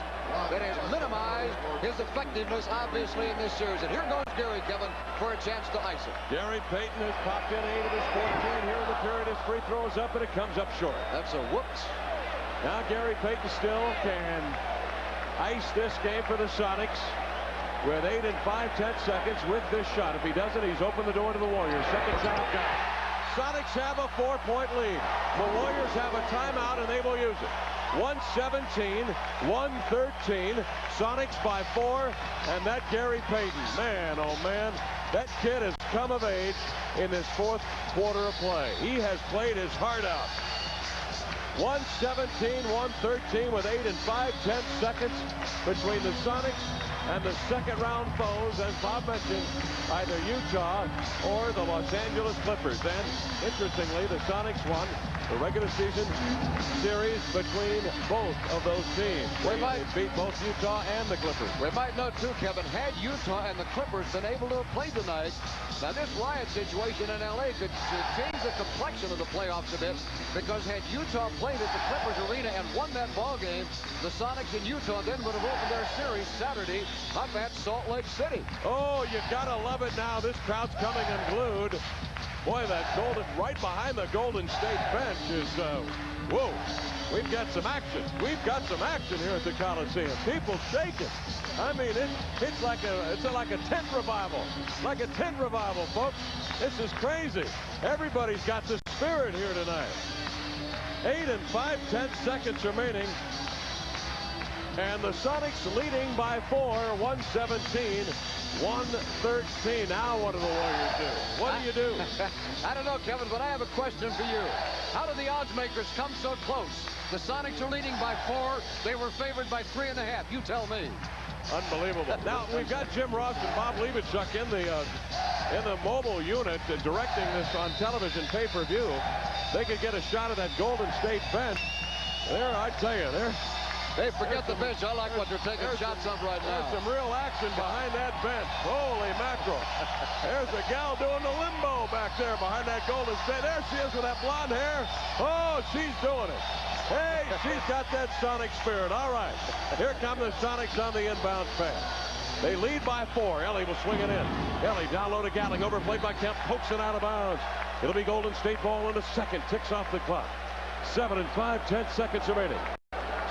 minimized his effectiveness, obviously, in this series. And here goes Gary, Kevin, for a chance to ice it. Gary Payton has popped in 8 of his 14 here in the period. His free throw is up, and it comes up short. That's a whoops. Now Gary Payton still can ice this game for the Sonics with 8 and 5/10 seconds with this shot. If he doesn't, he's opened the door to the Warriors. Second shot down. Sonics have a 4-point lead. The Warriors have a timeout, and they will use it. 117, 113. Sonics by 4, and that Gary Payton, man, oh man, that kid has come of age in this 4th quarter of play. He has played his heart out. 117, 113 with 8 and 5/10 seconds between the Sonics and the second-round foes, as Bob mentioned, either Utah or the Los Angeles Clippers. And interestingly, the Sonics won the regular season series between both of those teams. They beat both Utah and the Clippers. We might note, too, Kevin, had Utah and the Clippers been able to have played tonight, now this riot situation in L.A. could change the complexion of the playoffs a bit, because had Utah played at the Clippers Arena and won that ball game, the Sonics in Utah then would have opened their series Saturday up at Salt Lake City. Oh, you gotta love it now. This crowd's coming unglued. Boy, that right behind the Golden State bench is, whoa. We've got some action. We've got some action here at the Coliseum. People shaking. I mean, it's like a tent revival. Like a tent revival, folks. This is crazy. Everybody's got the spirit here tonight. 8 and 5/10 seconds remaining. And the Sonics leading by 4, 117-113. Now what do the Warriors do? What do you do? I don't know, Kevin, but I have a question for you. How did the odds makers come so close? The Sonics are leading by 4. They were favored by 3.5. You tell me. Unbelievable. Now we've got Jim Ross and Bob Leibachuk in the mobile unit directing this on television pay-per-view. They could get a shot at that Golden State bench. There, I tell you, there. Hey, forget the bench. I like what they're taking shots of right now. There's some real action behind that bench. Holy mackerel. There's a gal doing the limbo back there behind that Golden State. There she is with that blonde hair. Oh, she's doing it. Hey, she's got that Sonic spirit. All right. Here come the Sonics on the inbound pass. They lead by 4. Ellie will swing it in. Ellie down low to Gatling. Overplayed by Kemp. Pokes it out of bounds. It'll be Golden State ball in a second. Ticks off the clock. 7 and 5/10 seconds remaining.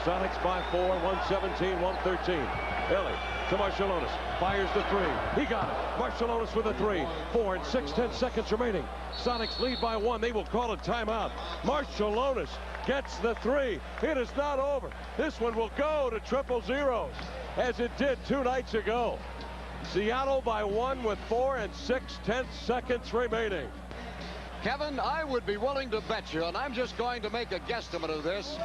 Sonics by 4, 117-113. Ellie to Marciulionis. Fires the 3. He got it. Marciulionis with a 3. 4 and 6/10 seconds remaining. Sonics lead by 1. They will call a timeout. Marciulionis gets the 3. It is not over. This one will go to triple zeros, as it did 2 nights ago. Seattle by 1 with 4 and 6/10 seconds remaining. Kevin, I would be willing to bet you, and I'm just going to make a guesstimate of this,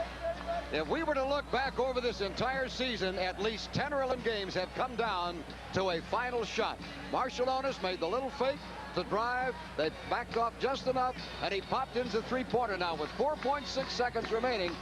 if we were to look back over this entire season, at least 10 or 11 games have come down to a final shot. Marciulionis made the little fake to drive. They backed off just enough, and he popped into three-pointer now with 4.6 seconds remaining.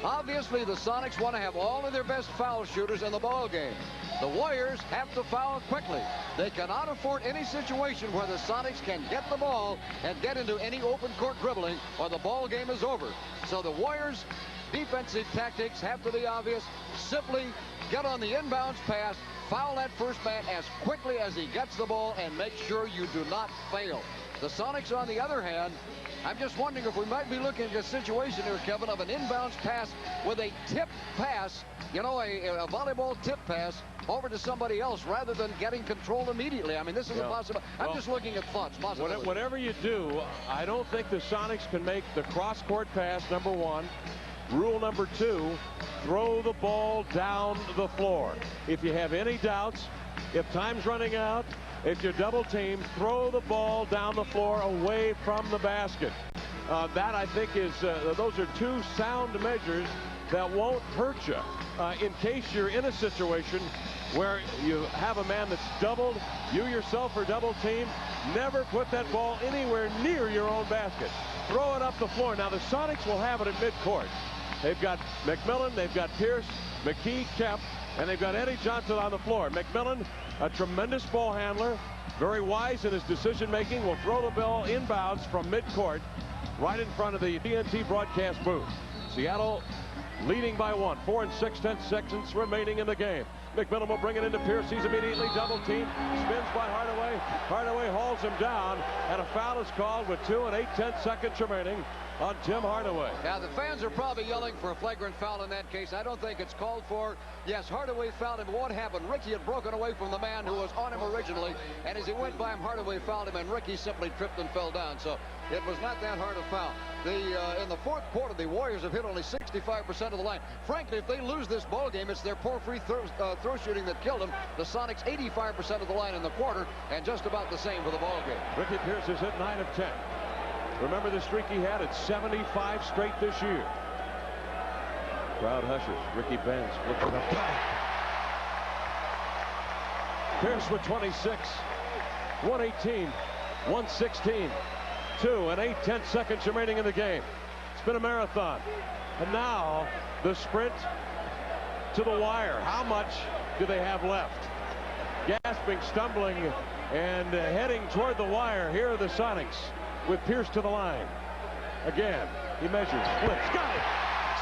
Obviously, the Sonics want to have all of their best foul shooters in the ball game. The Warriors have to foul quickly. They cannot afford any situation where the Sonics can get the ball and get into any open court dribbling, or the ball game is over. So the Warriors' defensive tactics have to be obvious. Simply get on the inbounds pass, foul that first man as quickly as he gets the ball, and make sure you do not fail. The Sonics, on the other hand, I'm just wondering if we might be looking at a situation here, Kevin, of an inbounds pass with a tip pass, you know, a volleyball tip pass over to somebody else rather than getting control immediately. I mean, this is a possible. I'm just looking at thoughts. Whatever you do, I don't think the Sonics can make the cross-court pass, number 1. Rule number 2, throw the ball down the floor. If you have any doubts, if time's running out, if you're double teamed, throw the ball down the floor away from the basket. That, I think, is those are 2 sound measures that won't hurt you in case you're in a situation where you have a man that's doubled, you yourself are double teamed. Never put that ball anywhere near your own basket. Throw it up the floor. Now the Sonics will have it at midcourt. They've got McMillan, they've got Pierce, McKee, Kemp, and they've got Eddie Johnson on the floor. McMillan, a tremendous ball handler, very wise in his decision-making, will throw the ball inbounds from midcourt right in front of the TNT broadcast booth. Seattle leading by 1, 4 and 6/10 seconds remaining in the game. McMillan will bring it into Pierce. He's immediately double-teamed. Spins by Hardaway. Hardaway hauls him down, and a foul is called with 2 and 8/10 seconds remaining on Tim Hardaway. Now, the fans are probably yelling for a flagrant foul in that case. I don't think it's called for. Yes, Hardaway fouled him. What happened? Ricky had broken away from the man who was on him originally, and as he went by him, Hardaway fouled him, and Ricky simply tripped and fell down. So it was not that hard a foul. In the fourth quarter, the Warriors have hit only 65% of the line. Frankly, if they lose this ball game, it's their poor free throw shooting that killed them. The Sonics 85% of the line in the quarter, and just about the same for the ball game. Ricky Pierce has hit 9 of 10. Remember the streak he had at 75 straight this year. Crowd hushes. Ricky bends, flips it up top. Pierce with 26, 118, 116, 2 and 8/10 seconds remaining in the game. been a marathon. And now the sprint to the wire. How much do they have left? Gasping, stumbling, and heading toward the wire. Here are the Sonics with Pierce to the line. Again, he measures, flips, got it!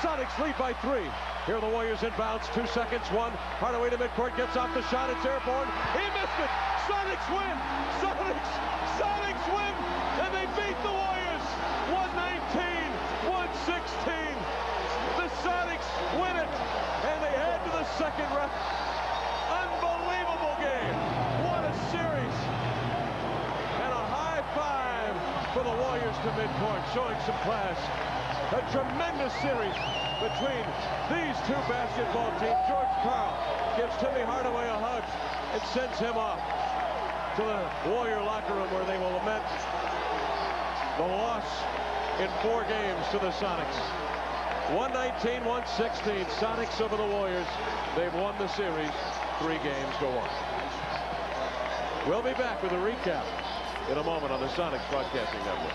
Sonics lead by 3. Here are the Warriors inbounds, 2 seconds, 1. Hardaway to midcourt, gets off the shot, it's airborne. He missed it! Sonics win! Sonics win! And they beat the Warriors! 119-116. The Sonics win it! And they head to the second round. Unbelievable game! What a series! And a high five for the Warriors to midcourt, showing some class. A tremendous series between these two basketball teams. George Karl gives Timmy Hardaway a hug and sends him off to the Warrior locker room where they will lament the loss in 4 games to the Sonics. 119-116. Sonics over the Warriors. They've won the series 3 games to 1. We'll be back with a recap in a moment on the Sonics Broadcasting Network.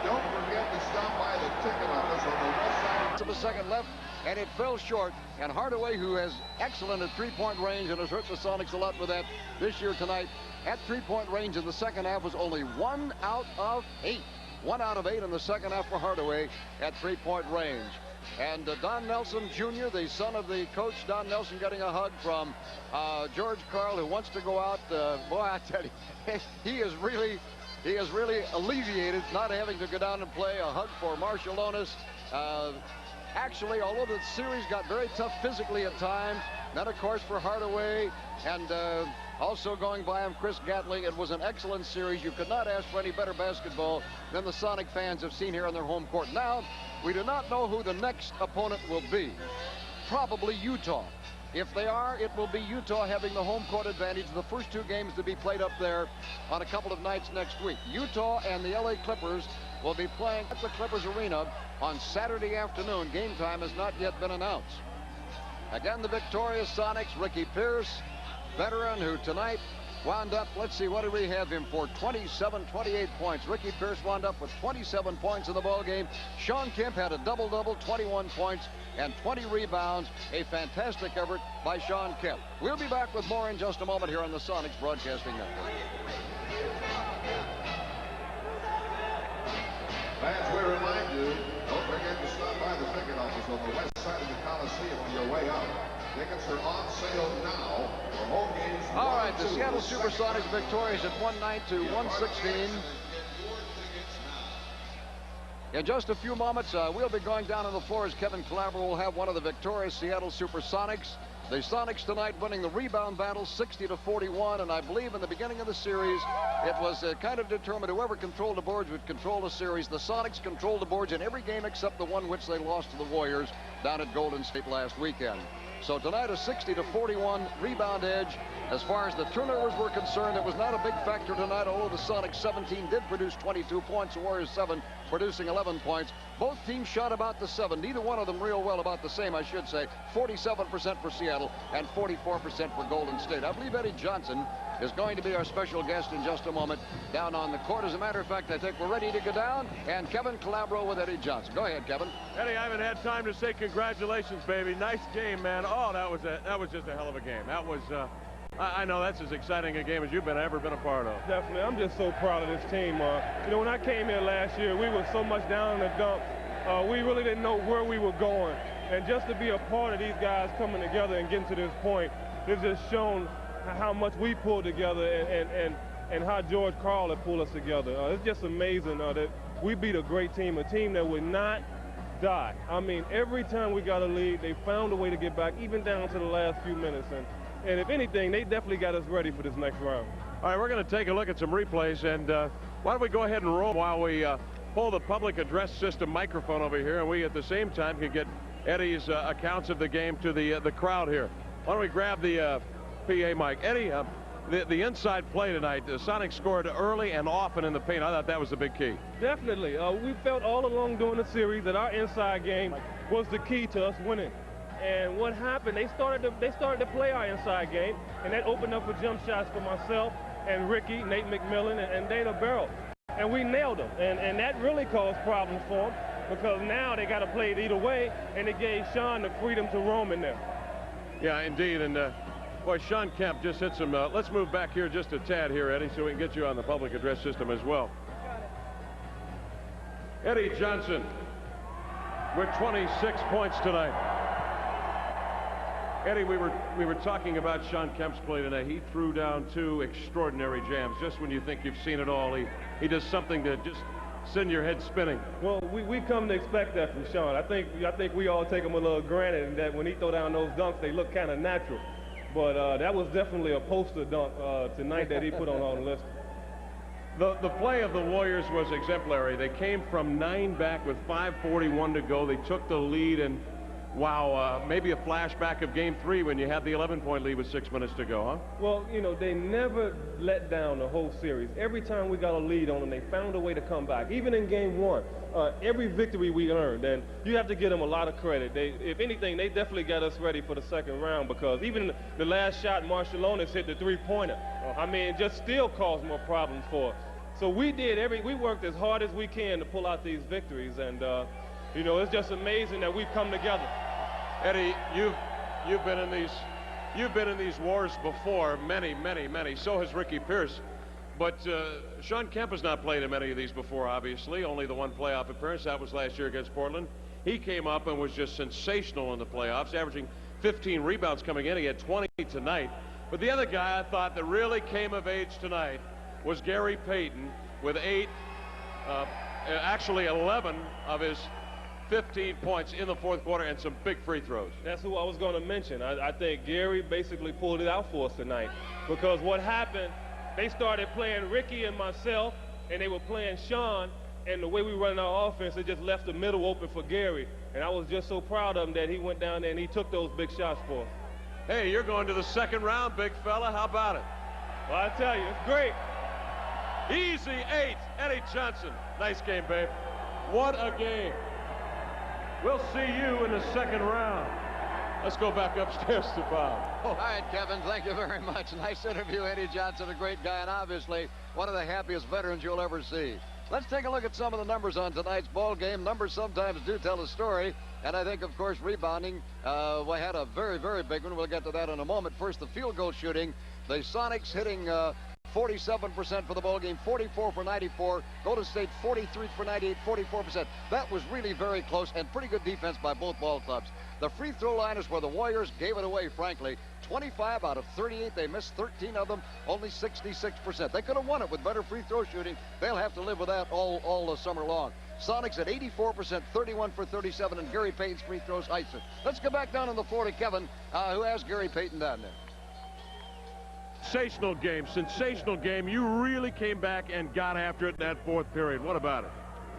Don't forget to stop by the ticket office on the west side. To the second left, and it fell short. And Hardaway, who is excellent at three-point range and has hurt the Sonics a lot with that this year tonight, at three-point range in the second half was only 1 out of 8. 1 out of 8 in the second half for Hardaway at three-point range. And Don Nelson Jr., the son of the coach, Don Nelson, getting a hug from George Karl, who wants to go out. Boy, I tell you, he is really alleviated not having to go down and play. A hug for Marshall Onis. Actually, although the series got very tough physically at times, then of course for Hardaway and also going by him, Chris Gatling, it was an excellent series. You could not ask for any better basketball than the Sonic fans have seen here on their home court. Now, we do not know who the next opponent will be. Probably Utah. If they are, it will be Utah having the home court advantage. The first 2 games to be played up there on a couple of nights next week. Utah and the LA Clippers will be playing at the Clippers Arena on Saturday afternoon. Game time has not yet been announced. Again, the victorious Sonics, Ricky Pierce, veteran, who tonight wound up, let's see, what did we have him for? 28 points. Ricky Pierce wound up with 27 points in the ball game. Sean Kemp had a double-double, 21 points and 20 rebounds. A fantastic effort by Sean Kemp. We'll be back with more in just a moment here on the Sonics Broadcasting Network. Fans, we remind you, don't forget to stop by the ticket office on the west side of the Coliseum on your way out. Tickets are on sale now for home games. All right, the Seattle SuperSonics victorious at 119-116. In just a few moments, we'll be going down on the floor as Kevin Calabro will have one of the victorious Seattle SuperSonics. The Sonics tonight winning the rebound battle 60-41, and I believe in the beginning of the series, it was kind of determined whoever controlled the boards would control the series. The Sonics controlled the boards in every game except the one which they lost to the Warriors down at Golden State last weekend. So tonight a 60-41 rebound edge. As far as the turnovers were concerned, it was not a big factor tonight, although the Sonics 17 did produce 22 points, the Warriors 7 producing 11 points. Both teams shot about the 7, neither one of them real well, about the same, I should say. 47% for Seattle and 44% for Golden State. I believe Eddie Johnson is going to be our special guest in just a moment down on the court. As a matter of fact, I think we're ready to go down, and Kevin Calabro with Eddie Johnson. Go ahead, Kevin. Eddie, I haven't had time to say congratulations, baby. Nice game, man. Oh, that was just a hell of a game. That was I know that's as exciting a game as you've ever been a part of. Definitely. I'm just so proud of this team. You know, when I came here last year, we were so much down in the dump. We really didn't know where we were going. And just to be a part of these guys coming together and getting to this point, it's just shown how much we pulled together and how George Karl had pulled us together. It's just amazing that we beat a great team, a team that would not die. I mean, every time we got a lead, they found a way to get back, even down to the last few minutes. And if anything, they definitely got us ready for this next round. All right, we're going to take a look at some replays, and why don't we go ahead and roll while we pull the public address system microphone over here, and we at the same time can get Eddie's accounts of the game to the crowd here. Why don't we grab the PA mic? Eddie, the inside play tonight, the Sonics scored early and often in the paint. I thought that was the big key. Definitely. We felt all along during the series that our inside game was the key to us winning. And what happened, they started to play our inside game, and that opened up for jump shots for myself and Ricky, Nate McMillan, and Dana Barrow. and we nailed them. And that really caused problems for them because now they got to play it either way, and it gave Sean the freedom to roam in there. Yeah, indeed. And, boy, Sean Kemp just hit some. Let's move back here just a tad here, Eddie, so we can get you on the public address system as well. Eddie Johnson with 26 points tonight. Eddie, we were talking about Sean Kemp's play tonight. He threw down 2 extraordinary jams. Just when you think you've seen it all, he does something to just send your head spinning. Well, we come to expect that from Sean. I think we all take him a little granted, and that when he throw down those dunks, they look kind of natural. But that was definitely a poster dunk tonight that he put on the list. The play of the Warriors was exemplary. They came from 9 back with 5:41 to go. They took the lead, and wow, maybe a flashback of Game 3 when you had the 11-point lead with 6 minutes to go, huh? Well, you know, they never let down the whole series. Every time we got a lead on them, they found a way to come back. Even in Game 1, every victory we earned, and you have to give them a lot of credit. If anything, they definitely got us ready for the second round because even the last shot, Marshallonis hit the 3-pointer. I mean, it just still caused more problems for us. So we worked as hard as we can to pull out these victories, and you know, it's just amazing that we've come together. Eddie, you've been in these wars before, many. So has Ricky Pierce, but Sean Kemp has not played in many of these before. Obviously, only the 1 playoff appearance. That was last year against Portland. He came up and was just sensational in the playoffs, averaging 15 rebounds coming in. He had 20 tonight. But the other guy I thought that really came of age tonight was Gary Payton with 11 of his 15 points in the 4th quarter and some big free throws. That's who I was going to mention. I think Gary basically pulled it out for us tonight because what happened, they started playing Ricky and myself, and they were playing Sean, and the way we run our offense, it just left the middle open for Gary. And I was just so proud of him that he went down there and he took those big shots for us. Hey, you're going to the second round, big fella. How about it? Well, I tell you, it's great. Easy 8, Eddie Johnson. Nice game, babe. What a game. We'll see you in the second round. Let's go back upstairs to Bob. All right, Kevin, thank you very much. Nice interview, Eddie Johnson, a great guy, and obviously one of the happiest veterans you'll ever see. Let's take a look at some of the numbers on tonight's ball game. Numbers sometimes do tell a story, and I think, of course, rebounding, we had a very, very big one. We'll get to that in a moment. First, the field goal shooting. The Sonics hitting 47% for the ball game, 44 for 94. Golden State 43 for 98, 44%. That was really very close and pretty good defense by both ball clubs. The free throw line is where the Warriors gave it away, frankly. 25 out of 38. They missed 13 of them, only 66%. They could have won it with better free throw shooting. They'll have to live with that all summer long. Sonics at 84%, 31 for 37, and Gary Payton's free throws ice it. Let's go back down on the floor to Kevin, who has Gary Payton down there. Sensational game. You really came back and got after it in that 4th period. What about it?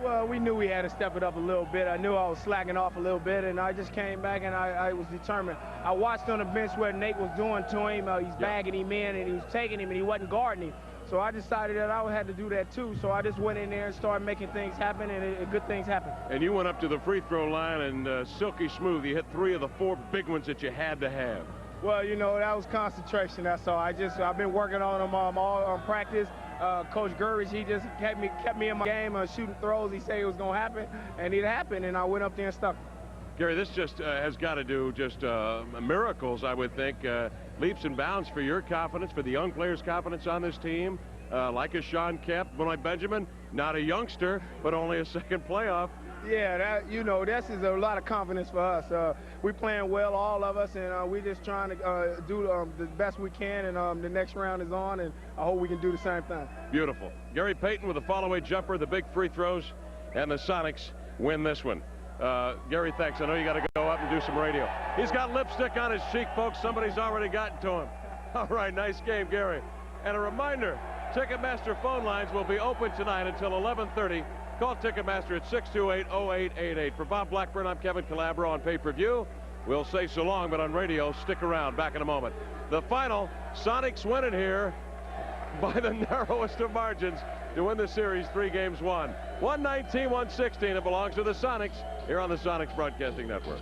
Well, we knew we had to step it up a little bit. I knew I was slacking off a little bit, and I just came back and I was determined. I watched on the bench what Nate was doing to him. He's bagging him in, and he was taking him, and he wasn't guarding him. So I decided that I had to do that too. So I just went in there and started making things happen, and good things happened. And you went up to the free throw line and silky smooth. You hit 3 of the 4 big ones that you had to have. Well, you know, that was concentration. That's all. I've been working on them all on practice. Coach Gurridge, he just kept me in my game, shooting throws. He said it was going to happen, and it happened, and I went up there and stuck. Gary, this just has got to do just miracles, I would think. Leaps and bounds for your confidence, for the young players' confidence on this team. Like a Sean Kemp, Benoit Benjamin, not a youngster, but only a second playoff. Yeah, this is a lot of confidence for us. We're playing well, all of us, and we're just trying to do the best we can, and the next round is on, and I hope we can do the same thing. Beautiful. Gary Payton with a fall-away jumper, the big free throws, and the Sonics win this one. Gary, thanks. I know you got to go up and do some radio. He's got lipstick on his cheek, folks. Somebody's already gotten to him. All right, nice game, Gary. And a reminder, Ticketmaster phone lines will be open tonight until 11:30. Call Ticketmaster at 628-0888. For Bob Blackburn, I'm Kevin Calabro on pay-per-view. We'll say so long, but on radio, stick around. Back in a moment. The final, Sonics win it here by the narrowest of margins to win the series 3-1. 119-116. It belongs to the Sonics here on the Sonics Broadcasting Network.